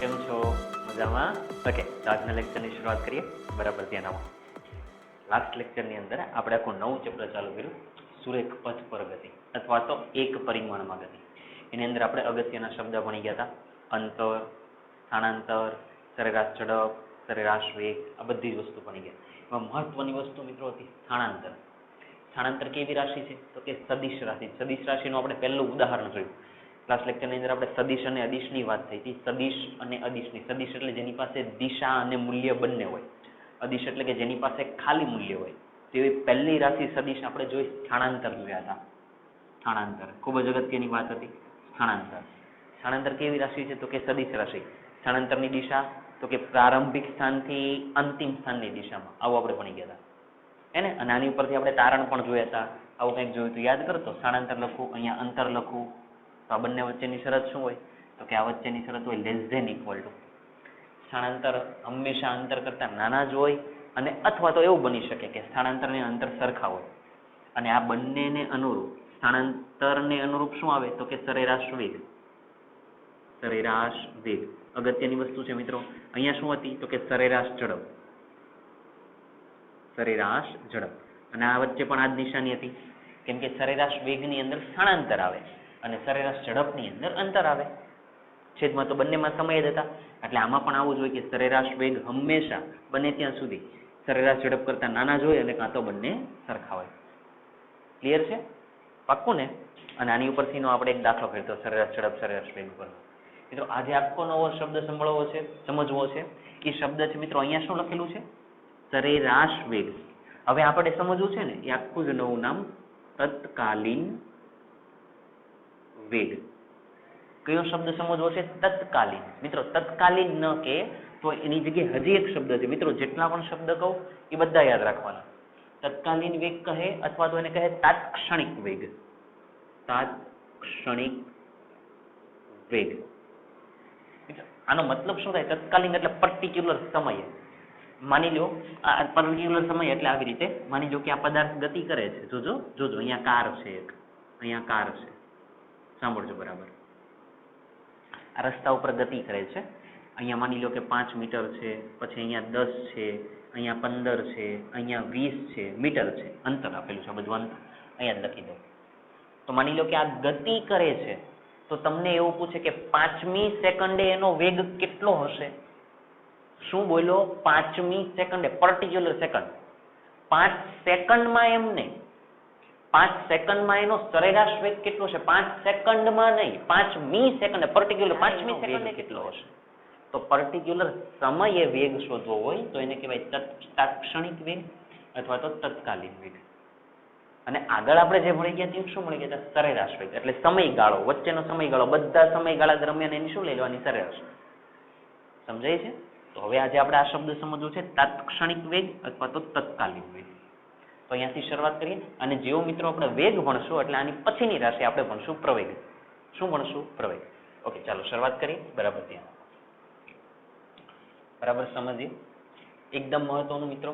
કેમ છો? મજામાં? ઓકે, તો આજના લેક્ચરની શરૂઆત કરીએ. બરાબર ધ્યાન આપો. લાસ્ટ લેક્ચરની અંદર આપણે આખું નવું ચેપ્ટર ચાલુ કર્યું, સુરેખ પથ પર ગતિ અથવા તો એક પરિમાણમાં ગતિ. એની અંદર આપણે અગત્યના શબ્દ ભણી ગયા હતા. અંતર, સ્થાનાંતર, સરેરાશ ઝડપ, સરેરાશ વેગ, આ બધી જ વસ્તુ ભણી ગયા. એમાં મહત્વની વસ્તુ મિત્રો હતી સ્થાનાંતર. સ્થાનાંતર કેવી રાશિ છે? તો કે સદિશ રાશિ. સદિશ રાશિનું આપણે પહેલું ઉદાહરણ જોયું. લાસ્ટ લેક્ચરની અંદર આપણે સદિશ અને અદિશની વાત થઈ હતી. સદિશ અને અદિશની. સદિશ એટલે જેની પાસે દિશા અને મૂલ્ય બંને હોય. અદિશ એટલે કે જેની પાસે ખાલી મૂલ્ય હોય. તેવી પહેલી રાશિ સદિશ આપણે જોઈ સ્થાનાંતર જોયા હતા. સ્થાનાંતર ખૂબ જ અગત્યની વાત હતી. સ્થાનાંતર સ્થાનાંતર કેવી રાશિ છે? તો કે સદિશ રાશિ. સ્થાનાંતરની દિશા તો કે પ્રારંભિક સ્થાનથી અંતિમ સ્થાનની દિશામાં. આવું આપણે ભણી ગયા હતા એને. અને આની ઉપરથી આપણે તારણ પણ જોયા હતા. આવું કંઈક જોયું તો યાદ કરો. તો સ્થાનાંતર લખવું, અહીંયા અંતર લખવું, તો આ બંને વચ્ચેની શરત શું હોય? તો કે આ વચ્ચેની શરત હોય લેસ ધેન ઇક્વલ ટુ. સ્થાનાંતર હંમેશા અંતર કરતાં નાના જ હોય, અને અથવા તો એવું બની શકે કે સ્થાનાંતર અને અંતર સરખા હોય. અને આ બંનેને અનુરૂપ સ્થાનાંતરને અનુરૂપ શું આવે? તો કે સરેરાશ વેગ. સરેરાશ વેગ અગત્યની વસ્તુ છે મિત્રો. અહીંયા શું હતી? તો કે સરેરાશ ઝડપ. સરેરાશ ઝડપ. અને આ વચ્ચે પણ આ જ નિશાની હતી, કેમ કે સરેરાશ વેગની અંદર સ્થાનાંતર આવે અને સરેરાશ ઝડપની અંદર અંતર આવે. છેદમાં તો બંનેમાં સમય જ હતા. એટલે આમાં પણ આવું જ હોય કે સરેરાશ વેગ હંમેશા બને ત્યાં સુધી સરેરાશ ઝડપ કરતાં નાના જ હોય, અને કાં તો બંને સરખા હોય. ક્લિયર છે? પાક્કું ને? અને આની ઉપરથીનો આપણે એક દાખલો કર્યો સરેરાશ ઝડપ સરેરાશ વેગ ઉપર. મિત્રો આજે આખો નવો શબ્દ સમજવો છે. એ શબ્દ છે મિત્રો, અહીંયા શું લખેલું છે? સરેરાશ વેગ. હવે આપણે સમજવું છે ને એ આખું જ નવું નામ તત્કાલીન વેગ. કયો શબ્દ સમજવો છે? તત્કાલીન. મિત્રો તત્કાલીન ન કે તો એની જગ્યાએ હજી એક શબ્દ છે મિત્રો. જેટલા પણ શબ્દ કહું એ બધા યાદ રાખવાના. તત્કાલીન વેગ કહે અથવા તો એને કહે તાત્ક્ષણિક વેગ. તાત્ક્ષણિક વેગ. આનો મતલબ શું થાય? તત્કાલીન એટલે પર્ટિક્યુલર સમયે. માની લો આ પર્ટિક્યુલર સમય એટલે આવી રીતે માની લો કે આ પદાર્થ ગતિ કરે છે. જોજો અહીંયા કાર છે, અહીંયા કાર છે. સાંભળજો બરાબર. આ રસ્તા ઉપર ગતિ કરે છે. અહીંયા માની લો કે 5 મીટર છે, પછી અહીંયા 10 છે, અહીંયા 15 છે, અહીંયા 20 છે, મીટર છે. અંતર આપેલું છે, બધું અંતર અહીંયા જ લખી દો. તો માની લો કે આ ગતિ કરે છે, તો તમને એવું પૂછે કે 5મી સેકન્ડે એનો વેગ કેટલો હશે? શું બોલો? 5મી સેકન્ડે, પર્ટિક્યુલર સેકન્ડ. 5 સેકન્ડમાં એમ નહીં, 5 સેકન્ડમાં એનો સરેરાશ વેગ કેટલો છે? 5 સેકન્ડમાં નહીં, 5મી સેકન્ડે, પર્ટિક્યુલર 5મી સેકન્ડે કેટલો હશે? તો પર્ટિક્યુલર સમયે વેગ શોધવો હોય તો એને કહેવાય તાત્ક્ષણિક વેગ અથવા તો તત્કાલીન વેગ. અને આગળ આપણે જે ભણી ગયા તે શું ભણી ગયા? સરેરાશ વેગ એટલે સમયગાળો, વચ્ચેનો સમયગાળો, બધા સમયગાળા દરમિયાન એની શું લઈ લેવાની? સરેરાશ. સમજાય છે? તો હવે આજે આપણે આ શબ્દ સમજવું છે તાત્ક્ષણિક વેગ અથવા તો તત્કાલીન વેગ. તો અહીંયાથી શરૂઆત કરીએ. અને જેવો મિત્રો આપણે વેગ ભણશું એટલે આની પછીની રાશિ આપણે ભણશું પ્રવેગ. શું ભણશું? પ્રવેગ. ઓકે, ચાલો શરૂઆત કરીએ. બરાબર ધ્યાન આપો. બરાબર સમજીએ. એકદમ મહત્વનું મિત્રો,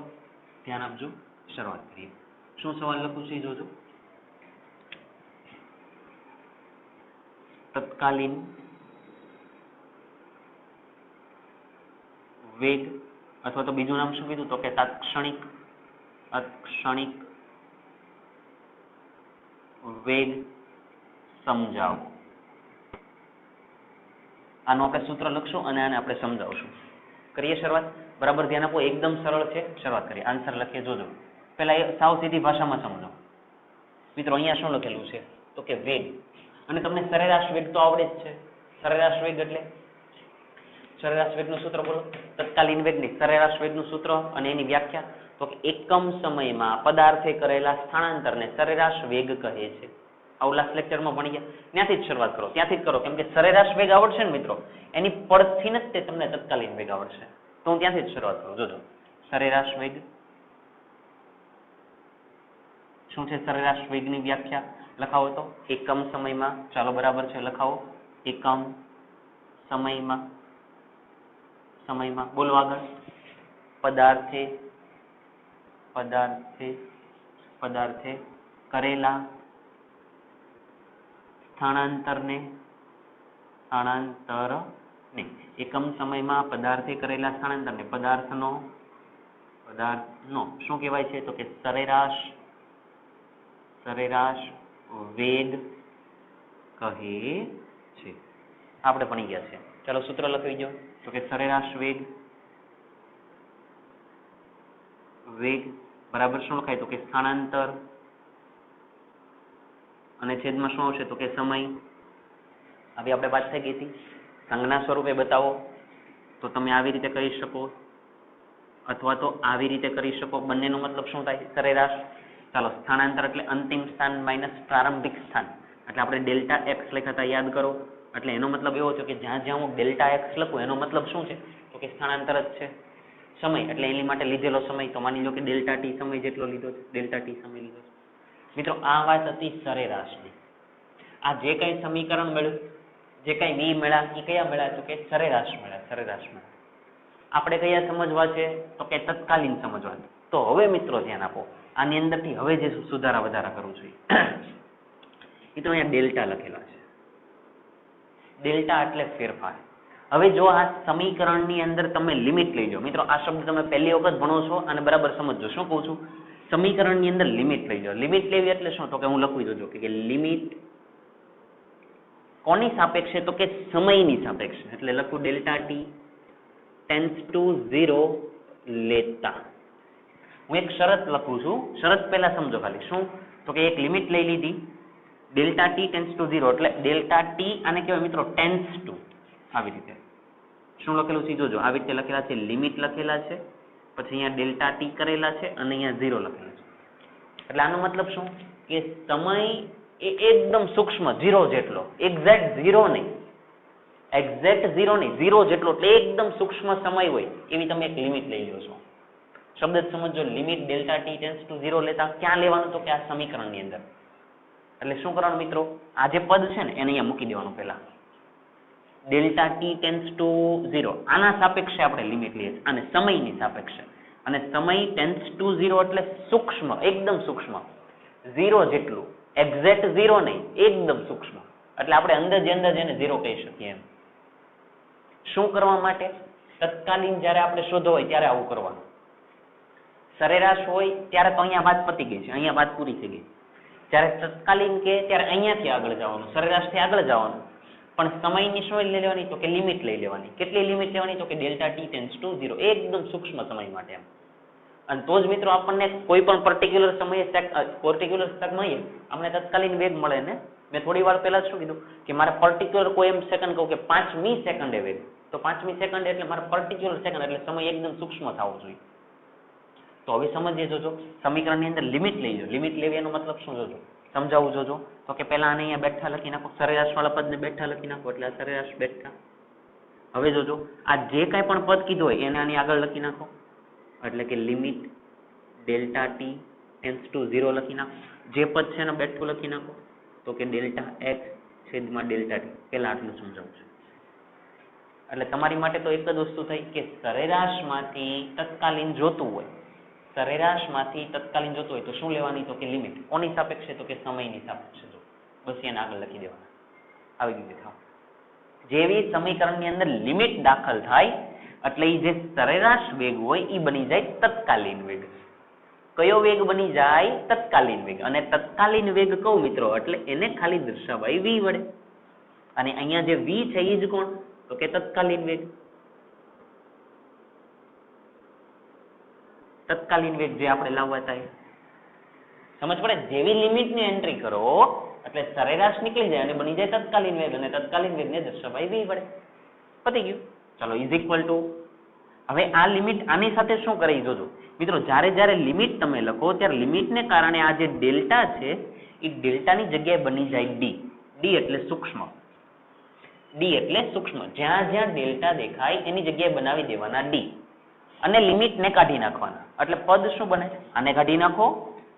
ધ્યાન આપજો. શરૂઆત કરીએ. શું સવાલ લખું છું જોજો. તત્કાલીન વેગ અથવા તો બીજું નામ શું કીધું? તો કે તાત્ક્ષણિક વેગ સમજાવો. આનું આપણે સૂત્ર લખશું અને આને આપણે સમજાવશું. કરીએ શરૂઆત. બરાબર ધ્યાન આપો. એકદમ સરળ છે. શરૂઆત કરીએ. આન્સર લખીએ જોજો. પહેલા એ સાવ સીધી ભાષામાં સમજો મિત્રો. અહીંયા શું લખેલું છે? તો કે વેગ. અને તમને સરેરાશ વેગ તો આવડે જ છે. સરેરાશ વેગ એટલે સરેરાશ વેગનું સૂત્ર બોલો. તત્કાલીન વેગની સરેરાશ વેગનું સૂત્ર અને એની વ્યાખ્યા તો કે એકમ સમયમાં પદાર્થે કરેલા સ્થાનાંતરને સરેરાશ વેગ કહે છે. આવું લાસ્ટ લેક્ચરમાં ભણી ગયા. ત્યાંથી જ શરૂઆત કરો, ત્યાંથી જ કરો. કેમ કે સરેરાશ વેગ આવડશે ને મિત્રો, એની પડથી જ તે તમને તત્કાલીન વેગ આવડશે. તો હું ત્યાંથી જ શરૂઆત કરું. જોજો સરેરાશ વેગ શું છે? સરેરાશ વેગની વ્યાખ્યા લખાવો તો એકમ સમયમાં. ચાલો બરાબર છે, લખાવો. એકમ સમયમાં બોલો આગળ. પદાર્થે કરેલા સ્થાનાંતરને નહીં, એકમ સમયમાં પદાર્થે કરેલા સ્થાનાંતરને પદાર્થનો શું કહેવાય છે? તો કે સરેરાશ વેગ કહે છે. આપણે ભણી ગયા છે. ચાલો સૂત્ર લખી દો. તો કે સરેરાશ વેગ બરાબર શું લખાય? તો કે સ્થાનાંતર અને છેદમાં શું આવશે? તો કે સમય. હવે આપણે વાત થઈ ગઈ હતી. સંજ્ઞા સ્વરૂપે બતાવો તો તમે આવી રીતે કરી શકો અથવા તો આવી રીતે કરી શકો. બંનેનો મતલબ શું થાય? સરેરાશ. ચાલો સ્થાનાંતર એટલે અંતિમ સ્થાન માઇનસ પ્રારંભિક સ્થાન. એટલે આપણે ડેલ્ટા એક્સ લખ્યા હતા, યાદ કરો. એટલે એનો મતલબ એવો છે કે જ્યાં જ્યાં હું ડેલ્ટા એક્સ લખું એનો મતલબ શું છે? તો કે સ્થાનાંતર જ છે. સમય એટલે એની માટે લીધેલો સમય, તો માની લો કે ડેલ્ટા ટી સમય જેટલો લીધો છે, ડેલ્ટા ટી સમય લીધો છે. મિત્રો આ વાત હતી સરેરાશની. આ જે કઈ સમીકરણ મળ્યું, જે કઈ વી મળ્યા, એ કયા મળ્યા? તો કે સરેરાશ મળ્યા. આપણે કયા સમજવા છે? તો કે તત્કાલીન સમજવા. તો હવે મિત્રો ધ્યાન આપો, આની અંદરથી હવે જે સુધારા વધારા કરું છું એ તો અહીંયા ડેલ્ટા લખેલા છે. ડેલ્ટા એટલે ફેરફાર. હવે જો આ સમીકરણની અંદર તમે લિમિટ લઈ જાઓ, મિત્રો આ શબ્દ તમે પહેલી વખત ભણો છો અને બરાબર સમજો શું કહું છું. સમીકરણની અંદર લિમિટ લઈ જાઓ. લિમિટ લેવી એટલે શું? તો કે હું લખી દઉં છું કે લિમિટ કોની સાપેક્ષે? તો કે સમયની સાપેક્ષે. એટલે લખું ડેલ્ટા ટી ટેન્સ ટુ 0 લેતા. હું એક શરત લખું છું. શરત પહેલા સમજો ખાલી. શું? તો કે એક લિમિટ લઈ લીધી ડેલ્ટા ટી ટેન્સ ટુ 0 એટલે ડેલ્ટા ટી આને કહેવાય મિત્રો ટેન્સ ટુ. આવી રીતે શું લખેલું છે જોજો. આવી રીતે લખેલા છે, લિમિટ લખેલા છે, પછી અહીંયા ડેલ્ટા ટી કરેલા છે અને અહીંયા 0 લખેલા છે. એટલે આનો મતલબ શું? કે સમય એ એકદમ સૂક્ષ્મ 0 જેટલો, એક્ઝેક્ટ 0 નહીં, 0 જેટલો, એટલે એકદમ સૂક્ષ્મ સમય હોય એવી તમે એક લિમિટ લઈ લો છો. શબ્દ સમજો. Limit delta T tense two 0 લેતા ક્યાં લેવાનું? તો કે આ સમીકરણની અંદર. એટલે શું કરવાનું મિત્રો? આ જે પદ છે ને એને અહીંયા મૂકી દેવાનું પહેલા. ડેલ્ટા ટી ટેન્સ ટુ 0 આના સાપેક્ષે આપણે લિમિટ લઈએ છીએ, અને સમયની સાપેક્ષે. અને સમય ટેન્સ ટુ 0 એટલે સૂક્ષ્મ, એકદમ સૂક્ષ્મ 0 જેટલું, એક્ઝેક્ટ 0 નહીં, એકદમ સૂક્ષ્મ. એટલે આપણે અંદાજે એને 0 કહી શકીએ એમ. શું કરવા માટે? તત્કાલીન જ્યારે આપણે શોધો હોય ત્યારે આવું કરવાનું. સરેરાશ હોય ત્યારે તો અહીંયા વાત પતી ગઈ છે, અહીંયા વાત પૂરી થઈ ગઈ. જ્યારે તત્કાલીન કે ત્યારે અહીંયાથી આગળ જવાનું, સરેરાશથી આગળ જવાનું. પણ સમયની શું લઈ લેવાની? તો કે લિમિટ લઈ લેવાની. કેટલી લિમિટ લેવાની? તો કે ડેલ્ટા ટી ટેન્સ ટુ 0, એકદમ સૂક્ષ્મ સમય માટે એમ. અને તો જ મિત્રો આપણને કોઈ પણ પર્ટિક્યુલર સમયે આપણે તત્કાલીન વેગ મળે ને. મેં થોડી વાર પહેલા શું કીધું કે મારે પર્ટિક્યુલર કોઈ એમ સેકન્ડ કહું કે 5મી સેકન્ડે વેગ, તો 5મી સેકન્ડ એટલે મારે પર્ટિક્યુલર સેકન્ડ એટલે સમય એકદમ સૂક્ષ્મ થવો જોઈએ. તો હવે સમજીએ જોજો. સમીકરણની અંદર લિમિટ લઈ લો. લિમિટ લેવી એનો મતલબ શું જોજો, સમજાવું જોજો. તો કે પહેલા આને અહીંયા બેઠા લખી નાખો, સરેરાશ વાળા પદને બેઠા લખી નાખો, એટલે આ સરેરાશ બેઠા. હવે જોજો આ જે કાંઈ પણ પદ કીધું હોય એને આની આગળ લખી નાખો, એટલે કે limit delta T tense two 0 લખી નાખો. જે પદ છે એને બેઠું લખી નાખો, તો કે ડેલ્ટા એક્સ છેદમાં ડેલ્ટા ટી. પહેલા આટલું સમજાવું છું. એટલે તમારી માટે તો એક જ વસ્તુ થઈ કે સરેરાશમાંથી તત્કાલીન જોતું હોય, તો શું લેવાની? તો કે લિમિટ. કોની સાપેક્ષે? તો કે સમયની સાપેક્ષે. જો બસ એને આગળ લખી દેવાના. આવી રીતે થાવ. જેવી સમીકરણની અંદર લિમિટ દાખલ થાય એટલે એ જે સરેરાશ વેગ હોય એ બની જાય તત્કાલીન વેગ. કયો વેગ બની જાય? તત્કાલીન વેગ. અને તત્કાલીન વેગ કહું મિત્રો એટલે એને ખાલી દર્શાવાય વી વડે. અને અહીંયા જે વી છે એ જ કોણ? તો કે તત્કાલીન વેગ. તત્કાલીન વેગ જે આપણે લાવવા થાય, સમજ પડે? જેવી લિમિટની એન્ટ્રી કરો એટલે સરેરાશ નીકળી જાય અને બની જાય તત્કાલીન વેગ, અને તત્કાલીન વેગને દર્શાવાય વી વડે. પતી ગયું. ચાલો ઇઝ ઇક્વલ ટુ. હવે આ લિમિટ આની સાથે શું કરે જોજો મિત્રો. જ્યારે લિમિટ તમે લખો ત્યારે લિમિટને કારણે આ જે ડેલ્ટા છે એ ડેલ્ટાની જગ્યાએ બની જાય ડી. ડી એટલે સૂક્ષ્મ. જ્યાં જ્યાં ડેલ્ટા દેખાય એની જગ્યાએ બનાવી દેવાના ડી, અને લિમિટને કાઢી નાખવાના. એટલે પદ શું બને? આને કાઢી નાખો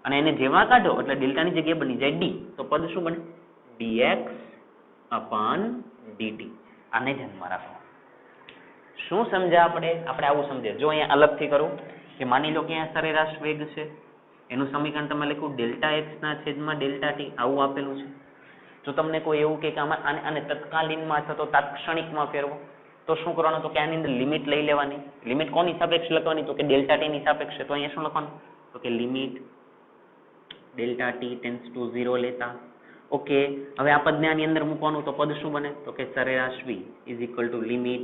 અને એને જેમાં કાઢો એટલે ડેલ્ટાની જગ્યાએ બની જાય ડી. તો પદ શું બને? dx અપન dt. આને ધ્યાનમાં રાખો. શું સમજ્યા આપણે આવું સમજે. જો અહીંયા અલગથી કરું કે માની લો કે અહીંયા સરેરાશ વેગ છે, એનું સમીકરણ તમે લખ્યું ડેલ્ટા એક્સ ના છેદમાં ડેલ્ટા ટી, આવું આપેલું છે. જો તમને કોઈ એવું કે આને તત્કાલીનમાં અથવા તો તાત્ક્ષણિકમાં ફેરવો, તો તો શું કરવાનું તો કે આની અંદર લિમિટ લઈ લેવાની. લિમિટ કોની સાપેક્ષે લખવાની તો કે ડેલ્ટા ટી ની સાપેક્ષે. તો અહીંયા શું લખવાનું તો કે limit delta T tends to 0 લેતા. ઓકે, હવે આ પદને આની અંદર મૂકવાનું તો પદ શું બને તો કે સરેરાશ v is equal to limit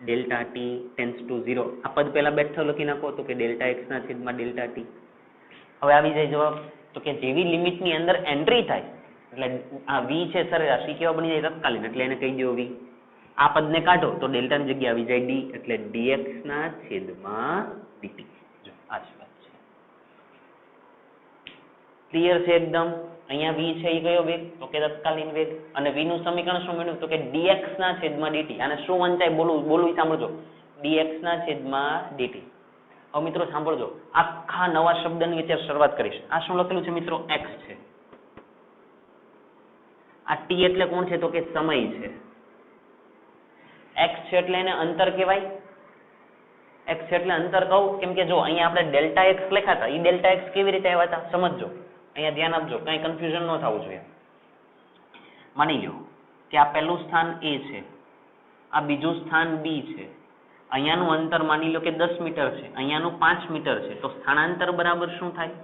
delta T tends to 0. આ પદ પહેલા બેઠો લખી નાખો તો કે ડેલ્ટા એક્સ ના છેદમાં ડેલ્ટા ટી. હવે આવી જાય જવાબ તો કે જેવી લિમિટની અંદર એન્ટ્રી થાય એટલે આ v છે સરેરાશ એ કેવા બની જાય તત્કાલીન, એટલે એને કહી દો v. આ પદને કાઢો તો ડેલ્ટાની જગ્યાએ આવી જાય d, એટલે dx ના છેદમાં dt. જો આ જ વાત છે. ક્લિયર છે એકદમ? અહીંયા v છે એ કયો વેગ તો કે તત્કાલીન વેગ, અને v નું સમીકરણ શું મળ્યું તો કે dx ના છેદમાં dt. આને શું વંચાય બોલવું સાંભળજો, dx ના છેદમાં dt. હવે મિત્રો સાંભળજો, આખા નવા શબ્દની અત્યારે શરૂઆત કરીશ. આ શું લખેલું છે મિત્રો x છે, આ t એટલે કોણ છે તો કે સમય છે, x છે એટલે એને અંતર કહેવાય. x છે એટલે અંતર કહું કેમ કે જો અહીંયા આપણે ડેલ્ટા x લખ્યા હતા, એ ડેલ્ટા x કેવી રીતે આવ્યા હતા સમજજો, અહીંયા ધ્યાન આપજો, કઈ કન્ફ્યુઝન ન થવું જોઈએ. માની લો કે આ પહેલું સ્થાન a છે, આ બીજું સ્થાન b છે, અહીંયાનું અંતર માની લો કે 10 મીટર છે, અહીંયાનું 5 મીટર છે, તો સ્થાનાંતર બરાબર શું થાય?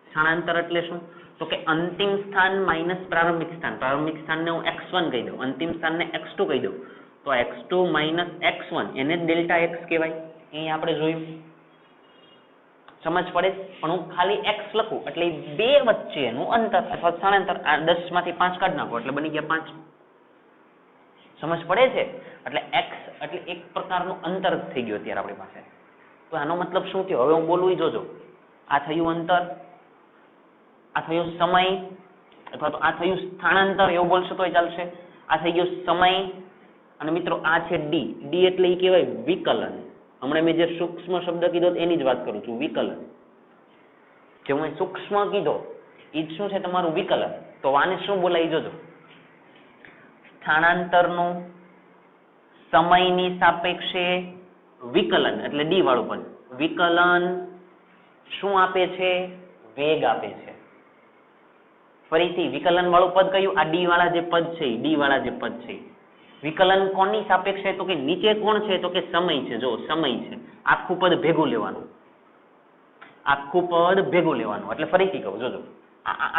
સ્થાનાંતર એટલે શું તો કે અંતિમ સ્થાન માઇનસ પ્રારંભિક સ્થાન. પ્રારંભિક સ્થાનને હું x1 કહી દઉં, અંતિમ સ્થાનને x2 કહી દઉં, તો x2 માઇનસ x1 એને ડેલ્ટા x કહેવાય. અહીં આપણે જોયું, સમજ પડે? પણ હું ખાલી x લખું એટલે બે વચ્ચેનું અંતર અથવા સ્થાનાંતર, આ 10 માંથી 5 કાઢી નાખો એટલે બની ગયા 5. સમજ પડે છે? એટલે x એટલે એક પ્રકારનું અંતર થઈ ગયું અત્યારે આપણી પાસે. તો આનો મતલબ શું થયો? હવે હું બોલું જોજો, આ થયું અંતર, આ થયો સમય, અથવા તો આ થયું સ્થાનાંતર એવું બોલશો તોય ચાલશે. આ થઈ ગયો સમય, અને મિત્રો આ છે d. d એટલે એ કહેવાય વિકલન. હમણાં મેં જે સૂક્ષ્મ શબ્દ કીધો એની જ વાત કરું છું, વિકલન. જે હું સૂક્ષ્મ કીધો એ શું છે તમારું વિકલન. તો આને શું બોલાય જોજો, સ્થાનાંતરનું સમયની સાપેક્ષે વિકલન, એટલે d વાળું પદ. વિકલન શું આપે છે? વેગ આપે છે. ફરીથી વિકલન વાળું પદ કયું? આ d વાળા જે પદ છે, d વાળા જે પદ છે. વિકલન કોની સાપેક્ષે તો કે નીચે કોણ છે તો કે સમય છે. જો સમય છે, આખું પદ ભેગું લેવાનું, આખું પદ ભેગું લેવાનું. એટલે ફરીથી કહું જોજો,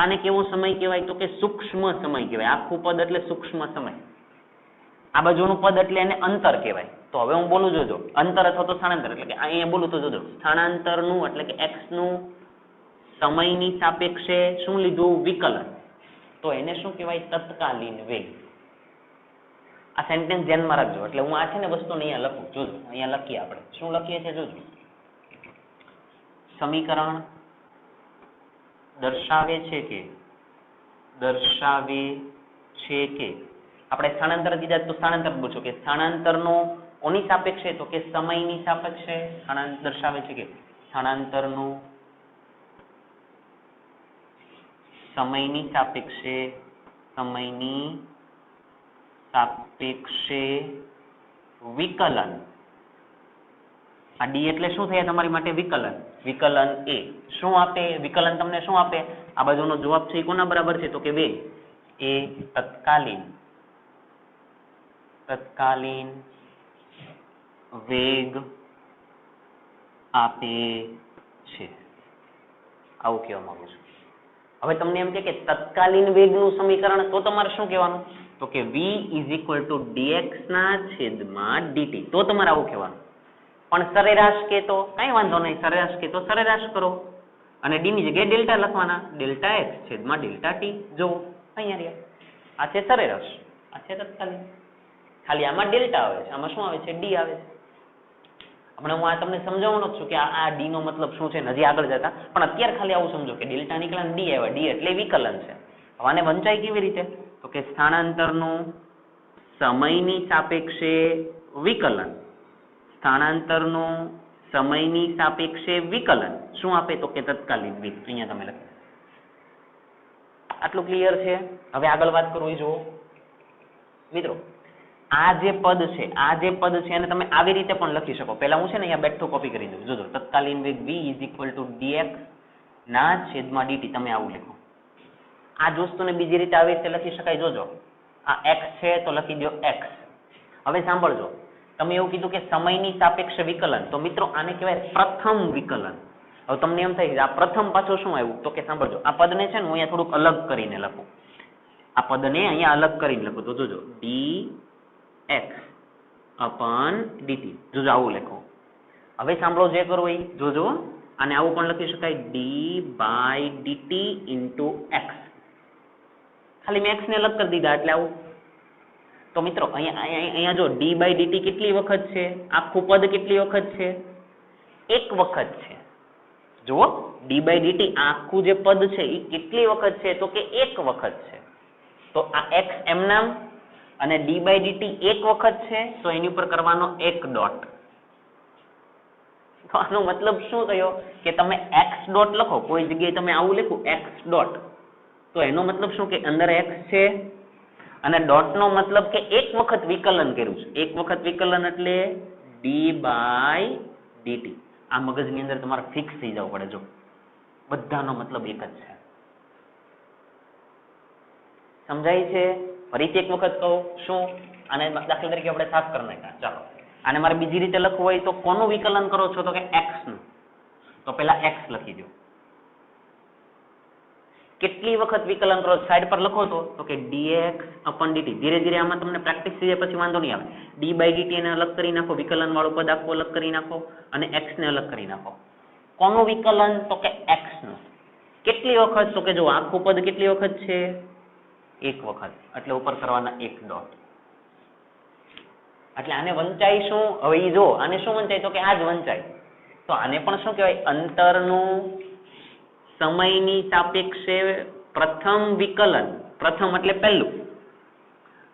આને કેવો સમય કહેવાય તો કે સૂક્ષ્મ સમય કહેવાય. આખું પદ એટલે સૂક્ષ્મ સમય, આ બાજુનું પદ એટલે એને અંતર કહેવાય. તો હવે હું બોલું જોજો, અંતર અથવા તો સ્થાનાંતર, એટલે કે અહીંયા બોલું તો જોજો, સ્થાનાંતરનું એટલે કે x નું સમયની સાપેક્ષે શું લીધું? વિકલન. તો એને શું કહેવાય? તત્કાલીન વેગ. આ સેન્ટેન્સ ધ્યાનમાં રાખજો. એટલે હું આ છે ને વસ્તુને અહીંયા લખું, જોજો અહીંયા લખીએ આપણે શું લખીએ છીએ જોજો. સમીકરણ દર્શાવે છે કે આપણે સ્થાનાંતર કીધા તો સ્થાનાંતર પૂછો કે સ્થાનાંતરનો કોની સાપેક્ષે તો કે સમયની સાપેક્ષે દર્શાવે છે કે સ્થાનાંતરનું સમયની સાપેક્ષે વિકલન. આ ડી એટલે શું થયા તમારી માટે? વિકલન. વિકલન એ શું આપે? વિકલન તમને શું આપે? આ બાજુનો જવાબ છે એ કોના બરાબર છે તો કે વેગ. એ તત્કાલીન વેગ આપે છે, આવું કહેવા માંગુ છું. હવે તમને એમ કે તત્કાલીન વેગનું સમીકરણ, તો તમારે શું કહેવાનું તો કે v is equal to dx ના છેદમાં dt. તો તમારે આવું કહેવાનું. પણ સરેરાશ કે તો કઈ વાંધો નહીં, સરેરાશ કે તો સરેરાશ કરો, અને d ની જગ્યાએ ડેલ્ટા લખવાના, ડેલ્ટા x છેદમાં ડેલ્ટા t. જો અહીંયા રહ્યા, આ છે સરેરાશ, આ છે તત્કાલીન. ખાલી આમાં ડેલ્ટા આવે છે, આમાં શું આવે છે? d આવે છે. હમણાં હું આ તમને સમજાવવાનો જ છું કે આ d નો મતલબ શું છે હજી આગળ જતા, પણ અત્યારે ખાલી આવું સમજો કે ડેલ્ટા નીકળ્યા, d આવ્યા, d એટલે વિકલન છે. હવે આને વંચાય કેવી રીતે તો કે સ્થાનાંતરનું સમયની સાપેક્ષે વિકલન. સ્થાનાંતરનું સમયની સાપેક્ષે વિકલન શું આપે તો કે તત્કાલીન વેગ. અહીંયા તમે લખો. આટલું ક્લિયર છે? હવે આગળ વાત કરું એ જુઓ મિત્રો. આ જે પદ છે એને તમે આવી રીતે પણ લખી શકો. પહેલા હું છે ને અહીંયા બેઠું કોપી કરી દઉં. જોજો, તત્કાલીન વેગ v is equal to dx ના છેદમાં dt. તમે આવું લખો. આ જ વસ્તુને બીજી રીતે આવી રીતે લખી શકાય. જોજો, આ x છે તો લખી દો x, હવે સાંભળજો, તમે એવું કીધું કે સમયની સાપેક્ષે વિકલન, તો મિત્રો આને કહેવાય પ્રથમ વિકલન. હવે તમને એમ થાય કે આ પ્રથમ પાછું શું આવ્યું, તો કે સાંભળજો, આ પદને છે ને હું અહીંયા થોડુંક અલગ કરીને લખું. આ પદને અહીંયા અલગ કરીને લખું તો જોજો, dx અપન dt, જોજો આવું લખો. હવે સાંભળો જે કરવું એ જોજો, આને આવું પણ લખી શકાય, d/dt into x. ખાલી મેં x ને અલગ કરી દીધા એટલે આવું. તો મિત્રો અહીંયા જો d/dt કેટલી વખત છે, આખું પદ કેટલી વખત છે, એક વખત છે. જુઓ, d/dt આખું જે પદ છે એ કેટલી વખત છે, તો કે એક વખત છે. તો આ x એમ નામ અને d/dt એક વખત છે, તો એની ઉપર કરવાનો એક ડોટ. તો આનો મતલબ શું થયો કે તમે x ડોટ લખો, કોઈ જગ્યાએ તમે આવું લખો x ડોટ, તો એનો મતલબ શું કે અંદર x છે, અને ડોટ નો મતલબ કે એક વખત વિકલન કર્યું છે. એક વખત વિકલન એટલે d/dt. આ મગજની અંદર તમારે ફિક્સ થઈ જવું પડે. જો બધાનો મતલબ એક જ છે. સમજાય છે? ફરીથી એક વખત કહું, શું આને દાખલા તરીકે આપણે સાફ કરી નાખ્યા. ચાલો આને મારે બીજી રીતે લખવું હોય તો કોનું વિકલન કરો છો, તો કે x નું. તો પેલા x લખી દો. કેટલી વખત વિકલન કરો સાઈડ પર લખો તો કે dx અપન dt. ધીરે ધીરે આમાં તમને પ્રેક્ટિસ થઈ જાય પછી વાંધો નહીં આવે. d/dt ને અલગ કરી નાખો, વિકલન વાળું પદ આખું અલગ કરી નાખો, અને x ને અલગ કરી નાખો. કોનું વિકલન, તો કે x નું. કેટલી વખત, તો કે જો આખું પદ કેટલી વખત છે, એક વખત, એટલે ઉપર કરવાના એક ડોટ. એટલે આને વંચાય શું, હવે ઈ જો આને શું વંચાય, તો કે આ જ વંચાય. તો આને પણ શું કહેવાય, અંતરનું સમયની સાપેક્ષે પ્રથમ વિકલન. પ્રથમ એટલે પહેલું.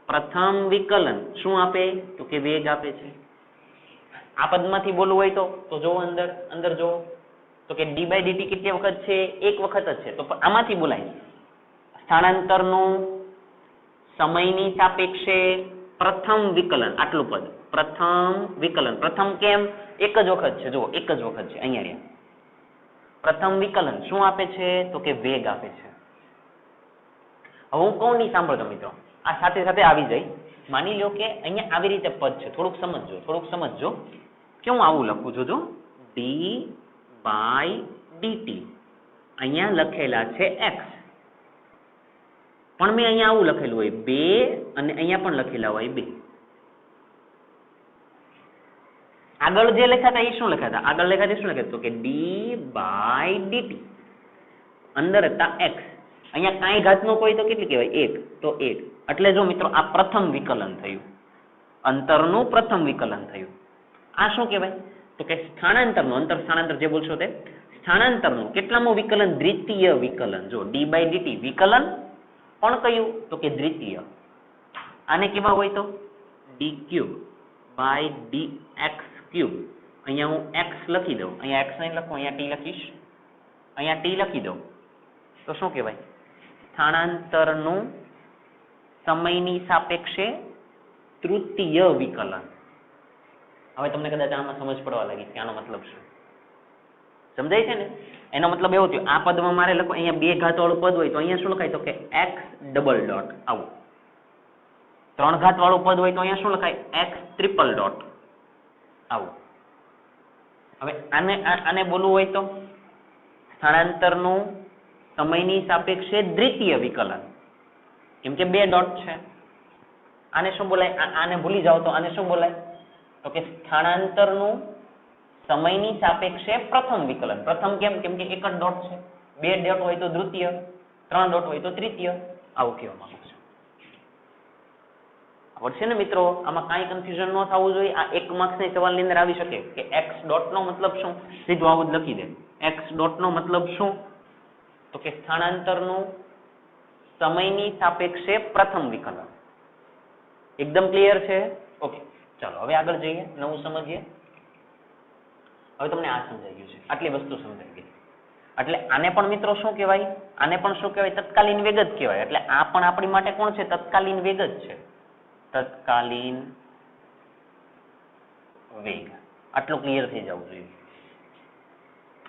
પ્રથમ વિકલન શું આપે, તો કે વેગ આપે છે. આ પદમાંથી બોલવું હોય તો જો અંદર જો, તો કે d/dt કેટલી વખત છે, એક વખત જ છે. તો આમાંથી બોલાય સ્થાનાંતરનું સમયની સાપેક્ષે પ્રથમ વિકલન. આટલું પદ પ્રથમ વિકલન. પ્રથમ કેમ, એક જ વખત છે. જો એક જ વખત છે. અહીંયા પ્રથમ વિકલન શું આપે છે, તો કે વેગ આપે છે. હવે હું કહું નહીં, સાંભળજો મિત્રો, આ સાથે સાથે આવી જાય. માની લો કે અહીંયા આવી રીતે પદ છે, થોડુંક સમજજો કે હું આવું લખું છું. જો d/dt અહીંયા લખેલા છે x, પણ મેં અહીંયા આવું લખેલું હોય 2, અને અહીંયા પણ લખેલા હોય 2. આગળ જે લખ્યા હતા એ શું લખ્યા હતા, આગળ લખ્યા શું લખ્યા, તો કે d/dt અંદર હતા x. અહીંયા કાંઈ ઘાતનું કોઈ તો કેટલી કહેવાય, 1, તો 1. એટલે જો મિત્રો આ પ્રથમ વિકલન થયું, અંતરનું પ્રથમ વિકલન થયું. આ શું કહેવાય, તો કે સ્થાનાંતરનું, અંતર સ્થાનાંતર જે બોલશો તે સ્થાનાંતરનું કેટલામું વિકલન, દ્વિતીય વિકલન. જો d/dt વિકલન પણ કયું, તો કે દ્વિતીય. આને કેવા હોય તો d3/dx3. અહીંયા હું x લખી દઉં, અહીંયા x નહીં લખું, અહીંયા t લખીશ, અહીંયા t લખી દઉં, તો શું કહેવાય, સ્થાનાંતરનું સમયની સાપેક્ષે તૃતીય વિકલન. હવે તમને કદાચ આમાં સમજ પડવા લાગી કે આનો મતલબ શું. સમજાય છે ને? એનો મતલબ એવો થયો, આ પદમાં મારે લખો, અહીંયા 2 ઘાત વાળું પદ હોય તો અહીંયા શું લખાય, તો કે x ડબલ ડોટ આવું. 3 ઘાત વાળું પદ હોય તો અહીંયા શું લખાય, x ટ્રિપલ ડોટ આવું. હવે આને બોલવું હોય તો સ્થાનાંતરનું સમયની સાપેક્ષે દ્વિતીય વિકલન, કેમ કે 2 ડોટ છે. આને શું બોલાય, આને ભૂલી જાઓ તો આને શું બોલાય, તો કે સ્થાનાંતરનું સમયની સાપેક્ષે પ્રથમ વિકલન. પ્રથમ કેમ કે એક જ ડોટ છે. 2 ડોટ હોય તો દ્વિતીય, 3 ડોટ હોય તો તૃતીય, આવું કહેવા માંગુ છું. આવડશે ને મિત્રો? આમાં કાંઈ કન્ફ્યુઝન ન થવું જોઈએ. આ 1 માર્ક્સના સવાલની અંદર આવી શકે કે x ડોટનો મતલબ શું, સીધું આવું જ લખી દે. x ડોટનો મતલબ શું, તો કે સ્થાનાંતરનું સમયની સાપેક્ષે પ્રથમ વિકલન. એકદમ ક્લિયર છે? ઓકે, ચાલો હવે આગળ જઈએ, નવું સમજીએ. હવે તમને આ સમજાઈ ગયું છે, આટલી વસ્તુ સમજાઈ ગઈ. એટલે આને પણ મિત્રો શું કહેવાય, આને પણ શું કહેવાય, તત્કાલીન વેગ જ કહેવાય. એટલે આ પણ આપણી માટે કોણ છે, તત્કાલીન વેગ જ છે. તત્કાલીન વેગ. આટલું ક્લિયર થઈ જવું જોઈએ.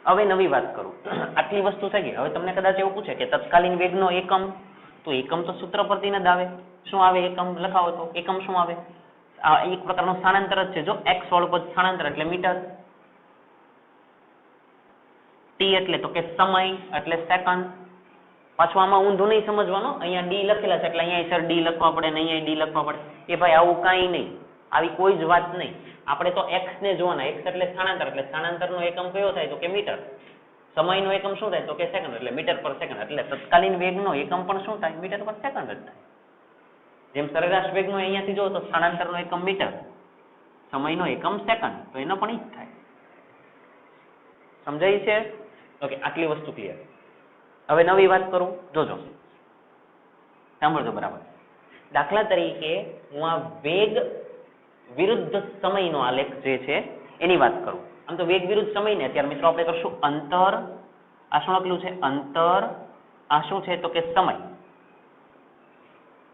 હવે નવી વાત કરું, આટલી વસ્તુ થઈ ગઈ. હવે તમને કદાચ એવું પૂછે કે તત્કાલીન વેગનો એકમ, તો એકમ તો સૂત્ર પરથી ન જ આવે. શું આવે એકમ, લખાવો તો એકમ શું આવે, આ એક પ્રકારનું સ્થાનાંતર જ છે. જો x વાળું પદ સ્થાનાંતર એટલે મીટર, t એટલે તો કે સમય એટલે સેકન્ડ. પાછું આમાં ઊંધું નહીં સમજવાનું, અહીંયા ડી લખેલા છે એટલે અહીંયા સર ડી લખવા પડે ને અહીંયા ડી લખવા પડે. એ ભાઈ આવું કાંઈ નહીં, આવી કોઈ જ વાત નહીં. આપણે તો x ને જોવાના. x એટલે સ્થાનાંતરનો એકમ કયો થાય તો કે મીટર. સમયનો એકમ શું થાય તો કે સેકન્ડ, એટલે મીટર પર સેકન્ડ. એટલે તત્કાલીન વેગનો એકમ પણ શું થાય? મીટર પર સેકન્ડ જ થાય. જેમ સરેરાશ વેગનો અહીંયાથી જો તો સ્થાનાંતરનો એકમ મીટર, સમયનો એકમ સેકન્ડ, તો એનો પણ ઈ જ થાય. સમજાય છે? ઓકે, આટલી વસ્તુ ક્લિયર. હવે નવી વાત કરું, જોજો, સાંભળજો બરાબર. દાખલા તરીકે હું આ વેગ વિરુદ્ધ સમયનો આલેખ જે છે એની વાત કરું. આમ તો વેગ વિરુદ્ધ સમય ને અત્યારે મિત્રો આપણે કરશું અંતર. આ શું લખેલું છે? અંતર. આ શું છે તો કે સમય.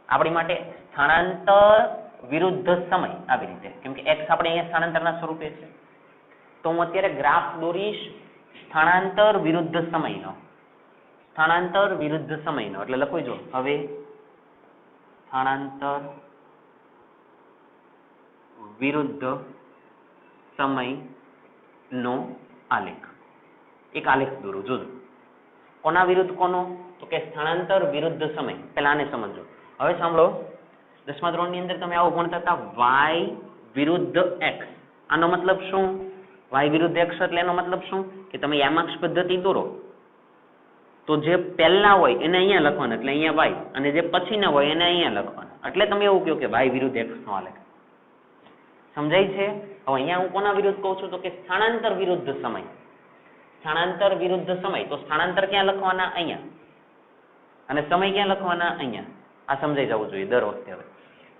આપણી માટે સ્થાનાંતર વિરુદ્ધ સમય આવી રીતે, કેમ કે x આપણે અહીંયા સ્થાનાંતરના સ્વરૂપે છે. તો હું અત્યારે ગ્રાફ દોરીશ સ્થાનાંતર વિરુદ્ધ સમયનો. સ્થાનાંતર વિરુદ્ધ સમયનો એટલે લખો જો હવે સ્થાનાંતર વિરુદ્ધ સમયનો આલેખ. એક આલેખ દોરું, જોજો. કોના વિરુદ્ધ કોનો? તો કે સ્થાનાંતર વિરુદ્ધ સમય. પહેલા આને સમજો. હવે સાંભળો, 10મા ધોરણની અંદર તમે આવું ભણતા હતા y વિરુદ્ધ x. આનો મતલબ શું? y વિરુદ્ધ x એટલે એનો મતલબ શું કે તમે યામાક્ષ પદ્ધતિ દોરો તો જે પહેલા હોય એને અહીંયા લખવાનું એટલે અહીંયા y, અને જે પછીના હોય એને અહીંયા લખવાનું. એટલે તમે એવું કહો કે y વિરુદ્ધ x નો આલેખ. સમજાય છે? હવે અહીંયા હું કોના વિરુદ્ધ કહું છું તો કે સ્થાનાંતર વિરુદ્ધ સમય. સ્થાનાંતર વિરુદ્ધ સમય. તો સ્થાનાંતર ક્યાં લખવાના? અહીંયા. અને સમય ક્યાં લખવાના? અહીંયા. આ સમજાઈ જવું જોઈએ દર વખતે. હવે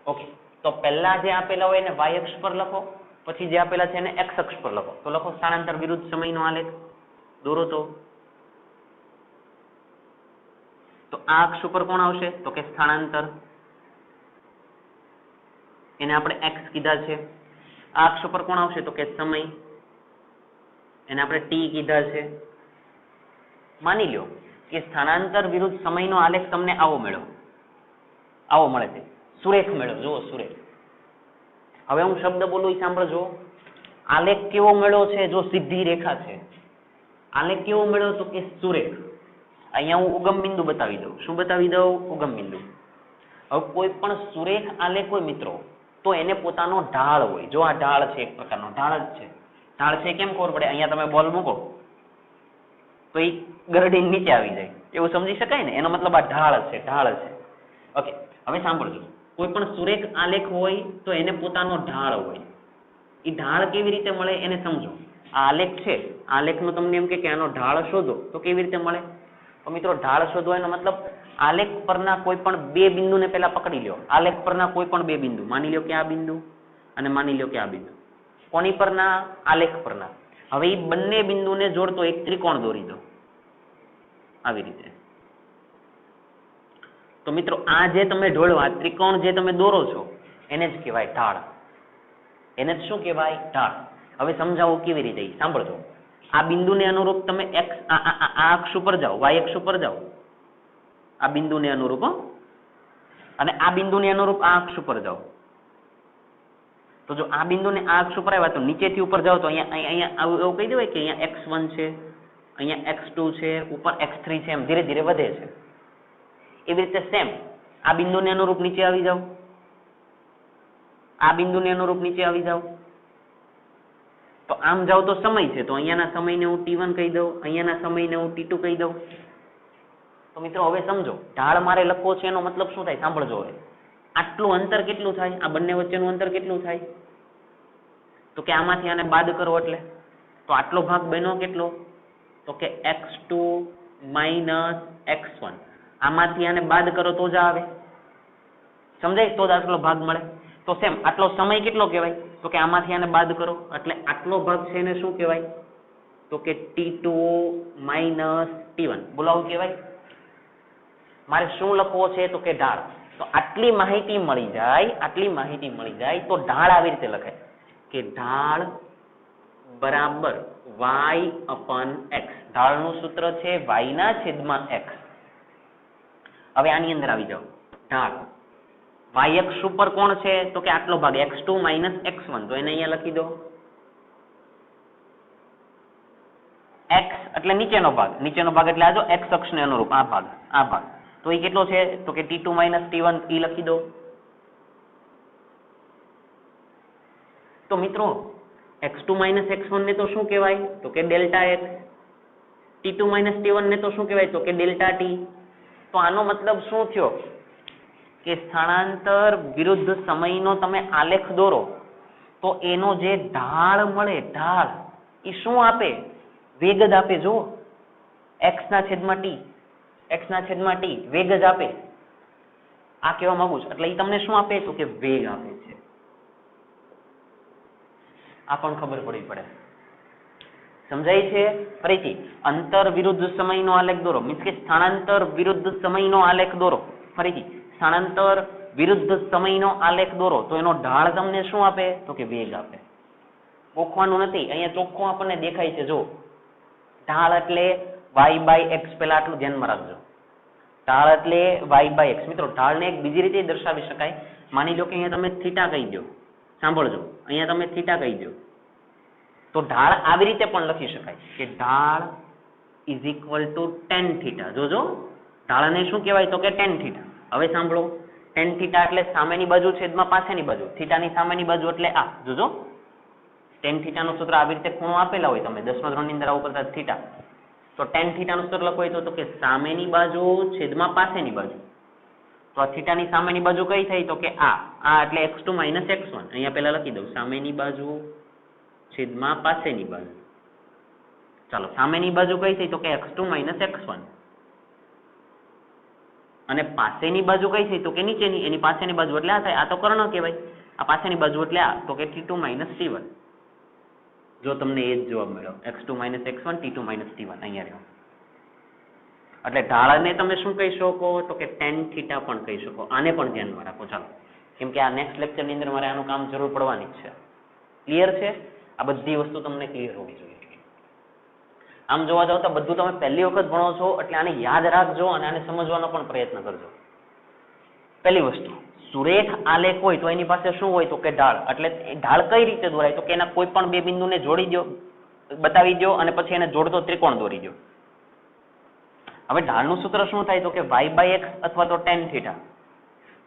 ઓકે, તો પહેલા જે આપેલા હોય એને y અક્ષ પર લખો, પછી જે આપેલા છે એને x અક્ષ પર લખો. તો લખો સ્થાનાંતર વિરુદ્ધ સમયનો આલેખ. દોરો તો આ અક્ષ ઉપર કોણ આવશે તો કે સ્થાનાંતર, એને આપણે x કીધા છે. આ અક્ષ ઉપર કોણ આવશે તો કે સમય, એને આપણે t કીધા છે. માની લો કે સ્થાનાંતર વિરુદ્ધ સમયનો આલેખ તમને આવો મળે છે, સુરેખ મેળવો. જુઓ સુરેખ. હવે હું શબ્દ બોલું એ સાંભળજો. આલેખ કેવો મેળો છે? જો સીધી રેખા છે. આલેખ કેવો મેળો તો કે સુરેખ. અહીંયા હું ઉગમ બિંદુ બતાવી દઉં. શું બતાવી દઉં? ઉગમ બિંદુ. હવે કોઈ પણ સુરેખ આલેખ હોય મિત્રો તો એને પોતાનો ઢાળ હોય. જો આ ઢાળ છે, એક પ્રકારનો ઢાળ જ છે. ઢાળ છે કેમ ખબર પડે? અહીંયા તમે બોલ મૂકો તો એ ગરડી નીચે આવી જાય, એવું સમજી શકાય ને? એનો મતલબ આ ઢાળ છે. ઓકે, હવે સાંભળજો. કોઈ પણ સુરેખ આલેખ હોય તો એને પોતાનો ઢાળ હોય. એ ઢાળ કેવી રીતે મળે એને સમજો. આ આલેખ છે, આલેખનો તમને એમ કે આનો ઢાળ શોધો તો કેવી રીતે મળે? તો મિત્રો ઢાળ શોધો એનો મતલબ આલેખ પરના કોઈ પણ બે બિંદુને પહેલા પકડી લો. આલેખ પરના કોઈ પણ બે બિંદુ, માની લો કે આ બિંદુ અને માની લો કે આ બિંદુ. કોની પરના? આલેખ પરના. હવે એ બંને બિંદુને જોડતો એક ત્રિકોણ દોરી દો આવી રીતે. તો મિત્રો આ જે તમે ઢોળવા ત્રિકોણ જે તમે દોરો છો એને જ કહેવાય ઢાળ. એને જ શું કહેવાય? ઢાળ. હવે સમજાવો કેવી રીતે? સાંભળજો. આ બિંદુને અનુરૂપ તમે x આ અક્ષ ઉપર જાઓ, y અક્ષ ઉપર જાઓ. આ બિંદુને અનુરૂપ, અને આ બિંદુને અનુરૂપ આ અક્ષ ઉપર જાઓ. તો જો આ બિંદુને આ અક્ષ ઉપર આવ્યા તો નીચેથી ઉપર જાઓ તો અહીંયા એવું કહી દેવાય કે અહીંયા x1 છે, અહીંયા x2 છે, ઉપર x3 છે, એમ ધીરે ધીરે વધે છે. એવી રીતે સેમ આ બિંદુને અનુરૂપ નીચે આવી જાઓ, આ બિંદુને અનુરૂપ નીચે આવી જાઓ. તો આમ જાઓ તો સમય છે, તો અહીંયાના સમયને હું t1 કહી દઉં, અહીંયાના સમયને હું t2 કહી દઉં. તો મિત્રો હવે સમજો, ઢાળ મારે લખવો છે એનો મતલબ શું થાય? સાંભળજો. હવે આટલું અંતર કેટલું થાય? આ બંને વચ્ચેનું અંતર કેટલું થાય? તો કે આમાંથી આને બાદ કરો એટલે તો આટલો ભાગ બન્યો કેટલો? તો કે x2 - x1. આમાંથી આને બાદ કરો તો જ આવે. સમજાય? તો જ આટલો ભાગ મળે. તો સેમ આટલો સમય કેટલો કહેવાય? તો કે આમાંથી આને બાદ કરો એટલે આટલો ભાગ છે એને શું કહેવાય? તો કે t2 - t1. બોલાવું કહેવાય. મારે શું લખવો છે? તો કે ઢાળ. તો આટલી માહિતી મળી જાય તો ઢાળ આવી રીતે લખાય કે ઢાળ બરાબર y/x. ઢાળનું સૂત્ર છે y/x. હવે આની અંદર આવી જાઓ. ઢાળ y અક્ષ ઉપર કોણ છે તો કે આટલો ભાગ x2 - x1, તો એને અહીંયા લખી દો. x એટલે નીચેનો ભાગ એટલે આ જો x અક્ષને અનુરૂપ આ ભાગ તો એ કેટલો છે તો કે t2 - t1, એ લખી દો. તો મિત્રો x2 - x1 ને તો શું કહેવાય તો કે ડેલ્ટા x, t2 - t1 ને તો શું કહેવાય તો કે ડેલ્ટા t. તો આનો મતલબ શું થયો કે સ્થાનાંતર વિરુદ્ધ સમયનો તમે આલેખ દોરો તો એનો જે ઢાળ મળે, ઢાળ એ શું આપે? વેગ જ આપે. જો x/t વેગ જ આપે. આ કહેવા માંગુ છું. એટલે એ તમને શું આપે તો કે વેગ આપે છે. આ પણ ખબર પડવી પડે. સમજાય છે? ફરીથી અંતર વિરુદ્ધ સમયનો આલેખ દોરો, મીન્સ કે સ્થાનાંતર વિરુદ્ધ સમયનો આલેખ દોરો. ફરીથી સ્થાનાંતર વિરુદ્ધ સમયનો આલેખ દોરો તો એનો ઢાળ તમને શું આપે તો કે વેગ આપે. ગોખવાનું નથી, અહીંયા ચોખ્ખું આપણને દેખાય છે. જો ઢાળ એટલે y/x, પહેલા આટલું ધ્યાનમાં રાખજો. ઢાળ એટલે y/x. મિત્રો ઢાળને એક બીજી રીતે દર્શાવી શકાય. માની લો કે અહીંયા તમે થીટા કહી દો. સાંભળજો, અહીંયા તમે થીટા કહી દો તો ઢાળ આવી રીતે પણ લખી શકાય કે ઢાળ = tan થીટા. જોજો ઢાળને શું કહેવાય તો કે tan થીટા. હવે સાંભળો, tan થીટા એટલે સામેની બાજુ છેદમાં પાછળની બાજુ. થીટાની સામેની બાજુ એટલે આ. જોજો tan થીટાનું સૂત્ર આવી રીતે ખૂણો આપેલા હોય, તમે 10મા ધોરણની અંદર આવું કરતા થીટા, તો tan થીટાનું સૂત્ર લખવું હોય તો કે સામેની બાજુ છેદમાં પાછળની બાજુ. તો આ થીટાની સામેની બાજુ કઈ થઈ તો કે આ એટલે x2 - x1. અહીંયા પહેલા લખી દઉં, સામેની બાજુ છેદમાં પાછળની બાજુ. ચાલો, સામેની બાજુ કઈ થઈ તો કે x2 - x1 અને પાછળની બાજુ કઈ થઈ તો કે નીચેની, એની પાછળની બાજુ એટલે આ થાય. આ તો કર્ણ કહેવાય. આ પાછળની બાજુ એટલે આ તો કે t2 - t1. જો તમને એ જ જવાબ મળ્યો, x2 - x1 t2 - t1. અહીંયા રહ્યો. એટલે ઢાળને તમે શું કહી શકો તો કે tan થીટા પણ કહી શકો. આને પણ ધ્યાનમાં રાખો. ચાલો, કેમ કે આ નેક્સ્ટ લેક્ચરની અંદર મારે આનું કામ જરૂર પડવાની જ છે. ક્લિયર છે? આ બધી વસ્તુ તમને ક્લિયર હોવી જોઈએ. આમ જોવા જાવ તો બધું તમે પહેલી વખત ભણો છો એટલે આને યાદ રાખજો અને આને સમજવાનો પણ પ્રયત્ન કરજો. પહેલી વસ્તુ, સુરેખ આલેખ હોય તો એની પાસે શું હોય તો કે ઢાળ. એટલે ઢાળ કઈ રીતે દોરાય તો કે એના કોઈ પણ બે બિંદુને જોડી દો, બતાવી દો અને પછી એને જોડતો ત્રિકોણ દોરી દો. હવે ઢાળનું સૂત્ર શું થાય તો કે y/x અથવા તો tan થીટા.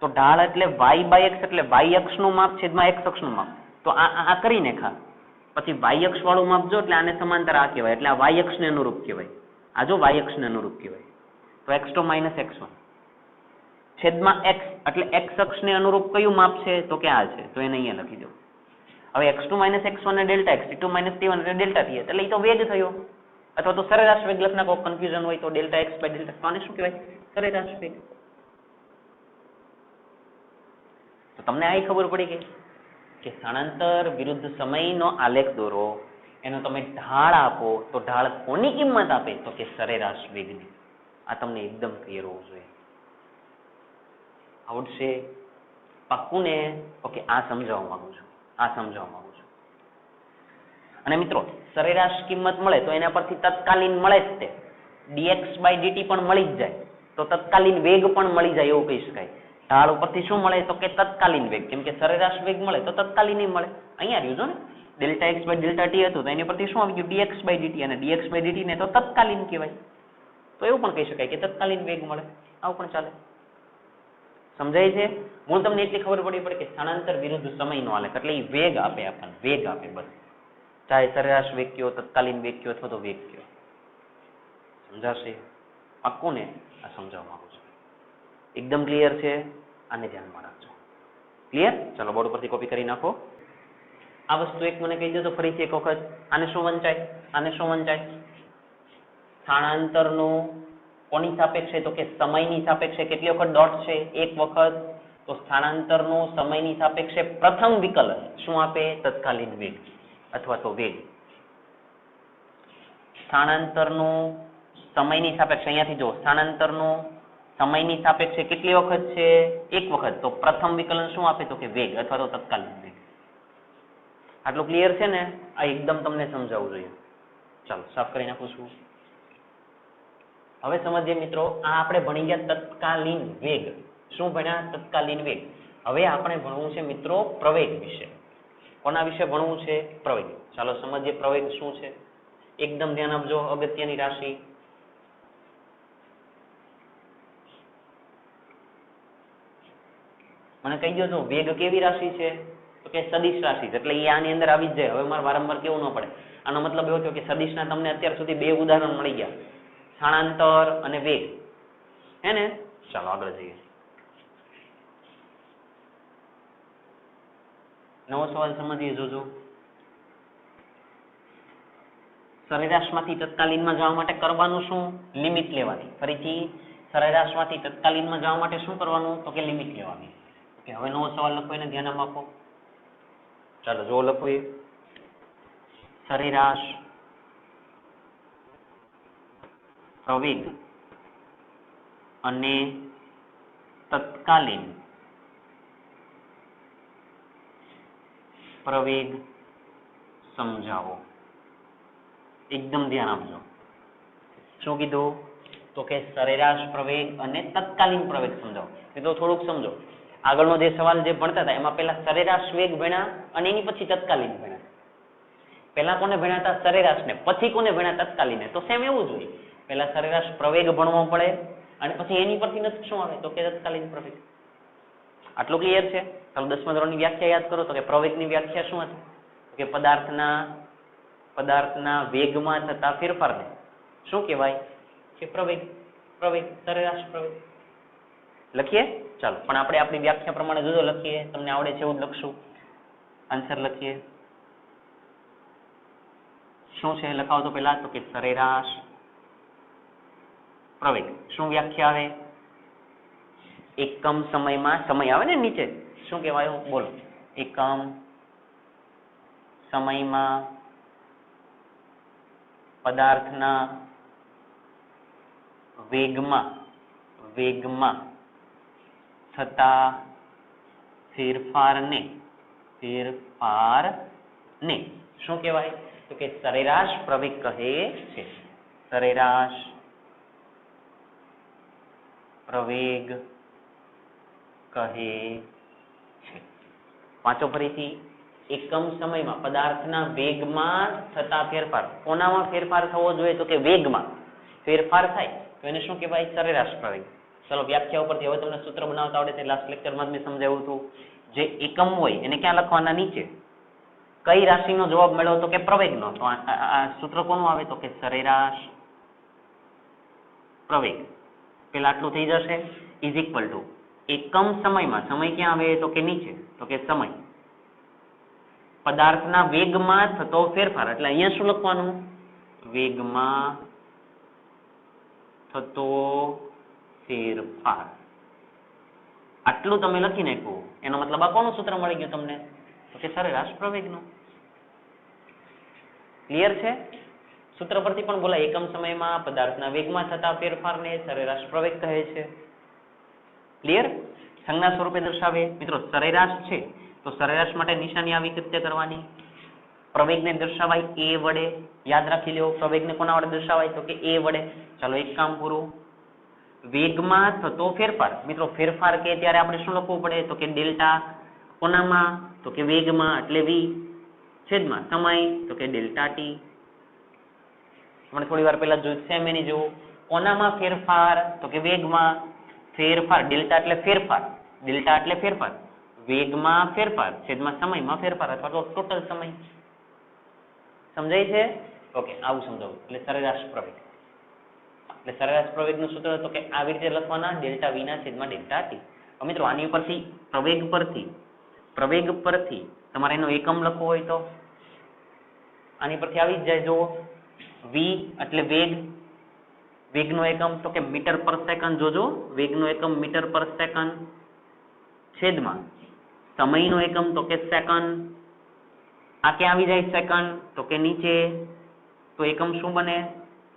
તો ઢાળ એટલે y/x એટલે y અક્ષનું માપ છેદમાં x અક્ષનું માપ. તો આ કરીને ખા પછી y અક્ષ વાળું માપ જો એટલે આને સમાંતર આ કહેવાય. એટલે આ y અક્ષને અનુરૂપ કહેવાય. આ જો y અક્ષને અનુરૂપ કહેવાય. તો x2 - x1 છેદમાં x એટલે x અક્ષને અનુરૂપ કયું માપ છે તો કે આ છે. તો એને અહીંયા લખી દો. હવે x2 - x1 ને ડેલ્ટા x, t2 - t1 એટલે ડેલ્ટા t. એટલે એ તો વેગ થયો. અથવા તો સરેરાશ વેગ લખના કોઈ કન્ફ્યુઝન હોય તો ડેલ્ટા x/ડેલ્ટા. આને શું કહેવાય? સરેરાશ વેગ. તો તમને આ ખબર પડી ગઈ કે સ્થાનાંતર વિરુદ્ધ સમયનો આલેખ દોરો, એનો તમે ઢાળ આપો તો ઢાળ કોની કિંમત આપે તો કે સરેરાશ વેગની. આ તમને એકદમ ક્લિયર હોવું જોઈએ. આવડશે? પાક્કું ને? ઓકે, આ સમજાવવા માંગુ છું. અને મિત્રો સરેરાશ કિંમત મળે તો એના પરથી તત્કાલીન મળે જ તે dx/dt પણ મળી જ જાય. તો તત્કાલીન વેગ પણ મળી જાય એવું કહી શકાય. ઢાળ ઉપરથી શું મળે તો કે તત્કાલીન વેગ. કેમ કે સરેરાશ વેગ મળે તો તત્કાલીન મળે. અહીંયા રહ્યું જો ને ડેલ્ટા x/ડેલ્ટા t હતું તો એની પરથી શું આવી ગયું dx/dt, અને dx/dt ને તો તત્કાલીન કહેવાય. તો એવું પણ કહી શકાય કે તત્કાલીન વેગ મળે. આવું પણ ચાલે. સમજાય છે? હું તમને એટલી ખબર પડી પડે કે સ્થાનાંતર વિરુદ્ધ સમયનો આલેખ એટલે એ વેગ આપે આપણને, વેગ આપે બસ. ચાહે સરેરાશ વેગ કયો, તત્કાલીન વેગ કયો અથવા તો વેગ કયો. સમજાશે? પાક્કું ને? આ સમજાવવા માંગુ છું. એકદમ ક્લિયર છે? આને ધ્યાનમાં રાખજો. ક્લિયર? ચલો, બોર્ડ ઉપરથી કોપી કરી નાખો. આ વસ્તુ એક મને કહી દો તો ફરીથી એક વખત. આને શું વંચાય? સ્થાનાંતરનું કોની સાપેક્ષે તો કે સમયની સાપેક્ષે કેટલી વખત ડોટ છે? એક વખત. તો સ્થાનાંતરનું સમયની સાપેક્ષે પ્રથમ વિકલન શું આપે? તત્કાલીન વેગ અથવા તો વેગ. સ્થાનાંતરનું સમયની સાપેક્ષે, અહીંયાથી જો સ્થાનાંતરનું સમયની સાપેક્ષે કેટલી વખત છે? એક વખત. તો પ્રથમ વિકલન શું આપે તો કે વેગ અથવા તો તત્કાલીન વેગ. આટલું ક્લિયર છે ને? આ એકદમ તમને સમજાવવું જોઈએ. ચાલો, સાફ કરી નાખું છું. હવે સમજીએ મિત્રો, આ આપણે ભણી ગયા તત્કાલીન વેગ. શું ભણ્યા? તત્કાલીન વેગ. હવે આપણે ભણવું છે મિત્રો પ્રવેગ વિશે. કોના વિશે ભણવું છે? પ્રવેગ. ચાલો સમજીએ પ્રવેગ શું છે. એકદમ ધ્યાન આપજો, અગત્યની રાશિ. મને કહી દો તો વેગ કેવી રાશિ છે? તો કે સદિશ રાશિ છે, એટલે એ આની અંદર આવી જ જાય. હવે મારે વારંવાર કેવું ન પડે. આનો મતલબ એવો થયો કે સદિશના તમને અત્યાર સુધી બે ઉદાહરણ મળી ગયા, સ્થાનાંતર અને વેગ, હે ને? ચાલો આગળ જઈએ. નવો સવાલ સમજીએ, જોજો. સરેરાશમાંથી તત્કાલીનમાં જવા માટે કરવાનું શું? લિમિટ લેવાની. ફરીથી સરેરાશમાંથી તત્કાલીનમાં જવા માટે શું કરવાનું? તો કે લિમિટ લેવાની. ઓકે, હવે નવો સવાલ લખો, એને ધ્યાન આપો. ચાલો જો લખો એ સરેરાશ પ્રવેગ અને તત્કાલીન પ્રવેગ સમજાવો. એકદમ ધ્યાન આપજો. શું કીધું? તો કે સરેરાશ પ્રવેગ અને તત્કાલીન પ્રવેગ સમજાવો. એ તો થોડુંક સમજો. આગળનો જે સવાલ જે ભણતા હતા એમાં પહેલા સરેરાશ વેગ ભણ્યા અને એની પછી તત્કાલીન ભણ્યા. પહેલા કોને ભણ્યા હતા? સરેરાશને. પછી કોને ભણ્યા? તત્કાલીનને. તો સેમ એવું જ હોય. પહેલા સરેરાશ પ્રવેગ ભણવો પડે અને પછી એની પરથી નથી શું આવે? તો કે તત્કાલીન પ્રવેગ. આટલું ક્લિયર છે? ચાલો 10મા ધોરણની વ્યાખ્યા યાદ કરો. તો કે પ્રવેગની વ્યાખ્યા શું હતી? તો કે પદાર્થના વેગમાં થતા ફેરફારને શું કહેવાય? કે પ્રવેગ. પ્રવેગ, સરેરાશ પ્રવેગ. લખીએ? ચાલો, પણ આપણે આપણી વ્યાખ્યા પ્રમાણે જોજો લખીએ. તમને આવડે છે એવું જ લખશું. આન્સર લખીએ. શું છે લખાવો તો પહેલા? તો કે સરેરાશ પ્રવેગ. શું વ્યાખ્યા આવે? એકમ સમયમાં, સમય આવે ને નીચે, શું કહેવાય? બોલો. એકમ સમયમાં પદાર્થના વેગમાં થતા ફેરફારને શું કહેવાય? તો કે સરેરાશ પ્રવેગ કહે છે. સરેરાશ પ્રવેગ કહે છે. વાંચો ફરીથી. એકમ સમયમાં પદાર્થના વેગમાં થતા ફેરફાર. કોનામાં ફેરફાર થવો જોઈએ? તો કે વેગમાં ફેરફાર થાય તો એને શું કહેવાય? સરેરાશ પ્રવેગ. ચલો વ્યાખ્યા ઉપરથી હવે તમને સૂત્ર બનાવતા આવડે છે. લાસ્ટ લેક્ચરમાં જ મેં સમજાવ્યું હતું. જે એકમ હોય એને ક્યાં લખવાના? નીચે. કઈ રાશિનો જવાબ મળ્યો? તો કે પ્રવેગનો. તો આ સૂત્ર કોનું આવે? તો કે સરેરાશ પ્રવેગ. પેલા આટલું થઈ જશે. ઇઝ ઇક્વલ ટુ એકમ સમયમાં, સમય ક્યાં આવે? તો કે નીચે. તો કે સમય પદાર્થના વેગમાં થતો ફેરફાર. એટલે અહીંયા શું લખવાનું? વેગમાં થતો ફેરફાર. આટલું તમે લખી નાખ્યું. એનો મતલબ આ કોનું સૂત્ર મળી ગયું તમને? તો કે સરેરાશ પ્રવેગનું. ક્લિયર છે? સૂત્ર પરથી પણ બોલાય. એકમ સમયમાં પદાર્થના વેગમાં થતા ફેરફારને સરેરાશ પ્રવેગ કહે છે. ક્લિયર? સંજ્ઞા સ્વરૂપે દર્શાવે. મિત્રો સરેરાશ છે તો સરેરાશ માટે નિશાની આવી રીતે કરવાની. પ્રવેગને દર્શાવાય એ વડે. યાદ રાખી લો. પ્રવેગને કોના વડે દર્શાવાય? તો કે એ વડે. ચાલો એક કામ પૂરું. વેગમાં થતો ફેરફાર. મિત્રો ફેરફાર કે ત્યારે આપણે શું લખવું પડે? તો કે ડેલ્ટા. કોનામાં? તો કે વેગમાં, એટલે v છેદમાં સમય, તો કે ડેલ્ટા ટી. આપણે થોડી વાર પહેલા જોયું સેમ એની જેવું. કોનામાં ફેરફાર? તો કે વેગમાં ફેરફાર. ડેલ્ટા એટલે ફેરફાર. ડેલ્ટા એટલે ફેરફાર. વેગમાં ફેરફાર છેદમાં સમયમાં ફેરફાર અથવા તો ટોટલ સમય. સમજાય છે? ઓકે, આવું સમજાવું. એટલે સરેરાશ પ્રવેગ. એટલે સરેરાશ પ્રવેગનું સૂત્ર તો કે આવી રીતે લખવાના. ડેલ્ટા વી ના છેદમાં ડેલ્ટા ટી. મિત્રો આની ઉપરથી પ્રવેગ પરથી તમારે એનો એકમ લખવો હોય તો આની પરથી આવી જ જાય. જુઓ, વી એટલે વેગ. વેગનો એકમ તો કે મીટર પર સેકન્ડ. જોજો, વેગનો એકમ મીટર પર સેકન્ડ છેદમાં સમયનો એકમ તો કે સેકન્ડ. આ ક્યાં આવી જાય? સેકન્ડ. તો કે નીચે. તો એકમ શું બને?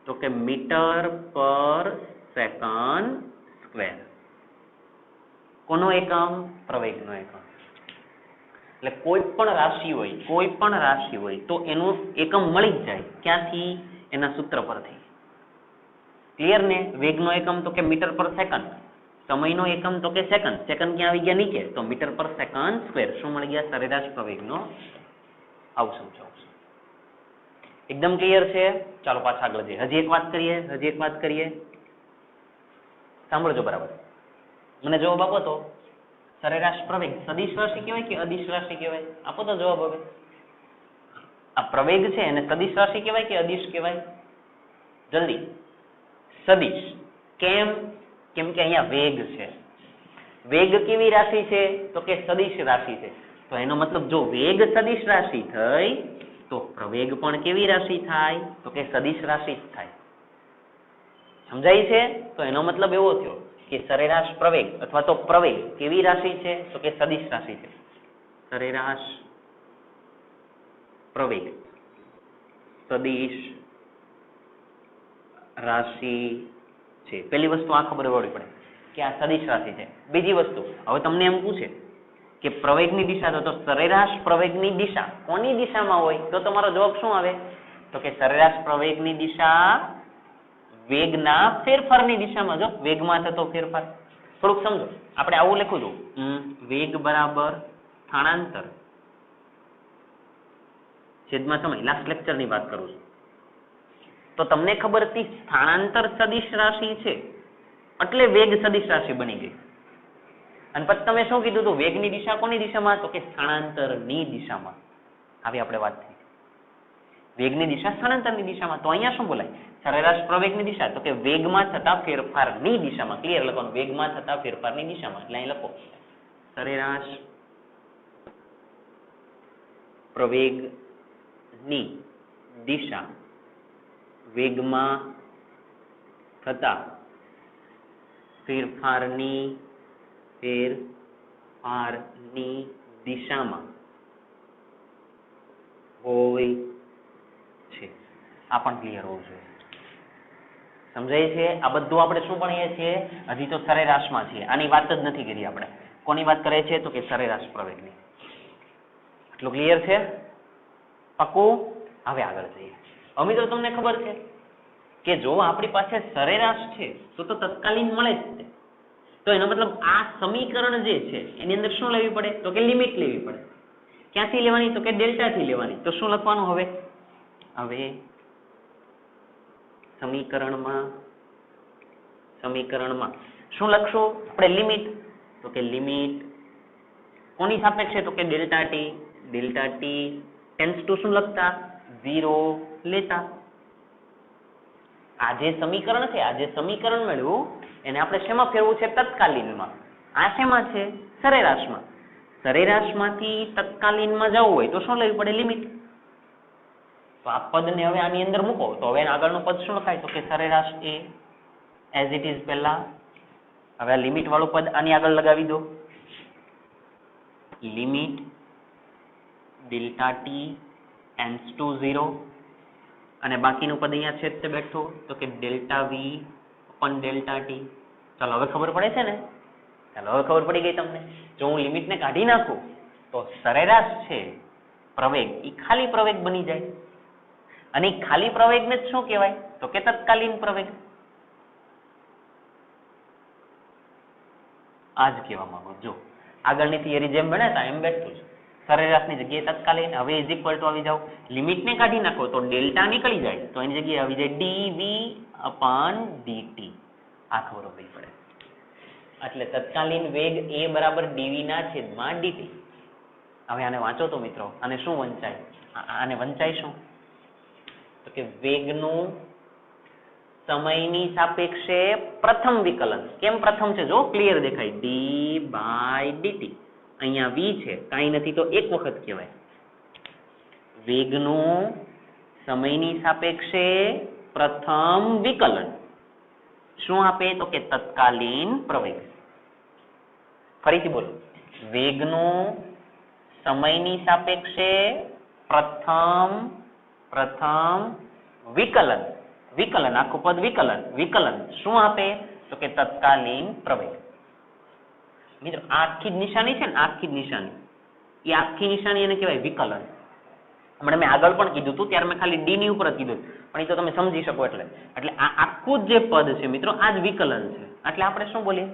તો કે મીટર પર સેકન્ડ સ્ક્વેર. કોનો એકમ? પ્રવેગનો એકમ. એટલે કોઈ પણ રાશિ હોય તો એનું એકમ મળી જ જાય. ક્યાંથી? એના સૂત્ર પરથી. ક્લિયર ને? વેગનો એકમ તો કે મીટર પર સેકન્ડ, સમયનો એકમ તો કે સેકન્ડ. સેકન્ડ ક્યાં આવી ગયા નીચે, તો મીટર પર સેકન્ડ સ્ક્વેર. શું મળી ગયા? સરેરાશ પ્રવેગનો. આવું સમજો. એકદમ ક્લિયર છે? ચાલો પાછા આગળ જઈએ. હજી એક વાત કરીએ. સાંભળજો બરાબર. મને જવાબ આપો તો. સરેરાશ પ્રવેગ સદિશ રાશિ કહેવાય કે અદિશ રાશિ કહેવાય? આપો તો જવાબ હવે. આ પ્રવેગ છે એને સદિશ રાશિ કહેવાય કે અદિશ કહેવાય? જલ્દી. સદિશ. કેમ? કેમ કે અહીંયા વેગ છે. વેગ કેવી રાશિ છે? તો કે સદિશ રાશિ છે. તો એનો મતલબ જો વેગ સદિશ રાશિ થઈ તો પ્રવેગ પણ કેવી રાશિ થાય? તો કે સદિશ રાશિ જ થાય. સમજાય છે? તો એનો મતલબ એવો થયો કે સરેરાશ પ્રવેગ અથવા તો પ્રવેગ કેવી રાશિ છે? તો કે સદિશ રાશિ છે. સરેરાશ પ્રવેગ સદિશ રાશિ છે. પહેલી વસ્તુ આ ખબર હોવી પડે કે આ સદિશ રાશિ છે. બીજી વસ્તુ, હવે તમને એમ પૂછે કે પ્રવેગની દિશા, તો સરેરાશ પ્રવેગની દિશા કોની દિશામાં હોય? તો તમારો જવાબ શું આવે? તો કે સરેરાશ પ્રવેગની દિશા વેગના ફેરફારની દિશામાં. જો વેગમાં થતો ફેરફાર. થોડુંક સમજો. આપણે આવું લખું છું, વેગ બરાબર સ્થાનાંતર છેદમાં સમય. લાસ્ટ લેક્ચરની વાત કરું છું. તો તમને ખબર હતી સ્થાનાંતર સદિશ રાશિ છે એટલે વેગ સદિશ રાશિ બની ગઈ. અને પછી તમે શું કીધું હતું? વેગની દિશા કોની દિશામાં? તો કે સ્થાનાંતરની દિશામાં. આવી આપણે વાત થઈ. વેગની દિશા સ્થાનાંતરની દિશામાં. તો અહીંયા શું બોલાય? સરેરાશ પ્રવેગની દિશા. તો કે વેગમાં થતા ફેરફારની દિશામાં. ક્લિયર લખવાનું, વેગમાં થતા ફેરફારની દિશામાં. એટલે અહીં લખો સરેરાશ પ્રવેગની દિશા વેગમાં થતા ફેરફારની દિશામાં હોય છે. આ પણ ક્લિયર હોવું જોઈએ. સમજાય છે? આ બધું આપણે શું ભણીએ છીએ? હજી તો સરેરાશમાં છીએ. આની વાત જ નથી કરી આપણે. કોની વાત કરે છે? તો કે સરેરાશ પ્રવેગની. એટલું ક્લિયર છે? પાક્કું? હવે આગળ જઈએ. હવે મિત્રો તમને ખબર છે કે જો આપણી પાસે સરેરાશ છે તો તત્કાલીન મળે જ છે. તો એનો મતલબ આ સમીકરણ જે છે એની અંદર શું લેવી પડે? તો કે લિમિટ લેવી પડે. ક્યાંથી લેવાની? તો કે ડેલ્ટાથી લેવાની. તો શું લખવાનું હવે? હવે સમીકરણમાં શું લખશું આપણે? લિમિટ. તો કે લિમિટ કોની સાપેક્ષે? તો કે ડેલ્ટા ટી ટેન્ડ્સ ટુ શું લખતા? 0 લેતા. આ જે સમીકરણ છે, આ જે સમીકરણ મળ્યું એને આપણે શેમાં ફેરવું છે? તત્કાલીનમાં. આ શેમાં છે? સરેરાશમાં. સરેરાશમાંથી તત્કાલીનમાં જવું હોય તો શું લેવી પડે? લિમિટ. તો આ પદને હવે આની અંદર મૂકો તો હવે આગળનું પદ શું લખાય? તો કે સરેરાશ એ એઝ ઇટ ઇઝ પહેલા. હવે આ લિમિટ વાળું પદ આની આગળ લગાવી દો. Limit delta T tends to 0 અને બાકીનું પદ અહીંયા છેદ બેઠું તો કે delta V upon delta T. ચાલો હવે ખબર પડે છે ને? ચાલો હવે ખબર પડી ગઈ તમને. જો હું લિમિટને કાઢી નાખું તો સરેરાશ છે પ્રવેગ એ ખાલી પ્રવેગ બની જાય. અને ખાલી પ્રવેગને જ શું કહેવાય? તો કે તત્કાલીન પ્રવેગ. આ જ કહેવા માંગો. જો આગળની થિયરી જેમ ભણ્યા હતા એમ બેઠું છે. સરેરાશની જગ્યાએ તત્કાલીન. હવે ઇઝ ઇક્વલ ટુ આવી જાવ. લિમિટને કાઢી નાખો તો ડેલ્ટા નીકળી જાય તો એની જગ્યાએ આવી જાય ડીવી અપોન ડીટી. આ ખબર હોવી પડે. એટલે તત્કાલીન વેગ એ બરાબર ડીવી ના છેદમાં ડીટી. હવે આને વાંચો તો મિત્રો. આને શું વંચાય? આને વંચાય શું? તો કે વેગનું સમયની સાપેક્ષે પ્રથમ વિકલન. કેમ પ્રથમ છે? જો ક્લિયર દેખાય. D by D T. અહીંયા વી છે, કાંઈ નથી તો એક વખત કહેવાય. વેગનું સમયની સાપેક્ષે પ્રથમ વિકલન શું આપે? તો કે તત્કાલીન પ્રવેગ. ફરીથી બોલો. વેગનું સમયની સાપેક્ષે પ્રથમ વિકલન આખું પદ વિકલન શું આપે? તો કે તત્કાલીન પ્રવેગ. મિત્રો આખી જ નિશાની છે ને, આખી જ નિશાની, એ આખી નિશાની એને કહેવાય વિકલન. હમણાં મેં આગળ પણ કીધું હતું ત્યારે મેં ખાલી ડી ની ઉપર જ કીધું પણ એ તો તમે સમજી શકો એટલે આ આખું જે પદ છે મિત્રો આ જ વિકલન છે. એટલે આપણે શું બોલીએ?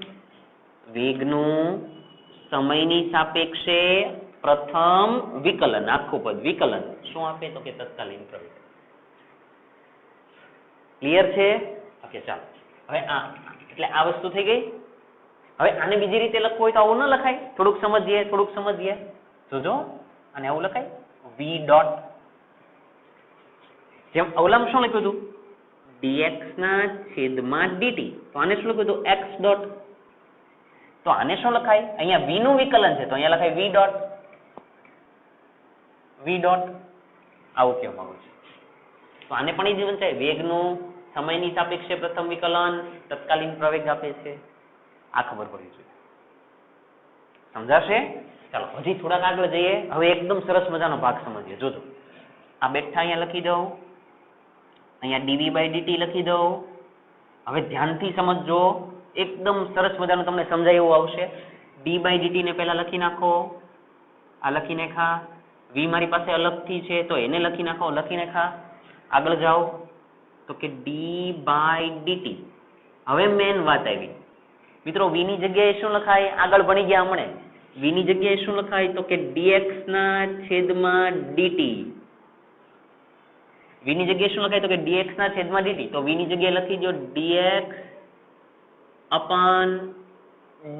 વેગનું સમયની સાપેક્ષે પ્રથમ વિકલન, આખું પદ વિકલન શું આપે તો કે તત્કાલીન પ્રવેગ. ક્લિયર છે? ઓકે ચાલો હવે એટલે આ વસ્તુ થઈ ગઈ. હવે આને બીજી રીતે લખવું હોય તો આવું ન લખાય. થોડુંક સમજીએ જોજો. અને આવું લખાય v ડોટ, જેમ અવલામ શું લખ્યું હતું dx ના છેદમાં dt, તો આને શું લખ્યું હતું x ડોટ. તો આને શું લખાય, અહીંયા v નું વિકલન છે તો અહીંયા લખાય v ડોટ. આવું કેવું માંગુ છું. તો આને પણ ઈજી વંચાય, વેગનું સમયની સાપેક્ષે પ્રથમ વિકલન તત્કાલીન પ્રવેગ આપે છે. આ ખબર પડવી જોઈએ. સમજાશે? ચાલો હજી થોડાક આગળ જઈએ. હવે એકદમ સરસ મજાનો ભાગ સમજીએ. જોજો આ બેઠા અહીંયા લખી દઉં, અહીંયા dv by dt લખી દઉં. હવે ધ્યાનથી સમજજો, એકદમ સરસ મજાનું તમને સમજાય એવું આવશે. d by dt ને પહેલા લખી નાખો. આ લખી નાખા. v મારી પાસે અલગથી છે તો એને લખી નાખો. લખી નાખા. આગળ જાઓ તો કે d by dt. હવે મેન વાત આવી મિત્રો, v ની જગ્યાએ શું લખાય? આગળ ભણી ગયા હમણે. v ની જગ્યાએ શું લખાય તો કે dx ના છેદમાં dt. v ની જગ્યાએ શું લખાય તો કે dx ના છેદમાં dt. તો v ની જગ્યાએ લખી દો dx upon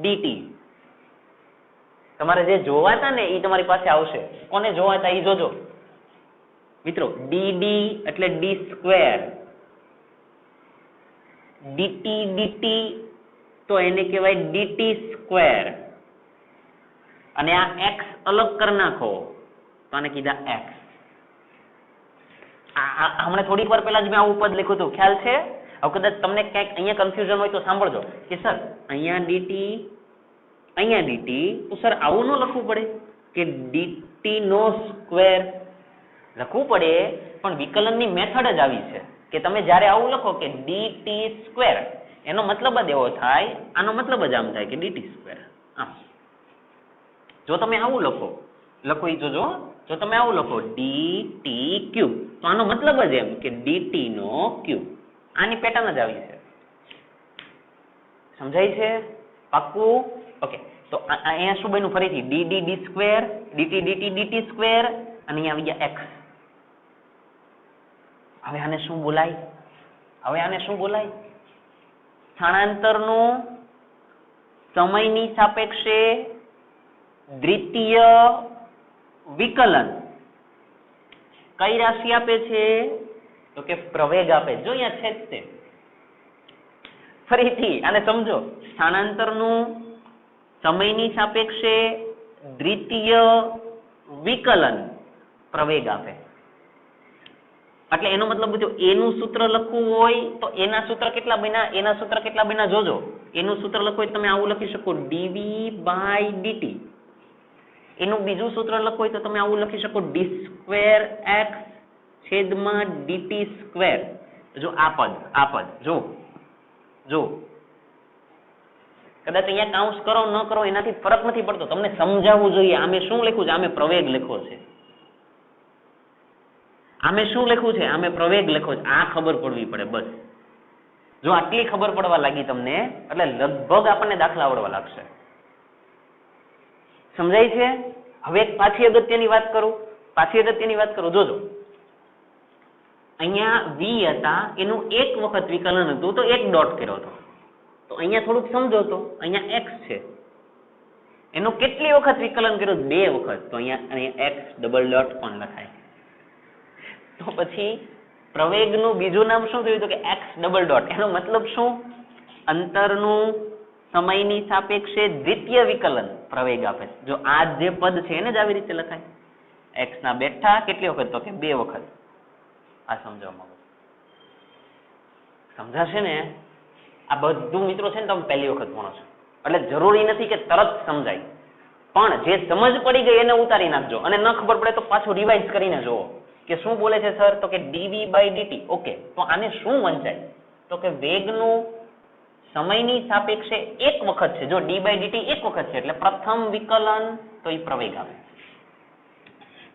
dt. તમારે જે જોવાતા ને એ તમારી પાસે આવશે. કોને જોવાતા એ જોજો મિત્રો. dd એટલે d સ્ક્વેર, dt dt તો એને કહેવાય dt સ્ક્વેર. અને આ x અલગ કરી નાખો તો આને કીધા x. હમણાં થોડીક વાર પહેલા જ મેં આવું પદ લખ્યું હતું, ખ્યાલ છે? હવે કદાચ તમને ક્યાંક અહીંયા કન્ફ્યુઝન હોય તો સાંભળજો કે સર અહીંયા dt અહીંયા dt, તો સર આવું ન લખવું પડે કે dt નો સ્ક્વેર? લખવું પડે, પણ વિકલનની મેથડ જ આવી છે કે તમે જ્યારે આવું લખો કે dt સ્ક્વેર, એનો મતલબ જ એવો થાય, આનો મતલબ જ આમ થાય કે dt સ્ક્વેર. આમ જો તમે આવું લખો એ જોજો, જો તમે આવું લખો dt ક્યુબ, તો આનો મતલબ જ એમ કે dt નો ક્યુબ. આની પેટર્ન જ આવી છે. સમજાય છે? પાક્કું? ઓકે. તો અહીંયા શું બન્યું ફરીથી? dd d square, dt dt dt square, અને અહીંયા આવી ગયા x. હવે આને શું બોલાય? સ્થાનાંતરનું સમયની સાપેક્ષે દ્વિતીય વિકલન કઈ રાશિ આપે છે તો કે પ્રવેગ આપે. જો અહીંયા છે જ તે. ફરીથી આને સમજો, સ્થાનાંતરનું સમયની સાપેક્ષે દ્વિતીય વિકલન પ્રવેગ આપે. એટલે એનો મતલબ જો એનું સૂત્ર લખવું હોય તો એના સૂત્ર કેટલા બન્યા જોજો. એનું સૂત્ર લખવું હોય તમે આવું લખી શકો dv by dt. એનું બીજું સૂત્ર લખવું હોય તો તમે આવું લખી શકો d સ્ક્વેર x છેદમાં dt સ્ક્વેર. જો આ પદ જો કદાચ અહીંયા કાઉન્સ કરો ન કરો એનાથી ફરક નથી પડતો, તમને સમજાવવું જોઈએ. આમે શું લખ્યું છે? આમે પ્રવેગ લખ્યો છે. આમે પ્રવેગ લખ્યો છે. આ ખબર પડવી પડે બસ. જો આટલી ખબર પડવા લાગી તમને એટલે લગભગ આપણને દાખલા આવડવા લાગશે. સમજાય છે? હવે પાછી અગત્યની વાત કરું. જોજો અહીંયા v હતા, એનું એક વખત વિકલન હતું તો એક ડોટ કર્યો હતો. તો અહીંયા થોડુંક સમજો તો અહીંયા x છે, એનું કેટલી વખત વિકલન કર્યું? 2 વખત. તો અહીંયા x ડબલ ડોટ પણ લખાય. તો પછી પ્રવેગનું બીજું નામ શું થયું? તો કે x ડબલ ડોટ. એનો મતલબ શું? અંતરનું સમયની સાપેક્ષે દ્વિતીય વિકલન પ્રવેગ આપે. જો આ જે પદ છે એને જ આવી રીતે લખાય. x ના બેઠા કેટલી વખત? તો કે 2 વખત. આ સમજાવવામાં સમજાશે ને? આ બધું મિત્રો છે ને તમે પહેલી વખત ભણો છો એટલે જરૂરી નથી કે તરત સમજાય, પણ જે સમજ પડી ગઈ એને ઉતારી નાખજો, અને ન ખબર પડે તો પાછું રિવાઇઝ કરીને જોવો કે શું બોલે છે સર. તો કે dv by dt. ઓકે, તો આને શું વંચાય? તો કે વેગનું સમયની સાપેક્ષે એક વખત છે. જો d by dt એક વખત છે એટલે પ્રથમ વિકલન, તો એ પ્રવેગ આવે.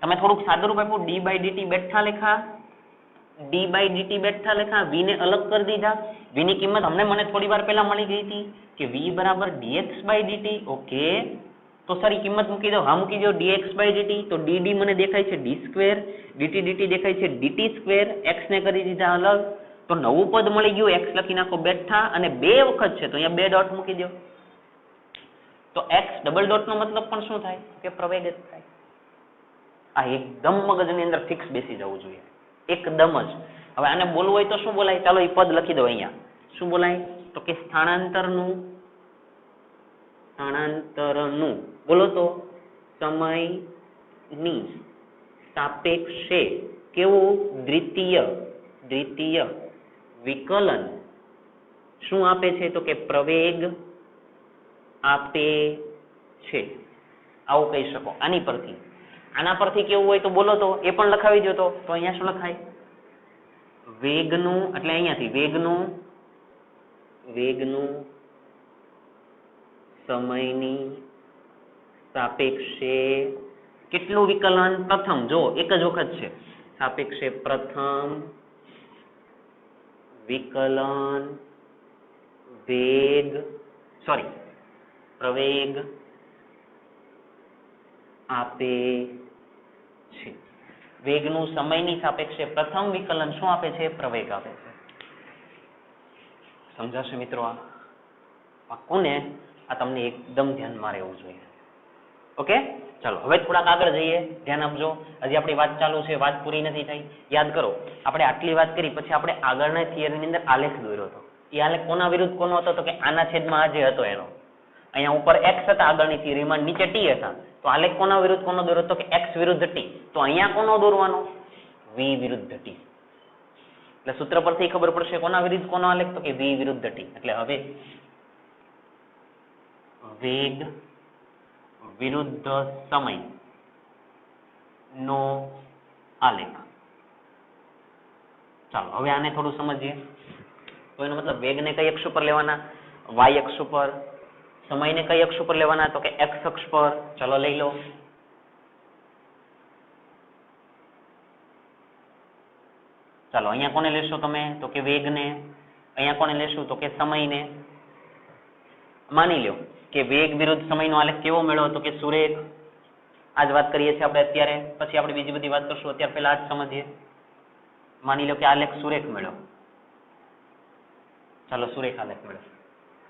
તમે થોડુંક સાદું રૂપ આપ્યું, d by dt બેઠા લેખા डी बाई ડીટી બેઠા લખા, v ને અલગ કરી દીધા. v ની કિંમત મને થોડી વાર પહેલા મળી ગઈ હતી કે v બરાબર dx બાય ડીટી. ઓકે, તો સર એ કિંમત મૂકી દો. હા મૂકી દો, dx બાય ડીટી. તો dd મને દેખાય છે d સ્ક્વેર, dt દેખાય છે dt સ્ક્વેર. x ને કરી દીધા અલગ, તો નવું પદ મળી ગયું. x લખી નાખો બેઠા, અને બે વખત છે તો અહીંયા બે ડોટ મૂકી દો. તો x ડબલ ડોટ નો મતલબ પણ શું થાય કે પ્રવેગ જ થાય. આ એકદમ મગજની અંદર ફિક્સ બેસી જવું જોઈએ, એકદમ જ. હવે આને બોલવું હોય તો શું બોલાય? ચાલો એ પદ લખી દો અહીંયા. શું બોલાય? તો કે સ્થાનાંતરનું બોલો તો સમયની સાપેક્ષે કેવું દ્વિતીય વિકલન શું આપે છે? તો કે પ્રવેગ આપે છે. આવું કહી શકો. આના પરથી કેવું હોય તો બોલો તો એ પણ લખાવી દો. તો અહીંયા શું લખાય? વેગનું, એટલે અહીંયાથી વેગનું સમયની સાપેક્ષે કેટલું વિકલન? પ્રથમ, જો એક જ વખત છે, સાપેક્ષે પ્રથમ વિકલન પ્રવેગ આપે છે. વેગનું સમયની સાપેક્ષે પ્રથમ વિકલન શું આપે છે? પ્રવેગ આપે છે. સમજાશે મિત્રો? આ પાક્કું ને? આ તમને એકદમ ધ્યાનમાં રહેવું જોઈએ. ઓકે, ચાલો હવે થોડાક આગળ જઈએ. ધ્યાન આપજો, હજી આપણી વાત ચાલુ છે, વાત પૂરી નથી થઈ. યાદ કરો, આપણે આટલી વાત કરી પછી આપણે આગળના થિયરીની અંદર આલેખ દોર્યો હતો. એ આલેખ કોના વિરુદ્ધ કોનો હતો? તો કે આના છેદમાં આ જે હતો એનો. અહીંયા ઉપર x હતા આગળની થિયરીમાં, નીચે t હતા. તો આલેખ કોના વિરુદ્ધ કોનો દોર્યો? તો કે x વિરુદ્ધ t. તો અહીંયા કોનો દોરવાનો? v વિરુદ્ધ t. એટલે સૂત્ર પરથી ખબર પડશે કોના વિરુદ્ધ કોનો આલેખ? તો કે v વિરુદ્ધ t. એટલે હવે વેગ વિરુદ્ધ સમય નો આલેખ. ચાલો હવે આને થોડું સમજીએ. તો એનો મતલબ વેગને કઈ અક્ષ ઉપર લેવાના? y અક્ષ ઉપર. સમયને કઈ અક્ષ ઉપર લેવાના? તો કે x અક્ષ પર. ચલો લઈ લો. ચાલો અહીંયા કોને લેશો તમે? તો કે વેગને. અહીંયા કોને લેશો? તો કે સમયને. માની લો કે વેગ વિરુદ્ધ સમયનો આલેખ કેવો મેળવો? તો કે સુરેખ. આજ વાત કરીએ છીએ આપણે અત્યારે, પછી આપણે બીજી બધી વાત કરશું. અત્યારે પહેલા આજ સમજીએ. માની લો કે આલેખ સુરેખ મેળવો. ચાલો સુરેખ આલેખ મેળવો.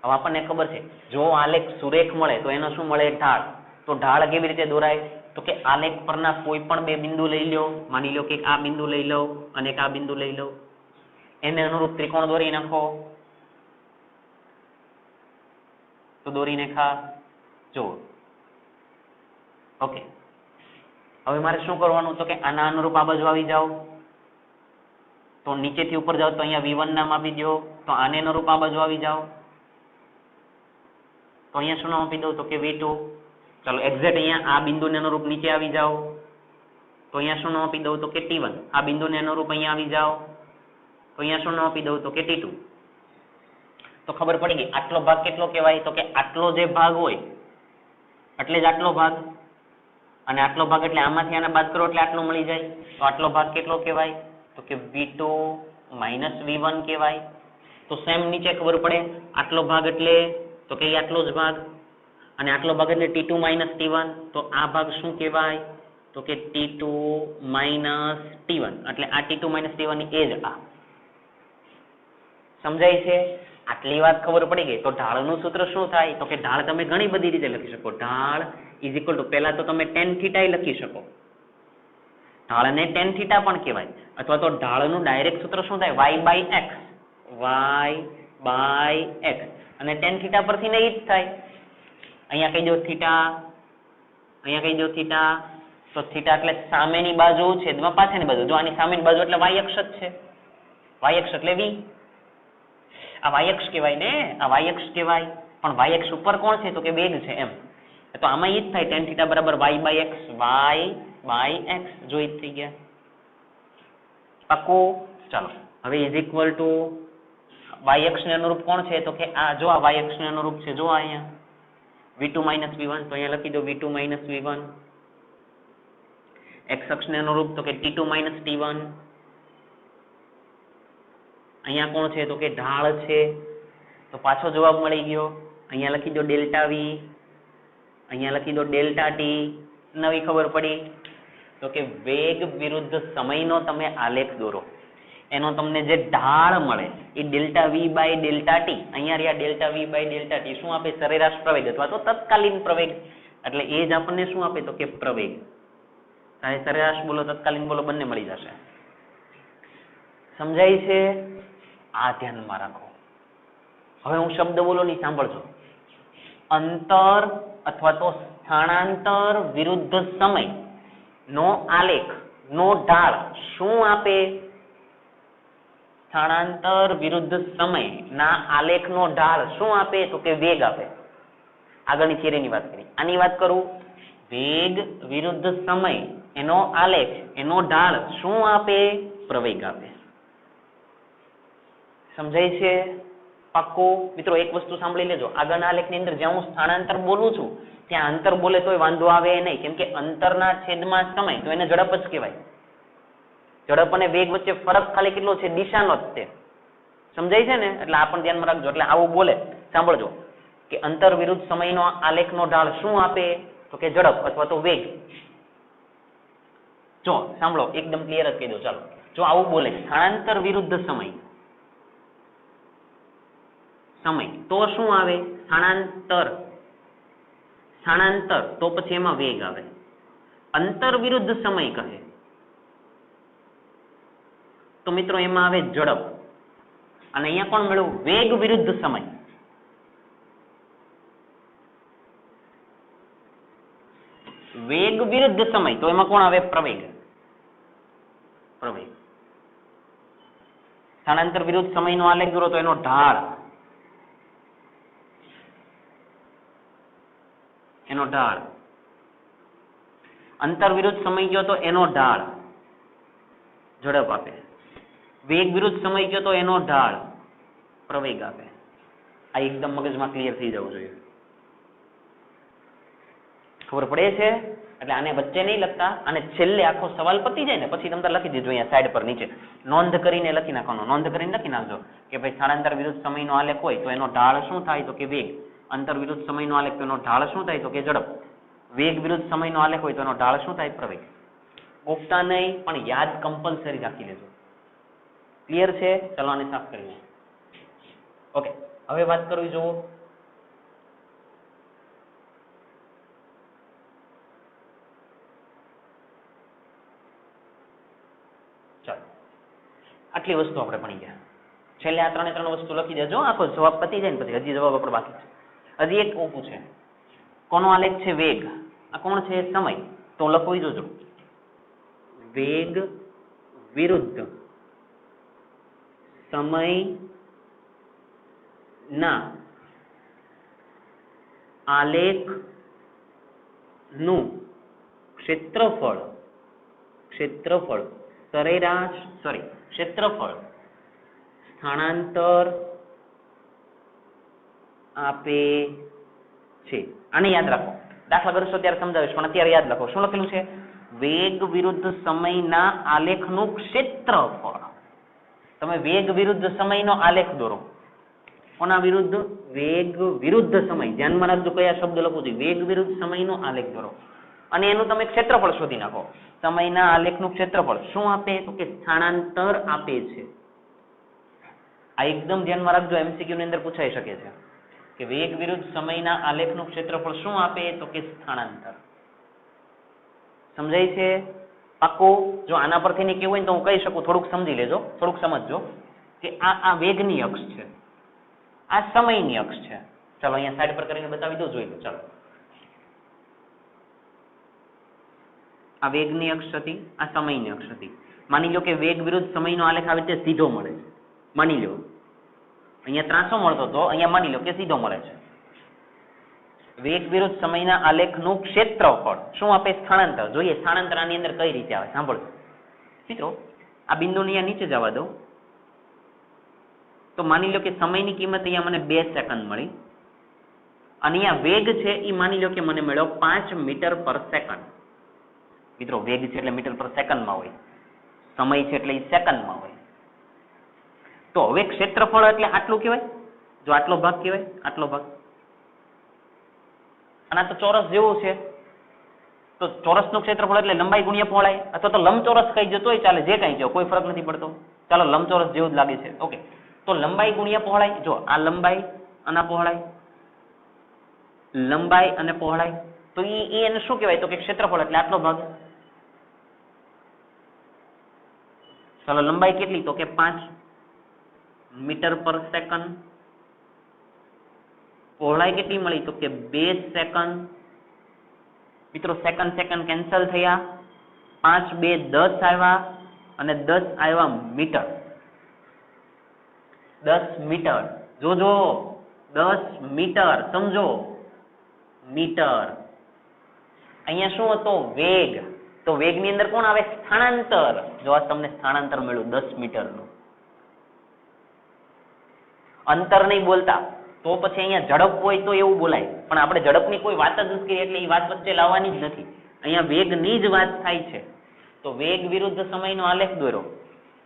હવે આપણને ખબર છે જો આલેખ સુરેખ મળે તો એનો શું મળે? ઢાળ. તો ઢાળ કેવી રીતે દોરાય? તો કે આલેખ પરના કોઈ પણ બે બિંદુ લઈ લો. માની લો કે આ બિંદુ લઈ લો અને એક આ બિંદુ લઈ લો. એને અનુરૂપ ત્રિકોણ દોરી નાખો. તો દોરી નાખા. જુઓ. ઓકે, હવે મારે શું કરવાનું? તો કે આના અનુરૂપ આ બાજુ આવી જાઓ. તો નીચેથી ઉપર જાઓ તો અહીંયા v1 નામ આપી દો. તો આને અનુરૂપ આ બાજુ આવી જાઓ તો અહીંયા શું નામ આપી દઉં? તો કે v2. ચાલો એક્ઝેક્ટ અહીંયા આ બિંદુને અનુરૂપ નીચે આવી જાઓ તો અહીંયા શું નામ આપી દઉં? તો કે t1. આ બિંદુને અનુરૂપ અહીંયા આવી જાઓ તો અહીંયા શું નામ આપી દઉં? તો કે t2. તો ખબર પડી ગઈ. આટલો ભાગ કેટલો કહેવાય? તો કે આટલો જે ભાગ હોય એટલે જ આટલો ભાગ, અને આટલો ભાગ એટલે આમાંથી આને બાદ કરો એટલે આટલો મળી જાય. તો આટલો ભાગ કેટલો કહેવાય? તો કે v2 માઇનસ v1 કહેવાય. તો સેમ નીચે ખબર પડે. આટલો ભાગ એટલે તો કે આટલો જ ભાગ, અને આટલો ભાગ એટલે t2 માઇનસ t1. તો આ ભાગ શું કહેવાય? તો કે t2 માઇનસ t1. એટલે આ t2 માઇનસ t1 ની એ જ આ. સમજાય છે? આટલી વાત ખબર પડી ગઈ. તો ઢાળનું સૂત્ર શું થાય? તો કે ઢાળ તમે ઘણી બધી રીતે લખી શકો. ઢાળ ઇઝ ઇક્વલ ટુ, પહેલા તો તમે tan θ લખી શકો. ઢાળને tan θ પણ કહેવાય. અથવા તો ઢાળનું ડાયરેક્ટ સૂત્ર શું થાય? y by x. y by x. અને tan θ પરથી ને ઈ જ થાય. અહીંયા કહી દો થીટા, અહીંયા કહી દો થીટા. તો થીટા એટલે સામેની બાજુ છેદમાં પાછળની બાજુ. જો આની સામેની બાજુ એટલે y અક્ષ જ છે. y અક્ષ એટલે v. આ y અક્ષ કહેવાય ને, આ y અક્ષ કહેવાય. પણ y અક્ષ ઉપર કોણ છે? તો કે વેગ છે એમ. તો આમાં ઈ જ થાય. tan θ બરાબર y by x. y by x. જો ઈ જ થઈ ગયા. પાક્કું? ચાલો હવે ઇઝ ઇક્વલ ટુ y અક્ષ ને અનુરૂપ કોણ છે? તો કે આ જો આ y અક્ષ ને અનુરૂપ છે. જો અહીંયા v2 માઇનસ v1. તો અહીંયા લખી દો v2 માઇનસ v1. x અક્ષ ને અનુરૂપ તો કે t2 માઇનસ t1. અહીંયા કોણ છે તો કે ઢાળ છે, તો પાછો જવાબ મળી ગયો. અહીંયા લખી દો ડેલ્ટા વી, અહીંયા લખી દો ડેલ્ટા ટી. નવી ખબર પડી તો કે વેગ વિરુદ્ધ સમયનો તમે આલેખ દોરો, એનો તમને જે ઢાળ મળે એ delta V by delta T. અહીંયા રહ્યા delta V by delta T શું આપે? સરેરાશ પ્રવેગ અથવા તો તત્કાલીન પ્રવેગ. એટલે એ જ આપણને શું આપે તો કે પ્રવેગ. ચાહે સરેરાશ બોલો તત્કાલીન બોલો બંને મળી જશે. સમજાય છે? આ ધ્યાનમાં રાખો. હવે હું શબ્દ બોલો નહીં, સાંભળજો. અંતર અથવા તો સ્થાનાંતર વિરુદ્ધ સમય નો આલેખ નો ઢાળ શું આપે? સ્થાનાંતર વિરુદ્ધ સમય ના આલેખ નો ઢાળ શું આપે તો કે વેગ આપે. આગળની થિયરીની વાત કરી, આની વાત કરું. વેગ વિરુદ્ધ સમય એનો આલેખ એનો ઢાળ શું આપે? પ્રવેગ આપે. સમજાય છે? પાક્કું? મિત્રો એક વસ્તુ સાંભળી લેજો, આગળના આલેખની અંદર જ્યાં હું સ્થાનાંતર બોલું છું ત્યાં અંતર બોલે તોય વાંધો આવે નહીં, કેમ કે અંતરના છેદમાં સમય તો એને ઝડપ જ કહેવાય. ઝડપ અને વેગ વચ્ચે ફરક ખાલી કેટલો છે? દિશાનો જ છે. સમજાય છે ને? એટલે આ પણ ધ્યાનમાં રાખજો. એટલે આવું બોલે, સાંભળજો કે અંતર વિરુદ્ધ સમયનો આલેખનો ઢાળ શું આપે તો કે ઝડપ અથવા તો વેગ. જો સાંભળો, એકદમ ક્લિયર જ કહી દો. ચાલો, જો આવું બોલે સ્થાનાંતર વિરુદ્ધ સમય તો શું આવે? સ્થાનાંતર તો પછી એમાં વેગ આવે. અંતર વિરુદ્ધ સમય કહે તો મિત્રો એમાં આવે ઝડપ. અને અહીંયા કોણ મળ્યું? વેગ વિરુદ્ધ સમય. વેગ વિરુદ્ધ સમય તો એમાં કોણ આવે? પ્રવેગ. પ્રવેગ. સ્થાનાંતર વિરુદ્ધ સમયનો આલેખ દોરો તો એનો ઢાળ, એનો ઢાળ. અંતર વિરુદ્ધ સમય ગયો તો એનો ઢાળ ઝડપ આપે. વેગ વિરુદ્ધ સમય ગયો તો એનો ઢાળ પ્રવેગ આપે. આ એકદમ મગજમાં ક્લિયર થઈ જવું જોઈએ. ખબર પડે છે? એટલે આને વચ્ચે નહીં લખતા, અને છેલ્લે આખો સવાલ પતી જાય ને પછી તમે લખી દેજો અહીંયા સાઈડ પર નીચે નોંધ કરીને લખી નાખવાનો. નોંધ કરીને લખી નાખજો કે ભાઈ સ્થાનાંતર વિરુદ્ધ સમયનો આલેખ હોય તો એનો ઢાળ શું થાય તો કે વેગ. અંતર વિરુદ્ધ સમયનો આલેખ તો એનો ઢાળ શું થાય તો કે ઝડપ. વેગ વિરુદ્ધ સમયનો આલેખ હોય તો એનો ઢાળ શું થાય? પ્રવેગ. ગોખતા નહીં, પણ યાદ કમ્પલસરી રાખી લેજો. ક્લિયર છે? ચલો આને સાફ કરીએ. ઓકે, હવે વાત કરવી જુઓ. ચાલો, આટલી વસ્તુ આપણે ભણી ગયા. છેલ્લે આ ત્રણ વસ્તુ લખી દેજો. આખો જવાબ પતી જાય ને પછી હજી જવાબ આપણે બાકી છે. હજી એક ઓપું છે. કોનો આલેખ છે? વેગ. આ કોણ છે? સમય. તો લખવી જોજો. વેગ વિરુદ્ધ સમય ના આલેખ નું ક્ષેત્રફળ સ્થાનાંતર આપે છે. આને યાદ રાખો. દાખલા કરશો ત્યારે સમજાવીશ, પણ અત્યારે યાદ રાખો. શું લખેલું છે? વેગ વિરુદ્ધ સમયના આલેખનું ક્ષેત્રફળ. તમે વેગ વિરુદ્ધ સમયનો આલેખ દોરો. કોના વિરુદ્ધ? વેગ વિરુદ્ધ સમય. ધ્યાનમાં રાખજો કયા શબ્દ લખું છું. વેગ વિરુદ્ધ સમયનો આલેખ દોરો અને એનું તમે ક્ષેત્રફળ શોધી નાખો. સમયના આલેખનું ક્ષેત્રફળ શું આપે તો કે સ્થાનાંતર આપે છે. આ એકદમ ધ્યાનમાં રાખજો, એમસીક્યુ ની અંદર પૂછાઈ શકે છે કે વેગ વિરુદ્ધ સમયના આલેખનું ક્ષેત્રફળ શું આપે તો કે સ્થાનાંતર. સમજાય છે? પાક્કું? જો આના પરથી નહીં કેવું હોય તો હું કહી શકું, થોડુંક સમજી લેજો, થોડુંક સમજજો કે આ વેગની અક્ષ છે, આ સમયની અક્ષ છે. ચાલો અહીંયા સાઈડ પર કરીને બતાવી દો, જોઈ લો. ચાલો, આ વેગની અક્ષ હતી, આ સમયની અક્ષ હતી. માની લો કે વેગ વિરુદ્ધ સમયનો આલેખ આવી રીતે સીધો મળે છે. માની લો અહીંયા ત્રાસો મળતો હતો, અહીંયા માની લો કે સીધો મળે છે. વેગ વિરુદ્ધ સમયના આલેખનું ક્ષેત્રફળ શું આપે? સ્થાનાંતર. જોઈએ સ્થાનાંતર આની અંદર કઈ રીતે આવે, સાંભળજો મિત્રો. આ બિંદુને અહીંયા નીચે જવા દો. તો માની લો કે સમયની કિંમત અહીંયા મને 2 સેકન્ડ મળી, અને અહીંયા વેગ છે એ માની લો કે મને મળ્યો 5 મીટર પર સેકન્ડ. મિત્રો વેગ છે એટલે મીટર પર સેકન્ડમાં હોય, સમય છે એટલે એ સેકન્ડમાં હોય. તો હવે ક્ષેત્રફળ એટલે આટલું કહેવાય, જો આટલો ભાગ કહેવાય, આટલો ભાગ, અને આ તો ચોરસ જેવું છે, તો ચોરસનું ક્ષેત્રફળ એટલે લંબાઈ ગુણ્યા પહોળાઈ, અથવા તો લંબચોરસ કહી દો તોય ચાલે, જે કાંઈ કહો કોઈ ફરક નથી પડતો, ચાલો લંબચોરસ જેવું જ લાગે છે. ઓકે, તો લંબાઈ ગુણ્યા પહોળાઈ, જો આ લંબાઈ અને પહોળાઈ, લંબાઈ અને પહોળાઈ, તો એને શું કહેવાય? તો કે ક્ષેત્રફળ એટલે આટલો ભાગ. ચાલો લંબાઈ કેટલી? તો કે 5 મીટર પર સેકન્ડ. પહોળાઈ કેટલી મળી? તો કે 2 સેકન્ડ. મિત્રો સેકન્ડ સેકન્ડ કેન્સલ થયા, 5 2 10 આવ્યા, અને 10 આવ્યા મીટર. 10 મીટર, જોજો 10 મીટર, સમજો મીટર. અહીંયા શું હતો? વેગ. તો વેગની અંદર કોણ આવે? સ્થાનાંતર. જો આ તમને સ્થાનાંતર મળ્યું 10 મીટરનું. અંતર નહીં બોલતા, તો પછી અહીંયા ઝડપ હોય તો એવું બોલાય, પણ આપણે ઝડપની કોઈ વાત જ નથી કરી, એટલે એ વાત વચ્ચે લાવવાની જ નથી. અહીંયા વેગની જ વાત થાય છે. તો વેગ વિરુદ્ધ સમયનો આલેખ દોરો.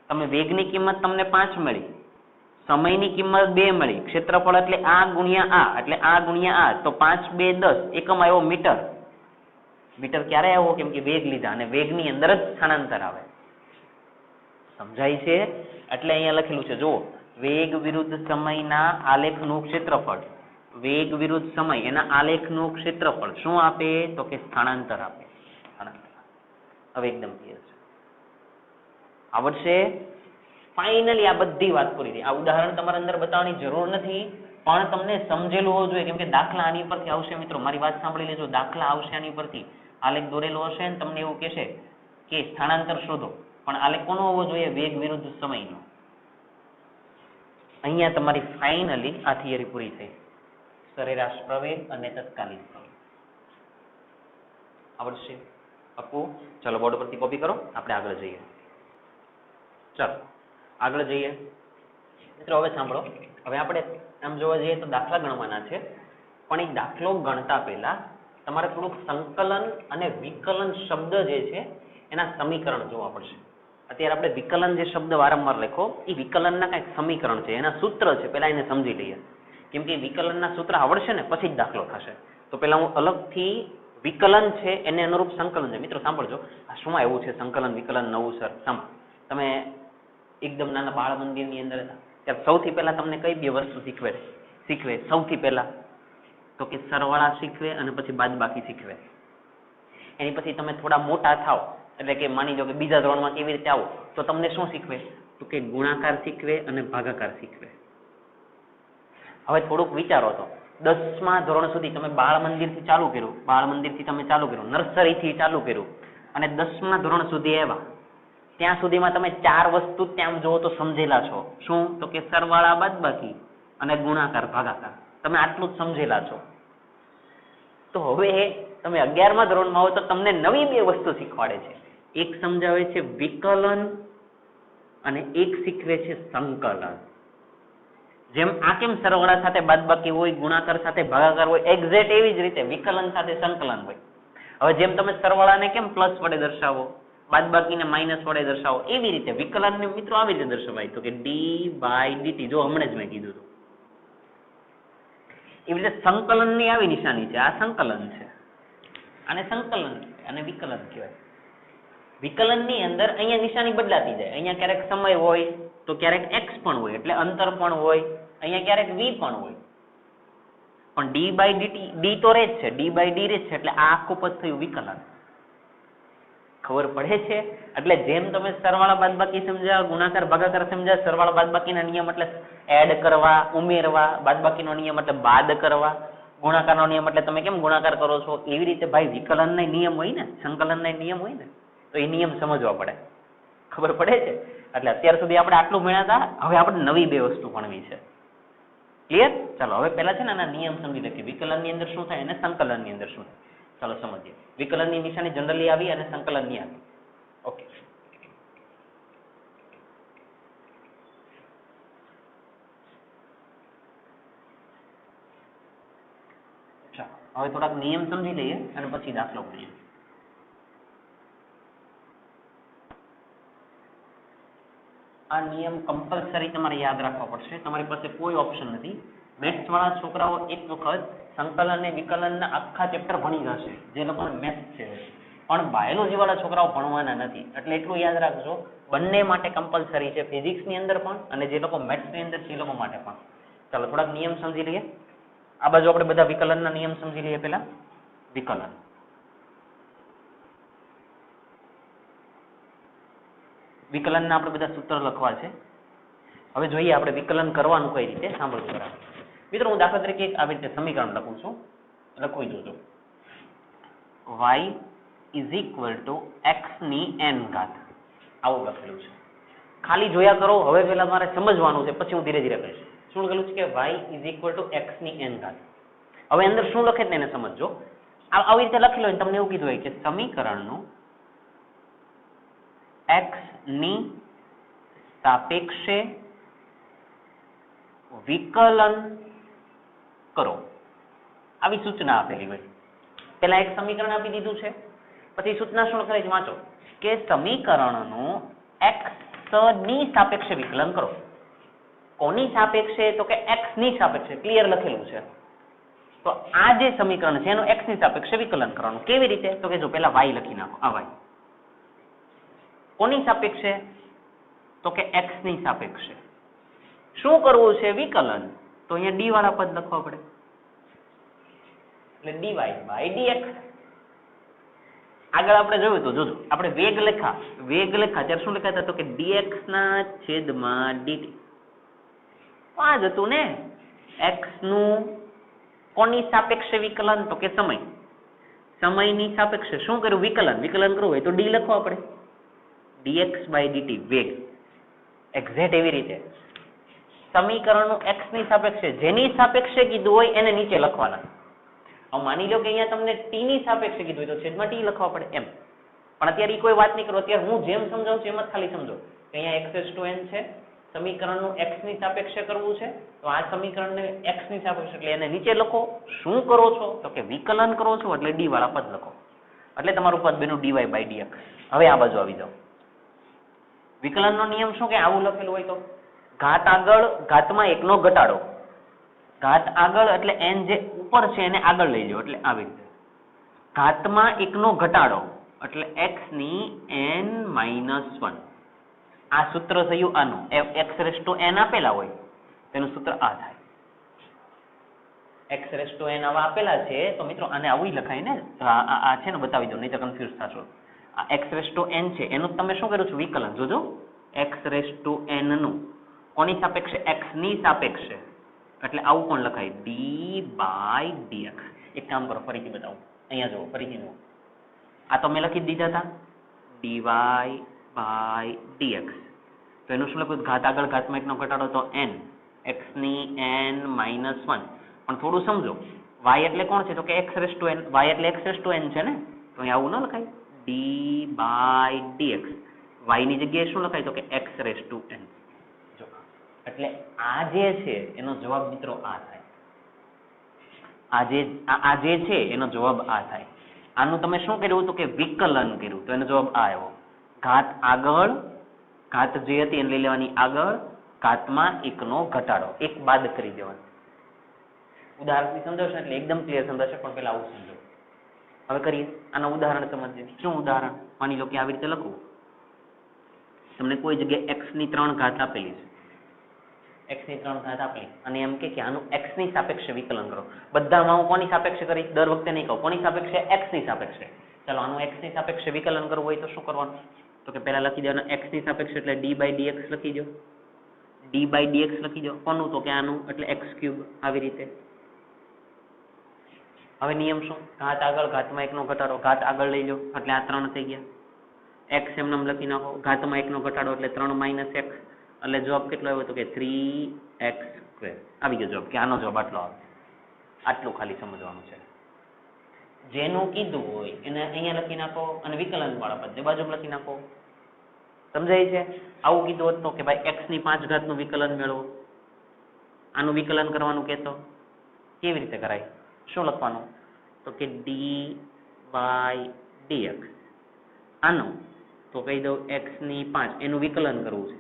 તમે વેગની કિંમત તમને 5 મળી, સમયની કિંમત 2 મળી, ક્ષેત્રફળ એટલે આ ગુણ્યા આ, એટલે આ ગુણ્યા આ, તો 5 2 10, એકમ આવ્યો મીટર. મીટર ક્યારે આવ્યો? કેમ કે વેગ લીધા, અને વેગની અંદર જ સ્થાનાંતર આવે. સમજાય છે? એટલે અહીંયા લખેલું છે, જુઓ, વેગ વિરુદ્ધ સમયના આલેખનું ક્ષેત્રફળ, વેગ વિરુદ્ધ સમય એના આલેખનું ક્ષેત્રફળ શું આપે? તો કે સ્થાનાંતર આપે. હવે એકદમ ક્લિયર છે, આવડશે? ફાઇનલી આ બધી વાત કરી હતી. આ ઉદાહરણ તમારા અંદર બતાવવાની જરૂર નથી, પણ તમને સમજેલું હોવું જોઈએ, કેમ કે દાખલા આની પરથી આવશે. મિત્રો મારી વાત સાંભળી લેજો, દાખલા આવશે આની પરથી, આલેખ દોરેલો હશે ને તમને એવું કહેશે કે સ્થાનાંતર શોધો, પણ આલેખ કોનો હોવો જોઈએ? વેગ વિરુદ્ધ સમયનો. અહીંયા તમારી ફાઇનલી આ થિયરી પૂરી થઈ. સરેરાશ પ્રવેગ અને તત્કાલીન પ્રવેગ આવડશે? પાક્કું? ચલો બોર્ડ પરથી કોપી કરો, આપણે આગળ જઈએ. ચલો આગળ જઈએ. મિત્રો હવે સાંભળો, હવે આપણે આમ જોવા જઈએ તો દાખલા ગણવાના છે, પણ એ દાખલો ગણતા પહેલા તમારે થોડુંક સંકલન અને વિકલન શબ્દ જે છે એના સમીકરણ જોવા પડશે. અત્યારે આપણે વિકલન જે શબ્દ વારંવાર લખો, એ વિકલનના કંઈક સમીકરણ છે, એના સૂત્ર છે, પહેલા એને સમજી લઈએ. કેમ કે વિકલનના સૂત્ર આવડશે ને પછી જ દાખલો થશે. તો પહેલા હું અલગથી વિકલન છે એને અનુરૂપ સંકલન છે. મિત્રો સાંભળજો, આ શું એવું છે સંકલન વિકલન નવું સર? તમે એકદમ નાના બાળ મંદિરની અંદર ત્યારે સૌથી પહેલા તમને કઈ 2 વસ્તુ શીખવે સૌથી પહેલા? તો કે સરવાળા શીખવે અને પછી બાદબાકી શીખવે. એની પછી તમે થોડા મોટા થાવ, એટલે કે માની લો કે બીજા ધોરણમાં કેવી રીતે આવો, તો તમને શું શીખવે? તો કે ગુણાકાર શીખવે અને ભાગાકાર શીખવે. હવે થોડુંક વિચારો તો 10મા ધોરણ સુધી તમે બાળ મંદિરથી ચાલુ કર્યું, બાળ મંદિરથી તમે ચાલુ કર્યું, નર્સરીથી ચાલુ કર્યું, અને 10મા ધોરણ સુધી આવ્યા, ત્યાં સુધીમાં તમે 4 વસ્તુ ત્યાં જોવો તો સમજેલા છો. શું? તો કે સરવાળા બાદબાકી અને ગુણાકાર ભાગાકાર. તમે આટલું જ સમજેલા છો. તો હવે તમે 11મા ધોરણમાં હો તો તમને નવી 2 વસ્તુ શીખવાડે છે. એક સમજાવે છે વિકલન અને એક શીખવે છે સંકલન. જેમ આ કેમ સરવાળા સાથે બાદબાકી હોય, ગુણાકાર સાથે ભાગાકાર હોય, એક્ઝેક્ટ એવી જ રીતે વિકલન સાથે સંકલન હોય. હવે જેમ તમે સરવાળાને કેમ પ્લસ વડે દર્શાવો, બાદબાકીને માઇનસ વડે દર્શાવો, એવી રીતે વિકલનને મિત્રો આવી રીતે દર્શાવાય. તો કે d/dt, જો હમણાં જ મેં કીધું હતું એવી રીતે સંકલનની આવી નિશાની છે. આ સંકલન છે, આને સંકલન અને વિકલન કહેવાય. વિકલનની અંદર અહીંયા નિશાની બદલાતી જાય. અહીંયા ક્યારેક સમય હોય તો ક્યારેક x પણ હોય, એટલે અંતર પણ હોય. અહીંયા ક્યારેક v પણ હોય, પણ d/dt, d તો રહે જ છે, d/d રહે છે, એટલે આ આખું પદ થયું વિકલન. ખબર પડે છે? એટલે જેમ તમે સરવાળા બાદબાકી સમજ્યા, ગુણાકાર ભાગાકાર સમજ્યા, સરવાળા બાદબાકીના નિયમ એટલે એડ કરવા, ઉમેરવા, બાદબાકીનો નિયમ એટલે બાદ કરવા, ગુણાકારનો નિયમ એટલે તમે કેમ ગુણાકાર કરો છો, એવી રીતે ભાઈ વિકલનના નિયમ હોય ને, સંકલનના નિયમ હોય ને, તો એ નિયમ સમજવા પડે. ખબર પડે છે? એટલે અત્યાર સુધી આપણે આટલું ભણ્યા હતા, હવે આપણે નવી 2 વસ્તુ ભણવી છે. ક્લિયર? ચાલો હવે પહેલા છે ને આના નિયમ સમજી લઈએ. વિકલનની અંદર શું થાય અને સંકલનની અંદર શું થાય. ચાલો સમજીએ. વિકલનની નિશાની જનરલી આવી અને સંકલનની આવી. ઓકે, ચાલો હવે થોડાક નિયમ સમજી લઈએ અને પછી દાખલો ગણીએ. આ નિયમ કમ્પલસરી તમારે યાદ રાખવા પડશે. તમારી પાસે કોઈ ઓપ્શન નથી. મેથ્સ વાળા છોકરાઓ એક વખત સંકલન અને વિકલનના આખા ચેપ્ટર ભણી જશે જે લોકોને મેથ્સ છે, પણ બાયોલોજી વાળા છોકરાઓ ભણવાના નથી. એટલે એટલું યાદ રાખજો, બંને માટે કમ્પલસરી છે, ફિઝિક્સની અંદર પણ અને જે લોકો મેથ્સની અંદર છે એ લોકો માટે પણ. ચાલો થોડાક નિયમ સમજી લઈએ. આ બાજુ આપણે બધા વિકલનના નિયમ સમજી લઈએ. પહેલા વિકલન. વિકલનના આપણે બધા સૂત્ર લખવા છે. હવે જોઈએ આપણે વિકલન કરવાનું કઈ રીતે. સાંભળજો બરાબર મિત્રો. હું દાખલા તરીકે આવી રીતે સમીકરણ લખું છું, લખવી જોજો. y is equal to x ની n ઘાત, આવું લખેલું છે. ખાલી જોયા કરો. હવે પહેલા મારે સમજવાનું છે, પછી હું ધીરે ધીરે કહીશ. શું લખેલું છે કે y is equal to x ની n ઘાત. હવે અંદર શું લખે છે એને સમજો. આવી રીતે લખેલું હોય તમને એવું કીધું હોય કે સમીકરણનું x ની સાપેક્ષે વિકલન કરો, આવી સૂચના આપેલી હોય. પેલા એક સમીકરણ આપી દીધું છે, પછી સૂચના શું લખેલી છે વાંચો કે સમીકરણનું x ની સાપેક્ષે વિકલન કરો. કોની સાપેક્ષે? તો કે x ની સાપેક્ષે. ક્લિયર લખેલું છે. તો આ જે સમીકરણ છે એનું x ની સાપેક્ષે વિકલન કરવાનું. કેવી રીતે? તો કે જો પેલા y લખી નાખો. આ y કોની સાપેક્ષે? તો કે x ની સાપેક્ષે. શું કરવું છે? વિકલન. તો અહીંયા d વાળા પદ લખવા પડે, એટલે dy by dx. આગળ આપણે જોયું તો જોજો, આપણે વેગ લેખા ત્યારે શું લખાતા? તો કે dx ના છેદમાં dt. આ જ હતું ને. x નું કોની સાપેક્ષે વિકલન? તો કે સમયની સાપેક્ષે. શું કર્યું? વિકલન કરવું હોય તો d લખવા પડે, dx by dt વેગ. એક્ઝેક્ટ એવી રીતે સમીકરણનું x ની સાપેક્ષે, જેની સાપેક્ષે કીધું હોય એને નીચે લખવાના. હવે માની લો કે અહીંયા તમને t ની સાપેક્ષે કીધું હોય તો છેદમાં t લખવા પડે એમ. પણ અત્યારે એ કોઈ વાત નહીં કરો. અત્યારે હું જેમ સમજાવું છું એમ જ ખાલી સમજો કે અહીંયા x⁻n છે, સમીકરણનું x ની સાપેક્ષે કરવું છે. તો આ સમીકરણને x ની સાપેક્ષે એટલે એને નીચે લખો. શું કરો છો? તો કે વિકલન કરો છો, એટલે d વાળા પદ લખો, એટલે તમારું પદ બન્યું dy by dx. હવે આ બાજુ આવી જાઓ. વિકલનનો નિયમ શું કે આવું લખેલું હોય તો ઘાત આગળ, ઘાતમાં એકનો ઘટાડો. ઘાત આગળ એટલે n જે ઉપર છે એને આગળ લઈ લો, એટલે આવી રીતે. ઘાતમાં એકનો ઘટાડો એટલે x ની n-1. આ સૂત્ર થયું આનું. x⁻n આપેલા હોય તેનું સૂત્ર આ થાય. x⁻n આવા આપેલા છે તો મિત્રો આને આવું લખાય ને. આ છે ને બતાવી દો, નહીં તો કન્ફ્યુઝ થશો. આ x⁻n છે એનું તમે શું કર્યું છે? વિકલન. જોજો, x⁻n નું કોની સાપેક્ષે? x ની સાપેક્ષે. એટલે આવું પણ લખાય d by dx. એક કામ કરો, ફરીથી બતાવું. અહીંયા જુઓ, ફરીથી જુઓ. આ તો મેં લખી દીધા હતા dy by dx. તો એનું શું લખ્યું? ઘાત આગળ, ઘાતમાં એકનો ઘટાડો તો n, x ની n-1. પણ થોડું સમજો, y એટલે કોણ છે? તો કે x⁻n. y એટલે x⁻n છે ને, તો અહીંયા આવું ન લખાય d by dx. y ની જગ્યાએ શું લખાય? તો કે x⁻n. જો એટલે આ જે છે એનો જવાબ મિત્રો આ થાય. આ જે છે એનો જવાબ આ થાય. આનું તમે શું કર્યું? તો કે વિકલન કર્યું, તો એનો જવાબ આ આવ્યો. ઘાત આગળ, ઘાત જે હતી એને લઈ લેવાની આગળ, ઘાતમાં એકનો ઘટાડો, એક બાદ કરી દેવાનો. ઉદાહરણથી સમજાવશે એટલે એકદમ ક્લિયર સમજાશે, પણ પેલા આવું સમજો. હવે કરીએ આનું ઉદાહરણ સમજીએ. શું ઉદાહરણ? માની લો કે આવી રીતે લખું. તમને કોઈ જગ્યાએ x ની 3 ઘાત આપેલી છે, x ની 3 ઘાત આપેલી, અને એમ કે આનું x ની સાપેક્ષે વિકલન કરો. બધામાં હું કોની સાપેક્ષે કરીશ? દર વખતે નહીં કહું. કોની સાપેક્ષે? x ની સાપેક્ષે. ચાલો આનું x ની સાપેક્ષે વિકલન કરવું હોય તો શું કરવાનું? તો કે પહેલા લખી દેવાનું x ની સાપેક્ષે એટલે d by dx લખી દો. d by dx લખી દો. કોનું? તો કે આનું, એટલે x3. આવી રીતે. હવે નિયમ શું? ઘાત આગળ, ઘાતમાં એકનો ઘટાડો. ઘાત આગળ લઈ લો એટલે આ 3 થઈ ગયા. x એમને લખી નાખો. ઘાતમાં એકનો ઘટાડો એટલે 3 - x. એટલે જવાબ કેટલો આવ્યો? તો કે 3x². આવી ગયો જવાબ, કે આનો જવાબ આટલો આવે. આટલું ખાલી સમજવાનું છે. જેનું કીધું હોય એને અહીંયા લખી નાખો, અને વિકલન વાળા પદ બાજુમાં લખી નાખો. સમજાય છે? આવું કીધું હોત તો કે ભાઈ x ની 5 ઘાતનું વિકલન મેળવો, આનું વિકલન કરવાનું કહેતો. કેવી રીતે કરાય? શું લખવાનું? તો કે d by dx. આનું તો કહી દઉં x ની 5, એનું વિકલન કરવું છે.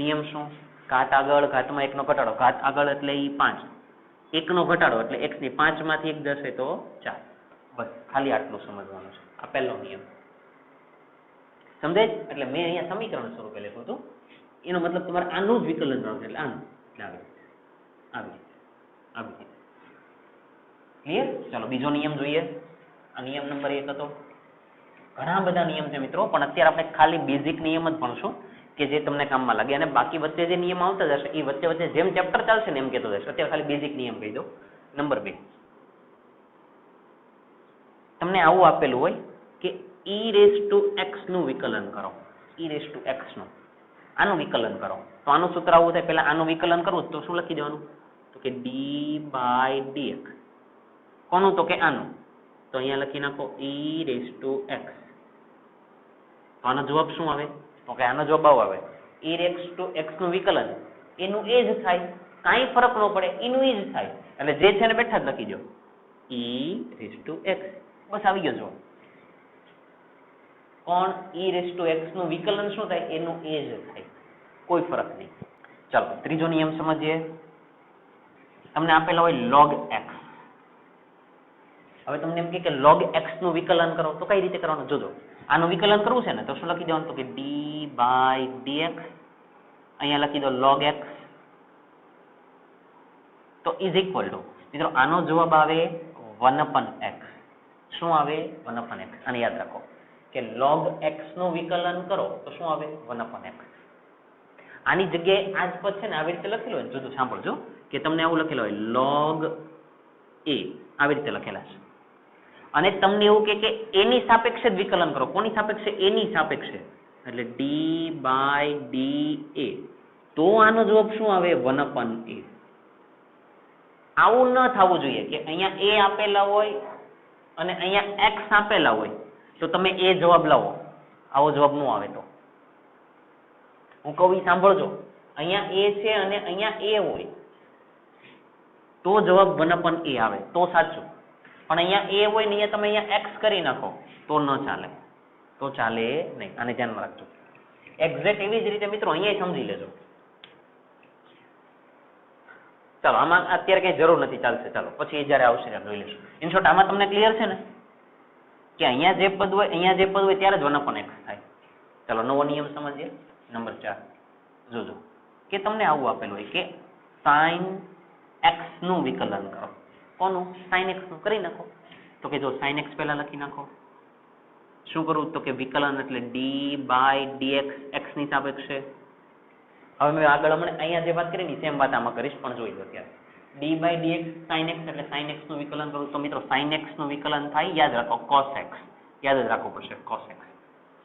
નિયમ શું? ઘાત આગળ, ઘાતમાં 1 નો ઘટાડો. ઘાત આગળ એટલે ઈ 5, 1 નો ઘટાડો એટલે x ની 5 માંથી 1 જશે તો 4. બસ ખાલી આટલું સમજવાનું છે. આ પહેલો નિયમ સમજાય? એટલે મેં અહીંયા સમીકરણ સ્વરૂપે લખ્યું હતું. એનો મતલબ તમારે આનું જ વિકલન કરવાનું છે, એટલે આનું આવી રીતે. ક્લિયર? ચાલો બીજો નિયમ જોઈએ. આ નિયમ નંબર 1 હતો. ઘણા બધા નિયમ છે મિત્રો, પણ અત્યારે આપણે ખાલી બેઝિક નિયમ જ ભણશું કે જે તમને કામમાં લાગે, અને બાકી વચ્ચે જે નિયમ આવતા જશે એ વચ્ચે વચ્ચે જેમ ચેપ્ટર ચાલશે ને એમ કહેતો જશે. અત્યારે ખાલી બેઝિક નિયમ કહી દો. નંબર 2, તમને આવું આપેલું હોય કે e⁻x નું વિકલન કરો. e⁻x નું આનું વિકલન કરો. તો આનું સૂત્ર આવું થાય. પહેલા આનું વિકલન કરવું તો શું લખી દેવાનું? તો કે d/dx. કોનું? તો કે આનું. તો અહીંયા લખી નાખો e⁻x. તો આનો જવાબ શું આવે? તો કે આનો જવાબ આવો આવે. e⁻x નું વિકલન એનું એ જ થાય, કાંઈ ફરક ન પડે, એનું એ જ થાય. એટલે જે છે ને બેઠા જ લખી દો e⁻x. બસ આવી ગયો જવાબ. કોણ? e⁻x નું વિકલન શું થાય? એનું એ જ થાય, કોઈ ફરક નહીં. ચાલો ત્રીજો નિયમ સમજીએ. તમને આપેલા હોય log x. હવે તમને એમ કે log x નું વિકલન કરો તો કઈ રીતે કરવાનું જોજો. આનું વિકલન કરવું છે ને તો શું લખી દેવાનું? તો કે d/dx. અહીંયા લખી દો log x. તો ઇઝ ઇક્વલ ટુ, મિત્રો આનો જવાબ આવે 1/x. શું આવે? 1/x. અને યાદ રાખો કે log x નું વિકલન કરો તો શું આવે? 1/x. આની જગ્યાએ આજ પદ છે ને આવી રીતે લખેલું હોય, જોજો સાંભળજો કે તમને આવું લખેલું હોય log a, આવી રીતે લખેલા છે. અને તમને એવું કે એની સાપેક્ષે જ વિકલન કરો. કોની સાપેક્ષે? એની સાપેક્ષે. એટલે d/dA. તો આનો જવાબ શું આવે? 1/a. આવું ન થવું જોઈએ કે અહીંયા a આપેલા હોય અને અહીંયા x આપેલા હોય તો તમે એ જવાબ લાવો. આવો જવાબ ન આવે. તો હું કહું ઈ સાંભળજો. અહીંયા a છે અને અહીંયા a હોય તો જવાબ 1/a આવે તો સાચું. પણ અહીંયા a હોય ને અહીંયા તમે અહીંયા x કરી નાખો તો ન ચાલે, તો ચાલે નહીં. આને ધ્યાનમાં રાખજો. એક્ઝેક્ટ એવી જ રીતે મિત્રો અહીંયા સમજી લેજો. ચાલો આમાં અત્યારે કઈ જરૂર નથી, ચાલશે. ચાલો પછી જયારે આવશે ત્યારે જોઈ લેશું. ઇન શોર્ટ આમાં તમને ક્લિયર છે ને કે અહીંયા જે પદ હોય ત્યારે જ 1/x થાય. ચાલો નવો નિયમ સમજીએ. નંબર 4 જોજો કે તમને આવું આપેલું હોય કે sin x નું વિકલન કરો. કોનું? sin x નું કરી નાખો. તો કે જો sin x પહેલા લખી નાખો. શું કરવું? તો કે વિકલન એટલે d/dx x ની સાપેક્ષે. હવે મેં આગળ હમણાં અહીંયા જે વાત કરી ને સેમ વાત આમાં કરીશ, પણ જોઈ લો ત્યારે d/dx sin x એટલે sin x નું વિકલન કરું તો મિત્રો sin x નું વિકલન થાય, યાદ રાખો, cos x. યાદ જ રાખવું પડશે cos x.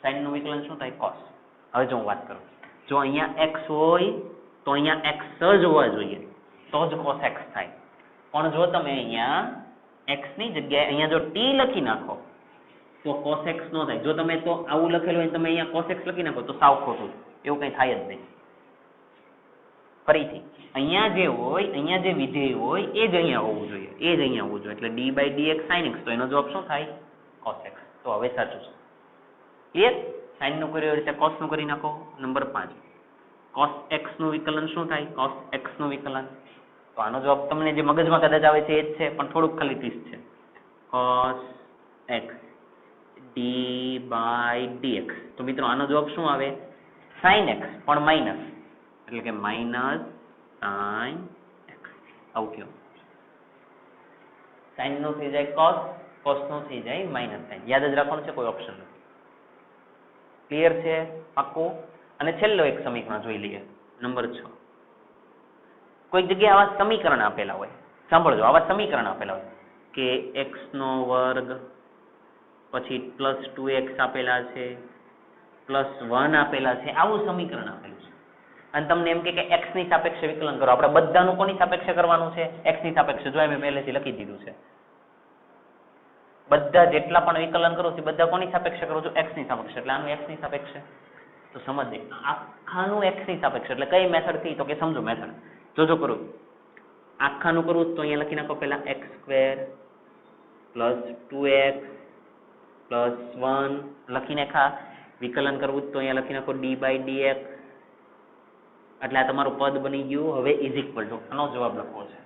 sin નું વિકલન શું થાય? cos. હવે જો હું વાત કરું, જો અહીંયા x હોય તો અહીંયા x જ હોવા જોઈએ તો જ cos x થાય. પણ જો તમે અહીંયા x ની જગ્યાએ અહીંયા જો t લખી નાખો તો cos x નો થાય. જો તમે તો આવું લખેલું હોય તમે અહીંયા cos x લખી નાખો તો સાવ ખોટું, એવું કઈ થાય જ નહીં. ફરીથી અહીંયા જે હોય, અહીંયા જે વિધેય હોય એ જ અહીંયા હોવું જોઈએ, એ જ અહીંયા હોવું જોઈએ. એટલે d/dx sin x તો એનો જવાબ શું થાય? cos x. તો હવે સાચું છે. ક્લિયર? sin નું કર્યું એ રીતે cos નું કરી નાખો. નંબર 5 cos x નું વિકલન શું થાય? cos x નું વિકલન. તો આનો જવાબ તમને જે મગજમાં કદાચ આવે છે એ જ છે, પણ થોડુંક ખાલી ટ્વિસ્ટ છે. cos x d/dx. તો મિત્રો આનો જવાબ શું આવે? sin x પણ માઇનસ, એટલે કે માઇનસ sin x. આવું કયો sin નું થઈ જાય cos, cos નું થઈ જાય માઇનસ sin. યાદ જ રાખવાનું છે, કોઈ ઓપ્શન નથી. ક્લિયર છે? પાક્કું? અને છેલ્લો એક સમીકરણ જોઈ લઈએ. નંબર 6. કોઈક જગ્યાએ આવા સમીકરણ આપેલા હોય, સાંભળજો, આવા સમીકરણ આપેલા હોય કે x નો વર્ગ પછી +2x આપેલા છે, +1 આપેલા છે, આવું સમીકરણ આપેલું છે. અને તમને એમ કે x ની સાપેક્ષે વિકલન કરો. આપણે બધાનું કોની સાપેક્ષે કરવાનું છે? x ની સાપેક્ષે. જો મેં પહેલેથી લખી દીધું છે. બધા જેટલા પણ વિકલન કરું છું બધા કોની સાપેક્ષે કરું છું? x ની સાપેક્ષે. એટલે આનું x ની સાપેક્ષે. તો સમજે આખાનું x ની સાપેક્ષે. એટલે કઈ મેથડ થી? તો કે સમજો મેથડ. જોજો કરું આખાનું કરવું તો અહીંયા લખી નાખો પહેલા x² + 2x + 1 લખી નાખા. વિકલન કરવું તો અહીંયા લખી નાખો d/dx એટલે આ તમારું પદ બની ગયું. હવે ઇઝ ઇક્વલ ટુ આનો જવાબ લખવો છે.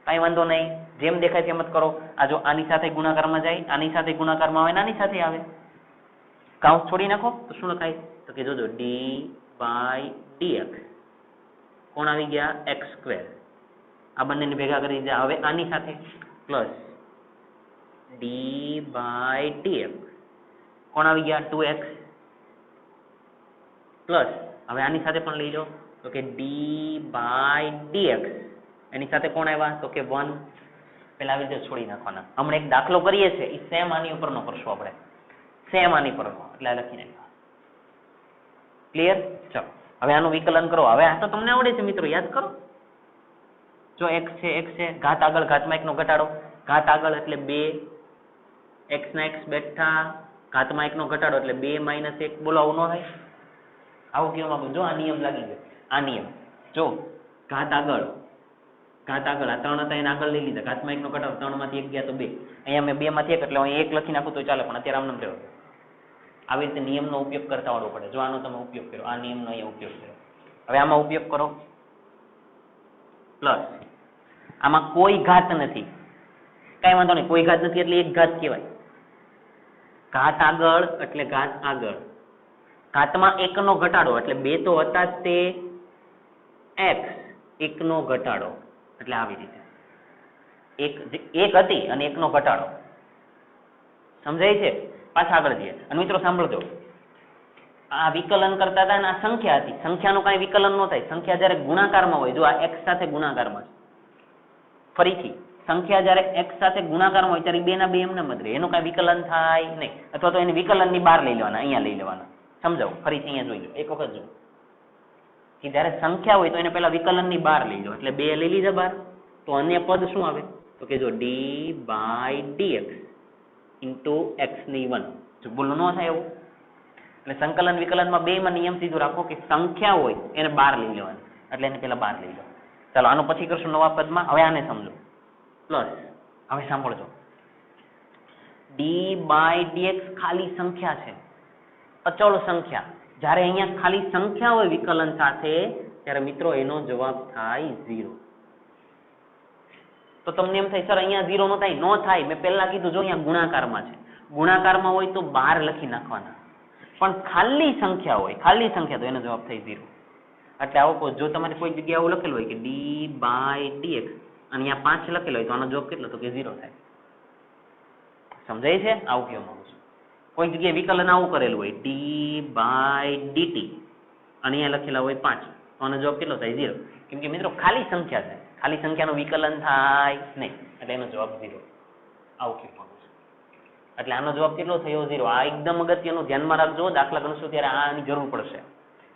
કાંઈ વાંધો નહીં, જેમ દેખાય તેમ જ કરો. આ જો આની સાથે ગુણાકારમાં જાય, આની સાથે ગુણાકારમાં આવે, આની સાથે આવે, કાઉન્સ છોડી નાખો તો શું લખાય? તો કે જોજો d/dx કોણ આવી ગયા? x². આ બંનેને ભેગા કરી દીધા. હવે આની સાથે પ્લસ d/dx કોણ આવી ગયા? 2x પ્લસ હવે આની સાથે પણ લઈ લો તો કે d/dx એની સાથે કોણ આવ્યા? તો કે 1. પેલા આવી રીતે છોડી નાખવાના. હમણાં એક દાખલો કરીએ છીએ એ સેમ આની ઉપરનો કરશું આપણે, સેમ આની પરનો, એટલે લખી નાખ્યા. ક્લિયર? ચલો હવે આનું વિકલન કરો. હવે આ તો તમને આવડે છે મિત્રો, યાદ કરો. જો x છે, ઘાત આગળ, ઘાતમાં 1 નો ઘટાડો, ઘાત આગળ એટલે 2, x ના x બેઠા, ઘાતમાં 1 નો ઘટાડો એટલે 2 - 1. બોલો આવું ન થાય? આવું કેવા માંગુ? જો આ નિયમ લાગી ગયો. આ નિયમ જો ઘાત આગળ આ 3 હતા એને આગળ લઈ લીધા, ઘાતમાં 1 નો ઘટાડો, 3 માંથી 1 ગયા તો 2. અહીંયા મેં 2 માંથી 1 એટલે અહીં 1 લખી નાખું તો ચાલે, પણ અત્યારે આમ નામ રહેવા. આવી રીતે નિયમનો ઉપયોગ કરતા આવડવો પડે. જો આનો તમે ઉપયોગ કર્યો, આ નિયમનો અહીંયા ઉપયોગ કર્યો. હવે આમાં ઉપયોગ કરો પ્લસ, આમાં કોઈ ઘાત નથી, કઈ વાંધો નહીં, કોઈ ઘાત નથી એટલે એક ઘાત કહેવાય. ઘાત આગળ એટલે ઘાત આગળ, ઘાતમાં 1 નો ઘટાડો એટલે 2 તો હતા જ તે x, 1 નો ઘટાડો એટલે આવી રીતે 1 હતી અને 1 નો ઘટાડો. સમજાય છે? પાછા આગળ જઈએ. અને મિત્રો સાંભળજો, આ વિકલન કરતા હતા અને આ સંખ્યા હતી, સંખ્યાનું કઈ વિકલન ન થાય. સંખ્યા જયારે ગુણાકારમાં હોય, જો આ x સાથે ગુણાકારમાં છે, ફરીથી સંખ્યા જયારે x સાથે ગુણાકારમાં હોય ત્યારે 2 ના 2 એમને જ રહે, એનું કઈ વિકલન થાય નહીં. અથવા તો એને વિકલનની બહાર લઈ લેવાના, અહીંયા લઈ લેવાના. સમજાવું? ફરીથી અહીંયા જોઈ લો, એક વખત જો કે જયારે સંખ્યા હોય તો એને પેલા વિકલનની બહાર લઈ લો, એટલે 2 લઈ લીધા બહાર, તો અન્ય પદ શું આવે? તો કે જો d/dx ઇન્ટુ x ની 1. જો બોલો ન થાય એવું, એટલે સંકલન વિકલનમાં 2 માં નિયમ સીધો રાખો કે સંખ્યા હોય એને બહાર લઈ લેવાની, એટલે એને પેલા બહાર લઈ લો. ચાલો આનો પછી કરશું નવા પદમાં. હવે આને સમજો પ્લસ. હવે સાંભળજો, d/dx ખાલી સંખ્યા છે, અચળ સંખ્યા. જ્યારે અહીંયા ખાલી સંખ્યા હોય વિકલન સાથે ત્યારે મિત્રો એનો જવાબ થાય 0. તો તમને એમ થાય સર અહીંયા 0 નો થાય? નો થાય. મેં પહેલા કીધું, જો અહીંયા ગુણાકારમાં છે, ગુણાકારમાં હોય તો બહાર લખી નાખવાના, પણ ખાલી સંખ્યા હોય, ખાલી સંખ્યા તો એનો જવાબ થાય 0. એટલે આવો જો તમારે કોઈ જગ્યાએ આવું લખેલું હોય કે d/dx અને અહીંયા 5 લખેલો હોય તો આનો જવાબ કેટલો? તો કે 0 થાય. સમજાય છે? આવું કહેવા માંગુ છું. કોઈ જગ્યાએ વિકલન આવું કરેલું હોય d/dt અને અહીંયા લખેલા હોય 5 તો આનો જવાબ કેટલો થાય? 0. કેમ કે મિત્રો ખાલી સંખ્યા છે, ખાલી સંખ્યાનું વિકલન થાય નહીં, એટલે એનો જવાબ 0. આવું કહેવા માંગુ છું. એટલે આનો જવાબ કેટલો થયો? 0. આ એકદમ અગત્યનું, ધ્યાનમાં રાખજો. દાખલા ગણશું ત્યારે આની જરૂર પડશે.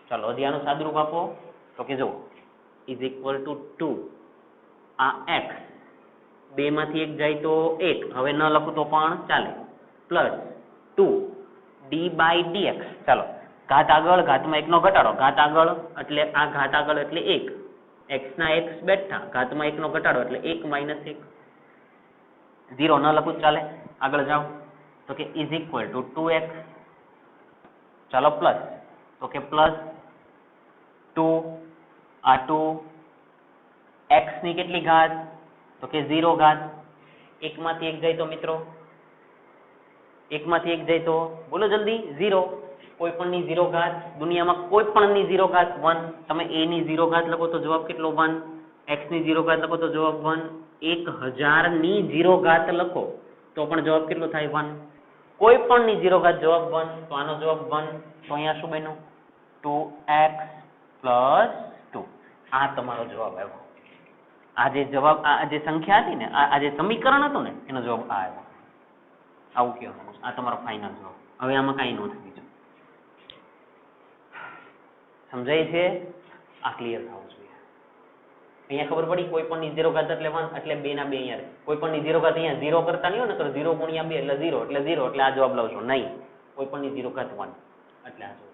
ચાલો હજી આનું સાદુરૂપ આપો તો કે જો ઇઝ ઇક્વલ ટુ 2, આ x 2 માંથી 1 જાય તો 1, હવે ન લખું તો પણ ચાલે, પ્લસ 2 d/dx. ચાલો ઘાત આગળ, ઘાતમાં 1 નો ઘટાડો, ઘાત આગળ એટલે આ ઘાત આગળ એટલે 1, x ના x બેઠા, ઘાતમાં 1 નો ઘટાડો એટલે 1 - 1. 0 ન લખું ચાલે, આગળ જાઓ તો કે ઇઝ ઇક્વલ ટુ 2x. ચાલો પ્લસ તો કે પ્લસ 2, આ 2, x ની કેટલી ઘાત? તો કે 0 ઘાત. 1 માંથી 1 જાય તો મિત્રો, 1 માંથી 1 જાય તો બોલો જલ્દી? 0. કોઈ પણ ની 0 ઘાત, દુનિયામાં કોઈ પણ ની 0 ઘાત 1. તમે a ની 0 ઘાત લખો તો જવાબ કેટલો? 1. x ની 0 ઘાત લખો તો જવાબ 1. 1000 ની 0 ઘાત લખો તો પણ જવાબ કેટલો થાય? 1. કોઈ પણ ની 0 ઘાત જવાબ 1, તો આનો જવાબ 1. તો અહીંયા શું બન્યું? 2x plus 2. આ તમારો જવાબ આવ્યો. આ જે જવાબ, આ જે સંખ્યા હતી ને, આ જે સમીકરણ હતું ને, એનો જવાબ આ આવ્યો. આવું કહેવાનું. આ તમારો ફાઇનલ જવાબ. હવે આમાં કાંઈ ન થાય બીજું. સમજાય છે? આ ક્લિયર થવું જોઈએ. અહીંયા ખબર પડી? કોઈ પણ ની 0 ઘાત એટલે 1, એટલે 2 ના 2 અહીંયા રહે. કોઈ પણ ની 0 ઘાત અહીંયા 0 કરતા નહીં હોય ને તો 0 × 2 એટલે 0, એટલે 0, એટલે આ જવાબ લાવશો નહીં. કોઈ પણ ની 0 ઘાત 1 એટલે આ જવાબ.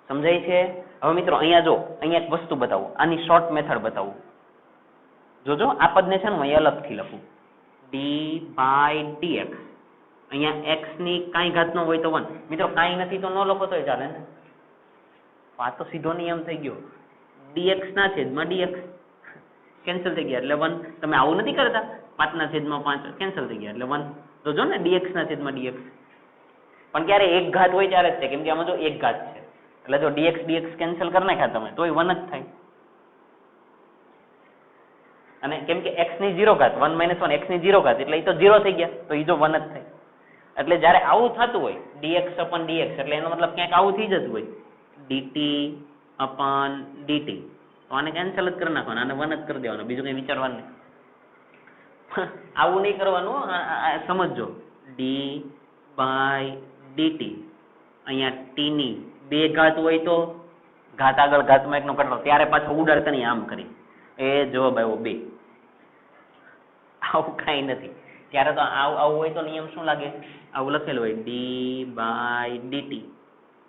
સમજાય છે? હવે મિત્રો અહીંયા જો, અહીંયા એક વસ્તુ બતાવું, આની શોર્ટ મેથડ બતાવું. જોજો આ પદને છે ને હું અહીં અલગથી લખું, d/dx. અહીંયા x ની કાંઈ ઘાત ન હોય તો 1. મિત્રો કાંઈ નથી તો ન લખો તોય ચાલે ને, આ તો સીધો નિયમ થઈ ગયો, dx ના છેદમાં dx કેન્સલ થઈ ગયા એટલે 1. તમે આવું નથી કરતા 5 ના છેદમાં 5 કેન્સલ થઈ ગયા એટલે 1. તો જો ને dx ના છેદમાં dx, પણ ક્યારે એક ઘાત હોય ત્યારે જ છે, કેમ કે આમાં જો એક ઘાત છે એટલે જો dx dx કેન્સલ કરી નાખ્યા તમે તોય 1 જ થાય. અને કેમ કે x ની 0 ઘાત 1 - 1 x ની 0 ઘાત એટલે એ તો 0 થઈ ગયા, તો એ જો 1 જ થાય. એટલે જ્યારે આવું થતું હોય dx/dx એટલે એનો મતલબ ક્યાંક આવું થઈ જતું હોય dt/dt, તો આને કેન્સલ જ કરી નાખવાનું, આને 1 જ કરી દેવાનું, બીજું કંઈ વિચારવાનું નહીં. આવું નહીં કરવાનું, સમજજો. d/dt અહીંયા t ની 2 ઘાત હોય તો ઘાત આગળ ઘાતમાં એકનો કટલો, ત્યારે પાછો ઉડાડતા નહીં આમ કરી, એ જવાબ આવ્યો 2. આવું કાંઈ નથી, ત્યારે તો આવું હોય તો નિયમ શું લાગે, આવું લખેલું હોય d/dt,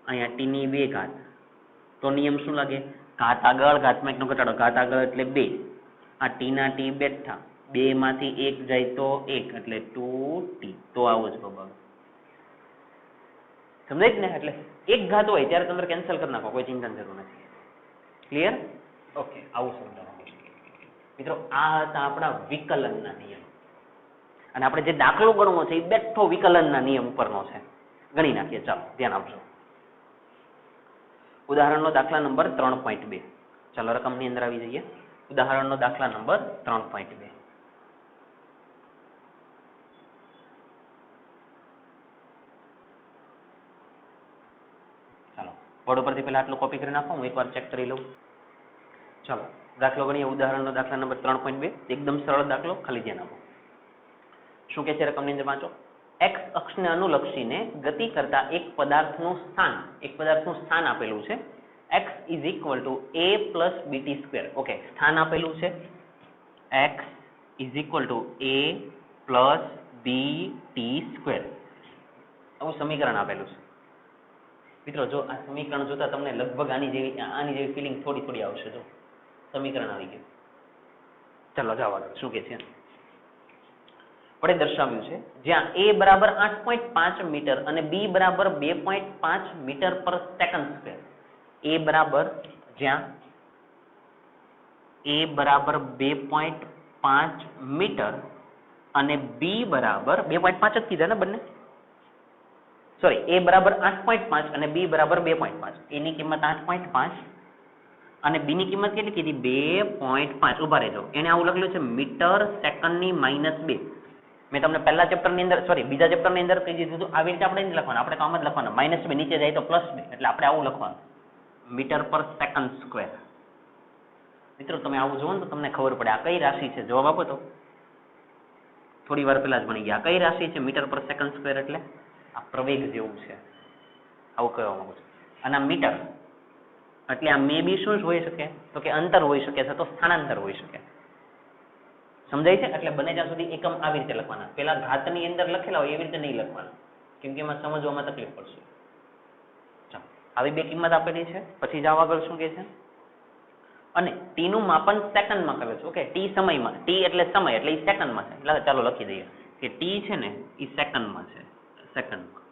અહીંયા t ની 2 ઘાત, તો નિયમ શું લાગે, ઘાત આગળ ઘાતમાં એકનો ઘટાડો, ઘાત આગળ એટલે 2, આ t ના t બેઠા, 2 માંથી 1 જાય તો 1 એટલે 2t, તો આવો જવાબ આવે. સમજાય જ ને? એટલે એક ઘાત હોય ત્યારે તમે કેન્સલ કરી નાખો, કોઈ ચિંતાની જરૂર નથી. ક્લિયર? ઓકે, આવું સમજાવવાનું. મિત્રો આ હતા આપણા વિકલનના નિયમ, અને આપણે જે દાખલો ગણવો છે એ બેઠો વિકલનના નિયમ ઉપરનો છે. ગણી નાખીએ, ચાલો ધ્યાન આપજો. ઉદાહરણનો દાખલા નંબર 3.2. ચાલો રકમની અંદર આવી જઈએ. ઉદાહરણનો દાખલા નંબર 3.2. ચાલો બોર્ડ ઉપરથી પહેલા આટલું કોપી કરી નાખો, હું એકવાર ચેક કરી લઉં. ચાલો દાખલો ગણીએ. ઉદાહરણનો દાખલા નંબર 3.2. એકદમ સરળ દાખલો, ખાલી ધ્યાન આપો. શું કે છે રકમની અંદર વાંચો. x અક્ષને અનુલક્ષીને ગતિ કરતા એક પદાર્થનું સ્થાન આપેલું છે. x = a + bt². ઓકે, સ્થાન આપેલું છે x = a + bt². આવું સમીકરણ આપેલું છે. મિત્રો જો આ સમીકરણ જોતા તમને લગભગ આની જેવી ફિલિંગ થોડી આવશે. જો સમીકરણ આવી ગયું. ચાલો જાવ આગળ. શું કે છે? આપણે દર્શાવ્યું છે જ્યાં a બરાબર 8.5 મીટર અને b બરાબર 2.5 મીટર પર સેકન્ડ સ્ક્વેર. a બરાબર 2.5 મીટર અને b બરાબર 2.5 જ કીધા ને બંને, સોરી, a બરાબર 8.5 અને b બરાબર 2.5. a ની કિંમત 8.5 અને b ની કિંમત કેટલી કીધી? 2.5. ઉભા રહેજો, એને આવું લખેલું છે મીટર સેકન્ડની -2. મેં તમને પહેલા ચેપ્ટરની અંદર, સોરી બીજા ચેપ્ટરની અંદર કહી દીધું હતું આવી રીતે આપણે નહીં લખવાનું, આપણે તો આમ જ લખવાનું, -2 નીચે જાય તો +2, એટલે આપણે આવું લખવાનું મીટર પર સેકન્ડ સ્ક્વેર. મિત્રો તમે આવું જુઓ ને તો તમને ખબર પડે આ કઈ રાશિ છે. જવાબ આપો તો. થોડી વાર પહેલા જ ભણી ગયા. કઈ રાશિ છે મીટર પર સેકન્ડ સ્ક્વેર? એટલે આ પ્રવેગ જેવું છે, આવું કહેવા માંગુ છું. અને આ મીટર એટલે આ મે બી શું હોઈ શકે, તો કે અંતર હોઈ શકે છે, તો સ્થાનાંતર હોઈ શકે. સમજાય છે? એટલે બને ત્યાં સુધી એકમ આવી રીતે લખવાના. પેલા ઘાતની અંદર લખેલા હોય એવી રીતે નહીં લખવાના, કેમ કે એમાં સમજવામાં તકલીફ પડશે. ચાલો, આવી બે કિંમત આપેલી છે. પછી જાવ આગળ. શું કે છે? અને t નું માપન સેકન્ડમાં કરે છે. ઓકે, t સમયમાં, t એટલે સમય એટલે એ સેકન્ડમાં છે. એટલે ચાલો લખી દઈએ કે t છે ને એ સેકન્ડમાં છે, સેકન્ડમાં.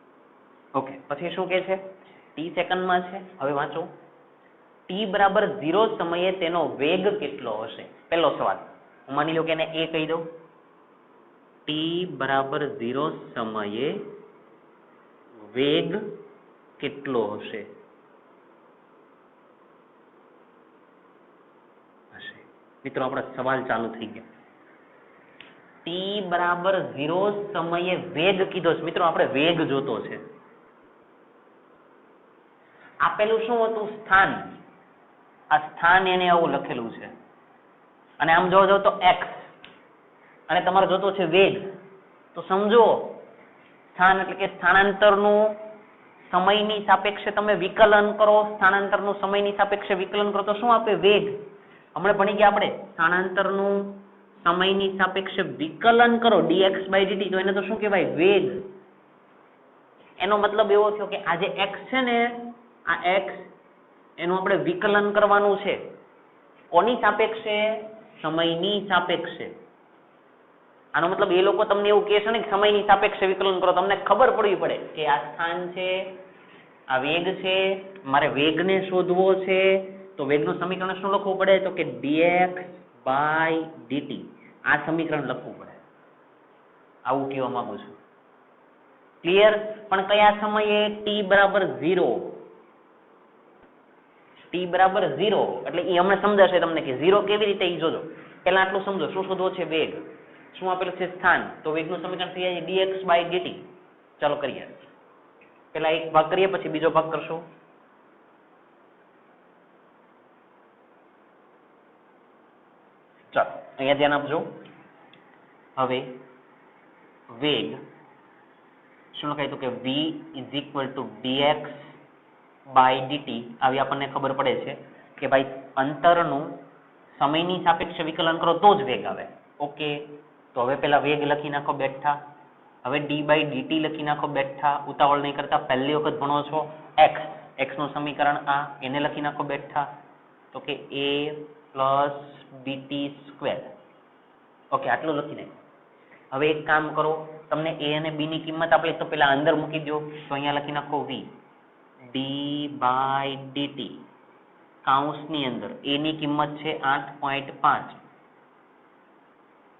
ઓકે, પછી શું કે છે? t સેકન્ડમાં છે. હવે વાંચો. t બરાબર 0 સમયે તેનો વેગ કેટલો હશે? પહેલો સવાલ. હું માની લો કે એને a કહી દઉં. t બરાબર 0 સમયે વેગ કેટલો હશે? મિત્રો આપણા સવાલ ચાલુ થઈ ગયા. t બરાબર 0 સમયે વેગ કીધો છે. મિત્રો આપણે વેગ જોતો છે. આપેલું શું હતું? સ્થાન. આ સ્થાન એને આવું લખેલું છે, અને આમ જોવો તો x, અને તમારે જોતો છે વેગ. તો સમજો સ્થાન એટલે કે સ્થાનાંતરનું સમયની સાપેક્ષે તમે વિકલન કરો, સ્થાનાંતરનું સમયની સાપેક્ષે વિકલન કરો તો શું આપે? વેગ. હમણાં ભણી ગયા આપણે સ્થાનાંતરનું સમયની સાપેક્ષે વિકલન કરો dx/dt, તો એને તો શું કહેવાય? વેગ. એનો મતલબ એવો થયો કે આ જે x છે ને, આ x એનું આપણે વિકલન કરવાનું છે. કોની સાપેક્ષે? સમયની સાપેક્ષે. આનો મતલબ એ લોકો તમને એવું કહે છે ને કે સમયની સાપેક્ષે વિકલન કરો, તમને ખબર પડવી પડે કે આ સ્થાન છે, આ વેગ છે, મારે વેગને શોધવો છે, તો વેગનું સમીકરણ શું લખવું પડે? તો કે dx by dt. આ સમીકરણ લખવું પડે. આવું કહેવા માંગુ છું. ક્લિયર? પણ કયા સમયે? t બરાબર 0. t બરાબર 0 એટલે એ હમણાં સમજાશે તમને કે 0 કેવી રીતે ઈ જોજો. પહેલા આટલું સમજો, શું શોધવો છે? વેગ. શું આપેલું છે? સ્થાન. તો વેગનું સમીકરણ થઈ જાય dx by dt. ચાલો કરીએ. પહેલા એક ભાગ કરીએ પછી બીજો ભાગ કરશું. ચાલો અહીંયા ધ્યાન આપજો. હવે વેગ શું લખાય? તો કે v is equal to dx by dt. આવી આપણને ખબર પડે છે કે ભાઈ અંતરનું સમયની સાપેક્ષે વિકલન કરો તો જ વેગ આવે. ઓકે, તો હવે પેલા વેગ લખી નાખો બેઠા. હવે d by dt લખી નાખો બેઠા. ઉતાવળ નહીં કરતા, પહેલી વખત ભણો છો. x નું સમીકરણ આ, એને લખી નાખો બેઠા. તો કે a plus bt square. Okay, આટલું લખી નાખો. હવે એક કામ કરો, તમને a અને b ની કિંમત આપે તો પેલા અંદર મૂકી દો. તો અહીંયા લખી નાખો v d by dt કાઉન્સની અંદર a ની કિંમત છે 8.5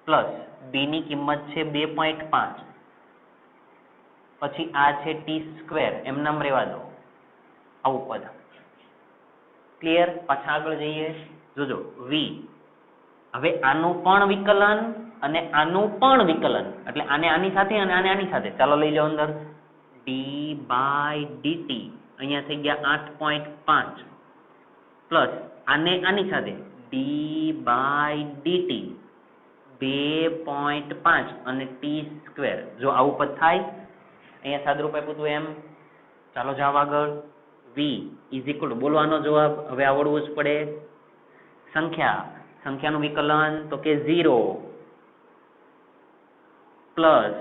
પ્લસ b ની કિંમત છે 2.5, પછી આ છે t સ્ક્વેર, એમ નામ રહેવા દો આવું પદ. ક્લિયર? પાછા આગળ જઈએ. જોજો v, હવે આનું પણ વિકલન અને આનું પણ વિકલન, એટલે આને આની સાથે અને આને આની સાથે. ચાલો લઈ લો અંદર d by dt, અહીંયા થઈ ગયા 8.5 પ્લસ આને આની સાથે d by dt 2.5 અને t સ્ક્વેર. જો આવું પદ થાય, અહીંયા સાદુરૂપ આપ્યું હતું એમ. ચાલો જાવ આગળ. v ઇઝ ઇક્વલ ટુ, બોલો આનો જવાબ. હવે આવડવું જ પડે. સંખ્યાનું વિકલન તો કે 0 પ્લસ,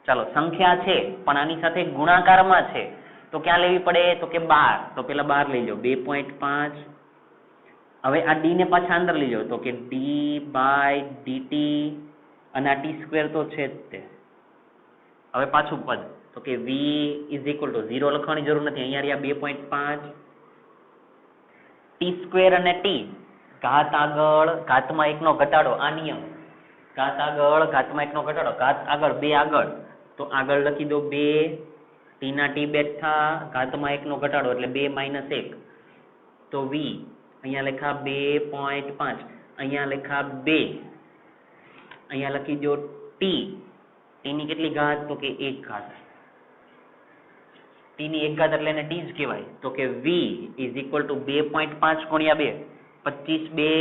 ચાલો સંખ્યા છે પણ આની સાથે ગુણાકારમાં છે તો ક્યાં લેવી પડે? તો કે 12. તો પેલા 12 લઈ લો, 2.5. હવે આ d ને પાછા અંદર લઈ લો, તો કે d by dt અને આ t સ્ક્વેર તો છે જ તે. હવે પાછું પદ, તો કે v ઇઝ ઇક્વલ ટુ 0 લખવાની જરૂર નથી, અહીંયા રહ્યા 2.5 t સ્ક્વેર અને t ઘાત આગળ ઘાતમાં એકનો ઘટાડો, આ નિયમ. ઘાત આગળ ઘાતમાં એકનો ઘટાડો, ઘાત આગળ 2 આગળ, તો આગળ લખી દો 2, t ના t બેઠા, ઘાતમાં એકનો ઘટાડો એટલે 2 - 1, તો v અહીંયા લખા 2.5, અહીંયા લખા 2, અહીંયા લખી દો t, t ની કેટલી ઘાત? તો કે 1 ઘાત. t ની 1 ઘાત એટલે એને t જ કહેવાય. તો કે v ઇઝ ઇક્વલ ટુ 2.5 ગુણ્યા 2, 25 2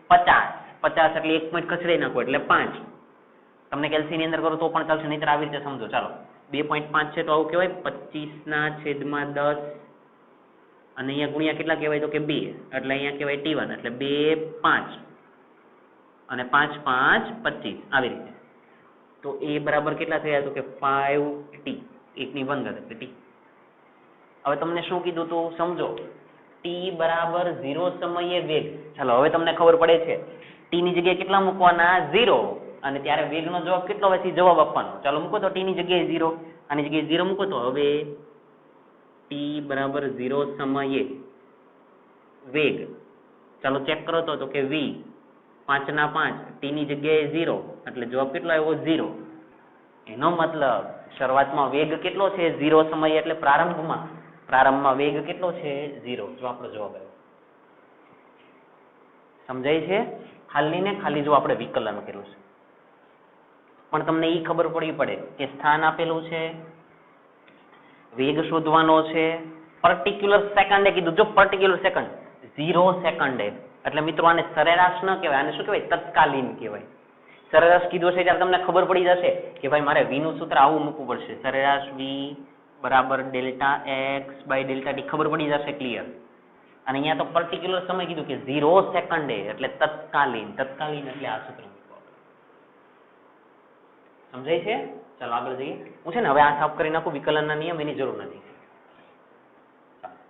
50, 50 એટલે 1 પોઈન્ટ ખસેડી નાખો એટલે 5. તમને કેલ્સી ની અંદર કરો તો પણ ચાલશે, નહીતર આવી રીતે સમજો. ચાલો 2.5 છે તો આવું કહેવાય 25/10, અને અહીંયા ગુણ્યા કેટલા કહેવાય? તો કે 2, એટલે અહીંયા કહેવાય t1, એટલે 2 5 અને 5 5 25, આવી રીતે. તો a બરાબર કેટલા થયા? તો કે 5t, 1 ની 1 ઘાત એટલે t. હવે તમને શું કીધું તું સમજો. t બરાબર 0 સમયે વેગ. ચાલો હવે તમને ખબર પડે છે t ની જગ્યાએ કેટલા મૂકવાના? 0. અને ત્યારે વેગનો જવાબ કેટલો હોય છે જવાબ આપવાનો. ચાલો મૂકો તો t ની જગ્યાએ 0, આની જગ્યાએ 0 મૂકો તો હવે t બરાબર 0 સમયે વેગ. ચાલો ચેક કરો તો કે v 5 ના 5, t ની જગ્યાએ 0, એટલે જવાબ કેટલો આવ્યો? 0. એનો મતલબ શરૂઆતમાં વેગ કેટલો છે? 0 સમયે, એટલે પ્રારંભમાં વેગ કેટલો છે? 0. જો આપણો જવાબ આવ્યો. સમજાય છે? ખાલી ને ખાલી જો આપણે વિકલન કર્યું છે, પણ તમને એ ખબર પડવી પડે કે સ્થાન આપેલું છે, વેગ શોધવાનો છે, પર્ટિક્યુલર સેકન્ડે કીધું. જો પર્ટિક્યુલર સેકન્ડ 0 સેકન્ડે, એટલે મિત્રો આને સરેરાશ ન કહેવાય, આને શું કહેવાય? તત્કાલીન કહેવાય. સરેરાશ કીધું છે ત્યારે તમને ખબર પડી જશે કે ભાઈ મારે v નું સૂત્ર આવું મૂકવું પડશે. સરેરાશ v બરાબર delta x by delta t, ખબર પડી જશે. ક્લિયર? અને અહીંયા તો પર્ટિક્યુલર સમય કીધું કે 0 સેકન્ડે, એટલે તત્કાલીન. તત્કાલીન એટલે આ સૂત્ર મૂકવા. સમજાય છે? ચાલો આગળ જઈએ. હું છે ને હવે આ સાફ કરી નાખું, વિકલનના નિયમ એની જરૂર નથી.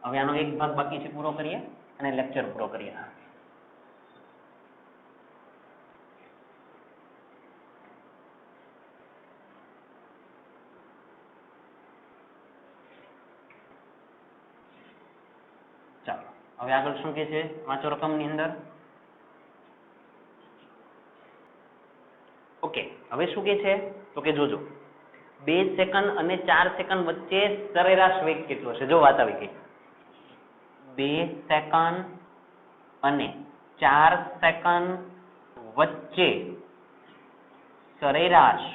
હવે આનો એક ભાગ બાકી છે, પૂરો કરીએ અને લેક્ચર પૂરો કરીએ. હવે આગળ શું કે છે વાંચો રકમની અંદર. ઓકે, હવે શું કે છે તો કે જોજો 2 સેકન્ડ અને 4 સેકન્ડ વચ્ચે સરેરાશ વેગ કેટલો છે. જો વાત આવી ગઈ. 2 સેકન્ડ અને 4 સેકન્ડ વચ્ચે સરેરાશ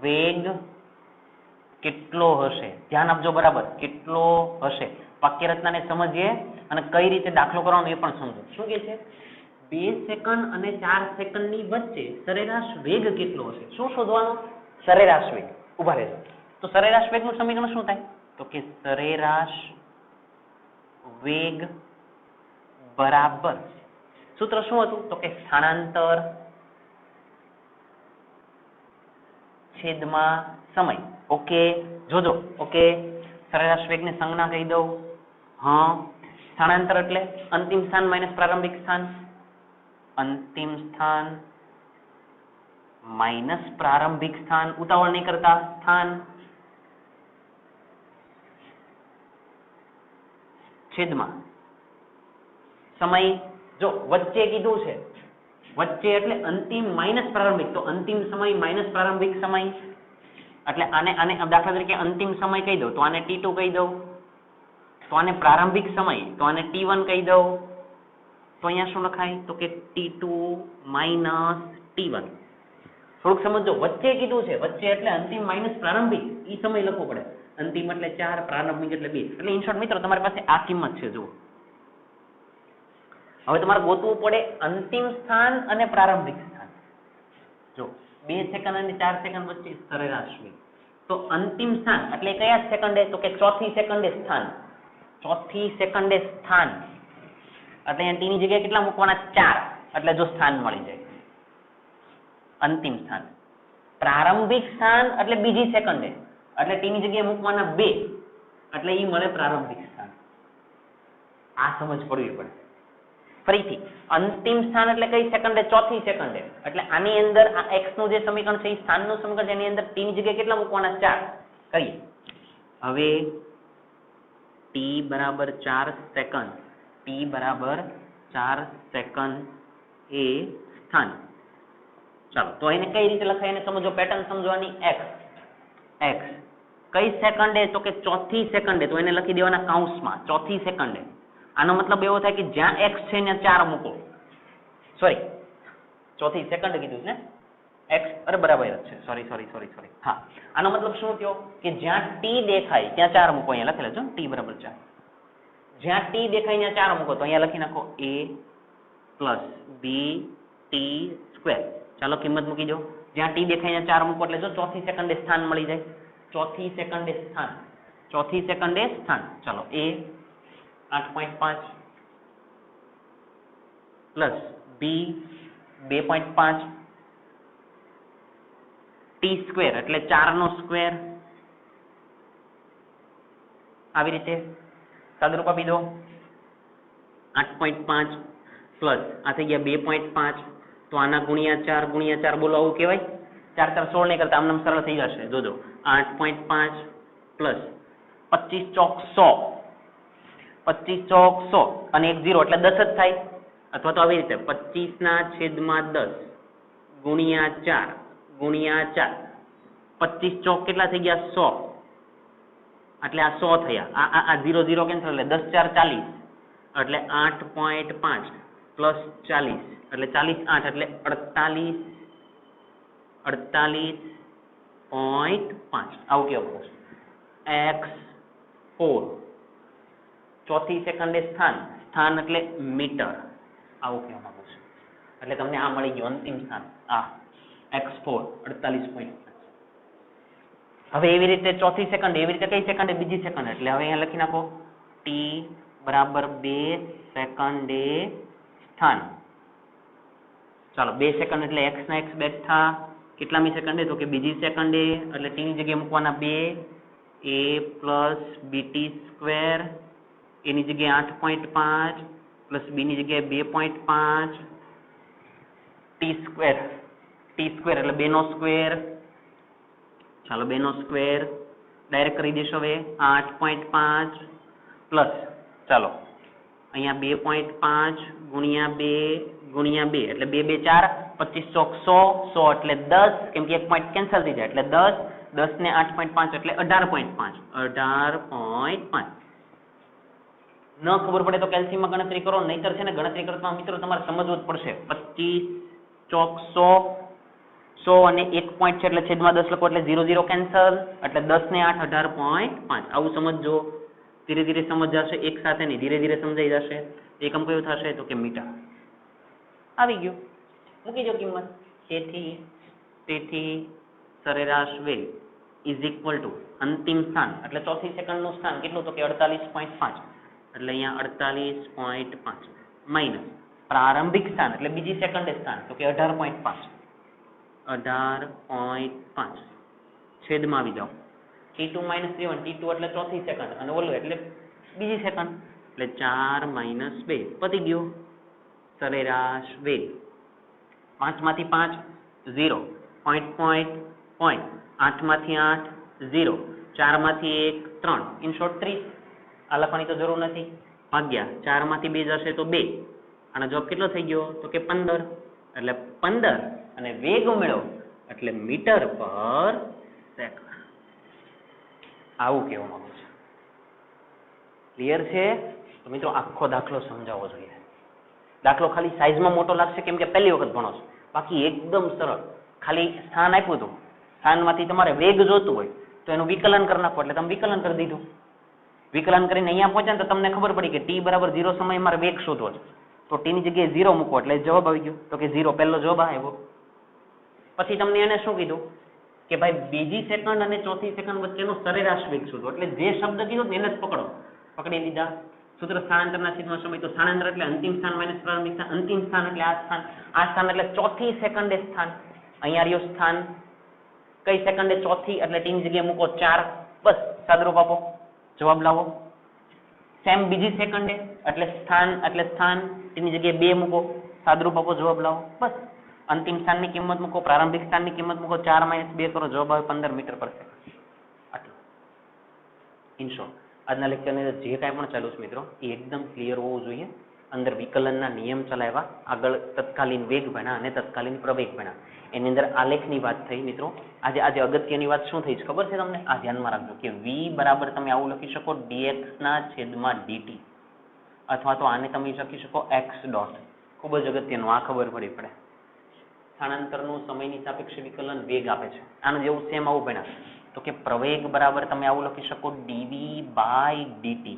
વેગ કેટલો હશે. ધ્યાન આપજો બરાબર, કેટલો હશે. વાક્ય રચનાને સમજીએ અને કઈ રીતે દાખલો કરવાનો એ પણ સમજો. શું કે છે 2 સેકન્ડ અને 4 સેકન્ડની વચ્ચે સરેરાશ વેગ કેટલો હશે. શું શોધવાનું? સરેરાશ વેગ. ઉભા રહેજો. તો સરેરાશ વેગનું સમીકરણ શું થાય? તો કે સરેરાશ વેગ બરાબર સૂત્ર શું હતું? તો કે સ્થાનાંતર છેદમાં સમય. ઓકે, જોજો. ઓકે, સરેરાશ વેગને સંજ્ઞા કહી દઉં. હા, સ્થાનાંતર એટલે અંતિમ સ્થાન માઇનસ પ્રારંભિક સ્થાન. અંતિમ સ્થાન માઇનસ પ્રારંભિક સ્થાન. ઉતાવળ નહીં કરતા. સ્થાન છેદમાં સમય. જો વચ્ચે કીધું છે, વચ્ચે એટલે અંતિમ માઇનસ પ્રારંભિક, તો અંતિમ સમય માઇનસ પ્રારંભિક સમય એટલે આને દાખલા તરીકે અંતિમ સમય કહી દઉં તો આને T2 કહી દઉં, તો આને પ્રારંભિક સમય તો આને T1 કહી દઉં. તો અહીંયા શું લખાય? તો કે T2 માઇનસ T1. થોડુંક સમજો, વચ્ચે કીધું છે, વચ્ચે એટલે અંતિમ માઇનસ પ્રારંભિક, એ સમય લખવો પડે. અંતિમ એટલે 4, પ્રારંભિક એટલે 2. એટલે ઇન શોર્ટ મિત્રો તમારી પાસે આ કિંમત છે. જુઓ, હવે તમારે ગોતવું પડે અંતિમ સ્થાન અને પ્રારંભિક સ્થાન. જો 2 સેકન્ડ અને 4 સેકન્ડ વચ્ચે સરેરાશ વેગ, તો અંતિમ સ્થાન એટલે કયા સેકન્ડે? તો કે ચોથી સેકન્ડે સ્થાન. ચોથી સેકન્ડે સ્થાન એટલે અહીંયા ટી ની જગ્યાએ કેટલા મૂકવાના? 4. એટલે જો સ્થાન મળી જાય અંતિમ સ્થાન. પ્રારંભિક સ્થાન એટલે બીજી સેકન્ડે એટલે ટી ની જગ્યાએ મૂકવાના 2 એટલે ઈ મળે પ્રારંભિક સ્થાન. આ સમજ પડવી પડે. ફરીથી અંતિમ સ્થાન એટલે કઈ સેકન્ડે? ચોથી સેકન્ડે. એટલે આની અંદર આ x નું જે સમીકરણ છે એ સ્થાનનું સમીકરણ છે, એની અંદર t ની જગ્યાએ કેટલા મૂકવાના? 4. કરીએ. હવે t બરાબર 4 સેકન્ડ, t બરાબર 4 સેકન્ડ એ સ્થાન. ચાલો, તો એને કઈ રીતે લખાય એને સમજો, પેટર્ન સમજવાની. x કઈ સેકન્ડે? તો કે ચોથી સેકન્ડે, તો એને લખી દેવાના કૌંસમાં ચોથી સેકન્ડે. આનો મતલબ એવો થાય કે જ્યાં x છે ત્યાં 4 મૂકો. સોરી, ચોથી સેકન્ડ કીધું છે ને? x અરે બરાબર જ છે. સોરી. હા, આનો મતલબ શું થયો કે જ્યાં t દેખાય ત્યાં 4 મૂકો. અહીંયા લખેલા છે t બરાબર 4. જ્યાં t દેખાય ત્યાં 4 મૂકો. તો અહીંયા લખી નાખો a plus b t square. ચાલો કિંમત મૂકી દો. જ્યાં t દેખાય ત્યાં 4 મૂકો એટલે જો ચોથી સેકન્ડે સ્થાન મળી જાય. ચોથી સેકન્ડે સ્થાન, ચોથી સેકન્ડે સ્થાન. ચાલો, a 8.5 plus b 2.5 t square એટલે 4 નો સ્ક્વેર. આવી રીતે સાદુરૂપ આપી દો. 8.5 પ્લસ આ થઈ ગયા 2.5, તો આના ગુણ્યા 4 બોલો આવું કહેવાય? 4 4 16 નહીં કરતા આમ સરળ થઈ જશે. જોજો 8.5 પ્લસ 25 ચોક 100, 25 ચોક 100 અને 1 0 એટલે 10 જ થાય. અથવા તો આવી રીતે 25/10 ગુણ્યા 4 25 ચોક કેટલા થઈ ગયા? 100. એટલે આ 100 થયા. આ 0 0 કેન્સલ એટલે 10 4 40 એટલે 8.5 પ્લસ 40 એટલે 40 8 એટલે 48.5 આવું કેવું પડશે. x4 ચોથી સેકન્ડે સ્થાન એટલે મીટર આવું કહેવા માંગુ છું. એટલે તમને આ મળી ગયું અંતિમ સ્થાન. આ x4 48.5. હવે એવી રીતે ચોથી સેકન્ડ, એવી રીતે કઈ સેકન્ડે? બીજી સેકન્ડ. એટલે હવે અહીંયા લખી નાખો t બરાબર 2 સેકન્ડે સ્થાન. ચાલો, 2 સેકન્ડ એટલે x ના x બેઠા. કેટલામી સેકન્ડે? તો કે બીજી સેકન્ડે. એટલે t ની જગ્યાએ મૂકવાના 2 a પ્લસ bt સ્ક્વેર, એની જગ્યાએ 8.5 પ્લસ b ની જગ્યાએ 2.5 t સ્ક્વેર એટલે 2 નો સ્ક્વેર. ચાલો, 2 નો સ્ક્વેર ડાયરેક્ટ કરી દેશો. હવે 8.5 પ્લસ ચાલો અહીંયા 2.5 ગુણ્યા 2 ગુણ્યા 2 એટલે 2 2 4 25 ચોક 100 100 એટલે 10 કેમ કે એક પોઈન્ટ કેન્સલ થઈ જાય એટલે 10 10 ને 8.5 એટલે 18.5 18.5 ન ખબર પડે તો કેલ્સીમાં ગણતરી કરો નહીતર છે ને ગણતરી કરતા મિત્રો તમારે સમજવું જ પડશે 25 ચોક 100 અને 1 પોઈન્ટ છે એટલે છેદમાં 10 લખો એટલે 0 0 કેન્સલ એટલે 10 ને 8 18.5 આવું સમજજો ધીરે ધીરે સમજ જશે એક સાથે નહીં ધીરે ધીરે સમજાઈ જશે એકમ કયું થશે તો કે મીટર આવી ગયું મૂકી દો કિંમત તેથી સરેરાશ વેગ ઇઝ ઇક્વલ ટુ અંતિમ સ્થાન એટલે ચોથી સેકન્ડનું સ્થાન કેટલું તો કે 48.5 એટલે અહીંયા 48.5 માઇનસ પ્રારંભિક સ્થાન એટલે બીજી સેકન્ડે સ્થાન તો કે 18.5 છેદમાં આવી જાઓ T2 minus T1 T2 એટલે ચોથી સેકન્ડ અને ઓલું એટલે બીજી સેકન્ડ એટલે 4 minus 2 પતી ગયું સરેરાશ વેગ 5 માંથી 5 0 પોઈન્ટ 8 માંથી 8 0 4 માંથી 1 3 ઇન શોર્ટ 30 આ લખવાની તો જરૂર નથી ભાગ્યા 4 માંથી 2 જશે તો 2 આનો જવાબ કેટલો થઈ ગયો તો કે 15 એટલે 15 અને વેગ મેળવો એટલે મીટર પર સેકન્ડ આવું કહેવા માંગુ છું ક્લિયર છે તો મિત્રો આખો દાખલો સમજાવવો જોઈએ દાખલો ખાલી સાઈઝમાં મોટો લાગશે કેમ કે પહેલી વખત ભણો છો બાકી એકદમ સરળ ખાલી સ્થાન આપ્યું હતું સ્થાનમાંથી તમારે વેગ જોતું હોય તો એનું વિકલન કરી નાખો એટલે તમે વિકલન કરી દીધું વિકલન કરીને અહીંયા પહોંચ્યા તો તમને ખબર પડી કે t બરાબર 0 સમયે મારે વેગ શોધવો છે તો t ની જગ્યાએ 0 મૂકો એટલે જવાબ આવી ગયો તો કે 0 પહેલો જવાબ આવ્યો પછી તમને એને શું કીધું કે ભાઈ બીજી સેકન્ડ અને ચોથી સેકન્ડ વચ્ચેનો સરેરાશ વેગ શોધો એટલે જે શબ્દ કીધો એને જ પકડો પકડી લીધા સૂત્ર સ્થાનાંતરના છેદમાં સમય તો સ્થાનાંતર એટલે અંતિમ સ્થાન માઇનસ પ્રારંભિક સ્થાન અંતિમ સ્થાન એટલે આ સ્થાન એટલે ચોથી સેકન્ડે સ્થાન અહીંયા રહ્યો સ્થાન કઈ સેકન્ડે ચોથી એટલે t ની જગ્યાએ મૂકો 4 બસ સાદરૂપ આપો જવાબ લાવો સેમ બીજી સેકન્ડે એટલે સ્થાન t ની જગ્યાએ 2 મૂકો સાદરૂપ આપો જવાબ લાવો બસ અંતિમ સ્થાનની કિંમત મૂકો પ્રારંભિક સ્થાનની કિંમત મૂકો 4 - 2 કરો જવાબ આવે 15 મીટર પર સેકન્ડ આટલું ઇન શોર્ટ આજના લેક્ચરની અંદર જે કાંઈ પણ ચાલુ છે મિત્રો એ એકદમ ક્લિયર હોવું જોઈએ અંદર વિકલનના નિયમ ચલાવ્યા આગળ તત્કાલીન વેગ ભણ્યા અને તત્કાલીન પ્રવેગ ભણ્યા એની અંદર આલેખની વાત થઈ મિત્રો આજે અગત્યની વાત શું થઈ છે ખબર છે તમને આ ધ્યાનમાં રાખજો કે v બરાબર તમે આવું લખી શકો dx ના છેદમાં dt અથવા તો આને તમે લખી શકો x ડોટ ખૂબ જ અગત્યનું આ ખબર પડી પડે સ્થાનાંતરનું સમયની સાપેક્ષે વિકલન વેગ આપે છે આનું જેવું સેમ આવું ભણ્યા તો કે પ્રવેગ બરાબર તમે આવું લખી શકો dv by dt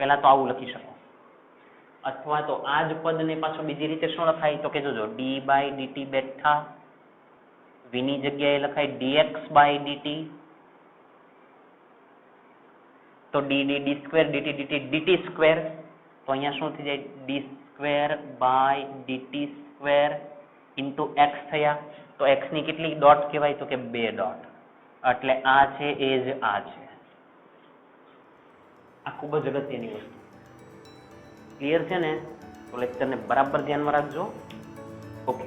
પહેલા તો આવું લખી શકો અથવા તો આ જ પદને પાછો બીજી રીતે શું લખાય તો કે જોજો d by dt બેઠા v ની જગ્યાએ લખાય dx by dt તો d square dt dt square તો અહીંયા શું થઈ જાય d square by dt square into x થયા તો x ની કેટલી ડોટ કહેવાય તો કે 2 ડોટ એટલે આ છે એ જ આ છે આ ખૂબ જ અગત્યની વસ્તુ ક્લિયર છે ને તો લેક્ચરને બરાબર ધ્યાનમાં રાખજો ઓકે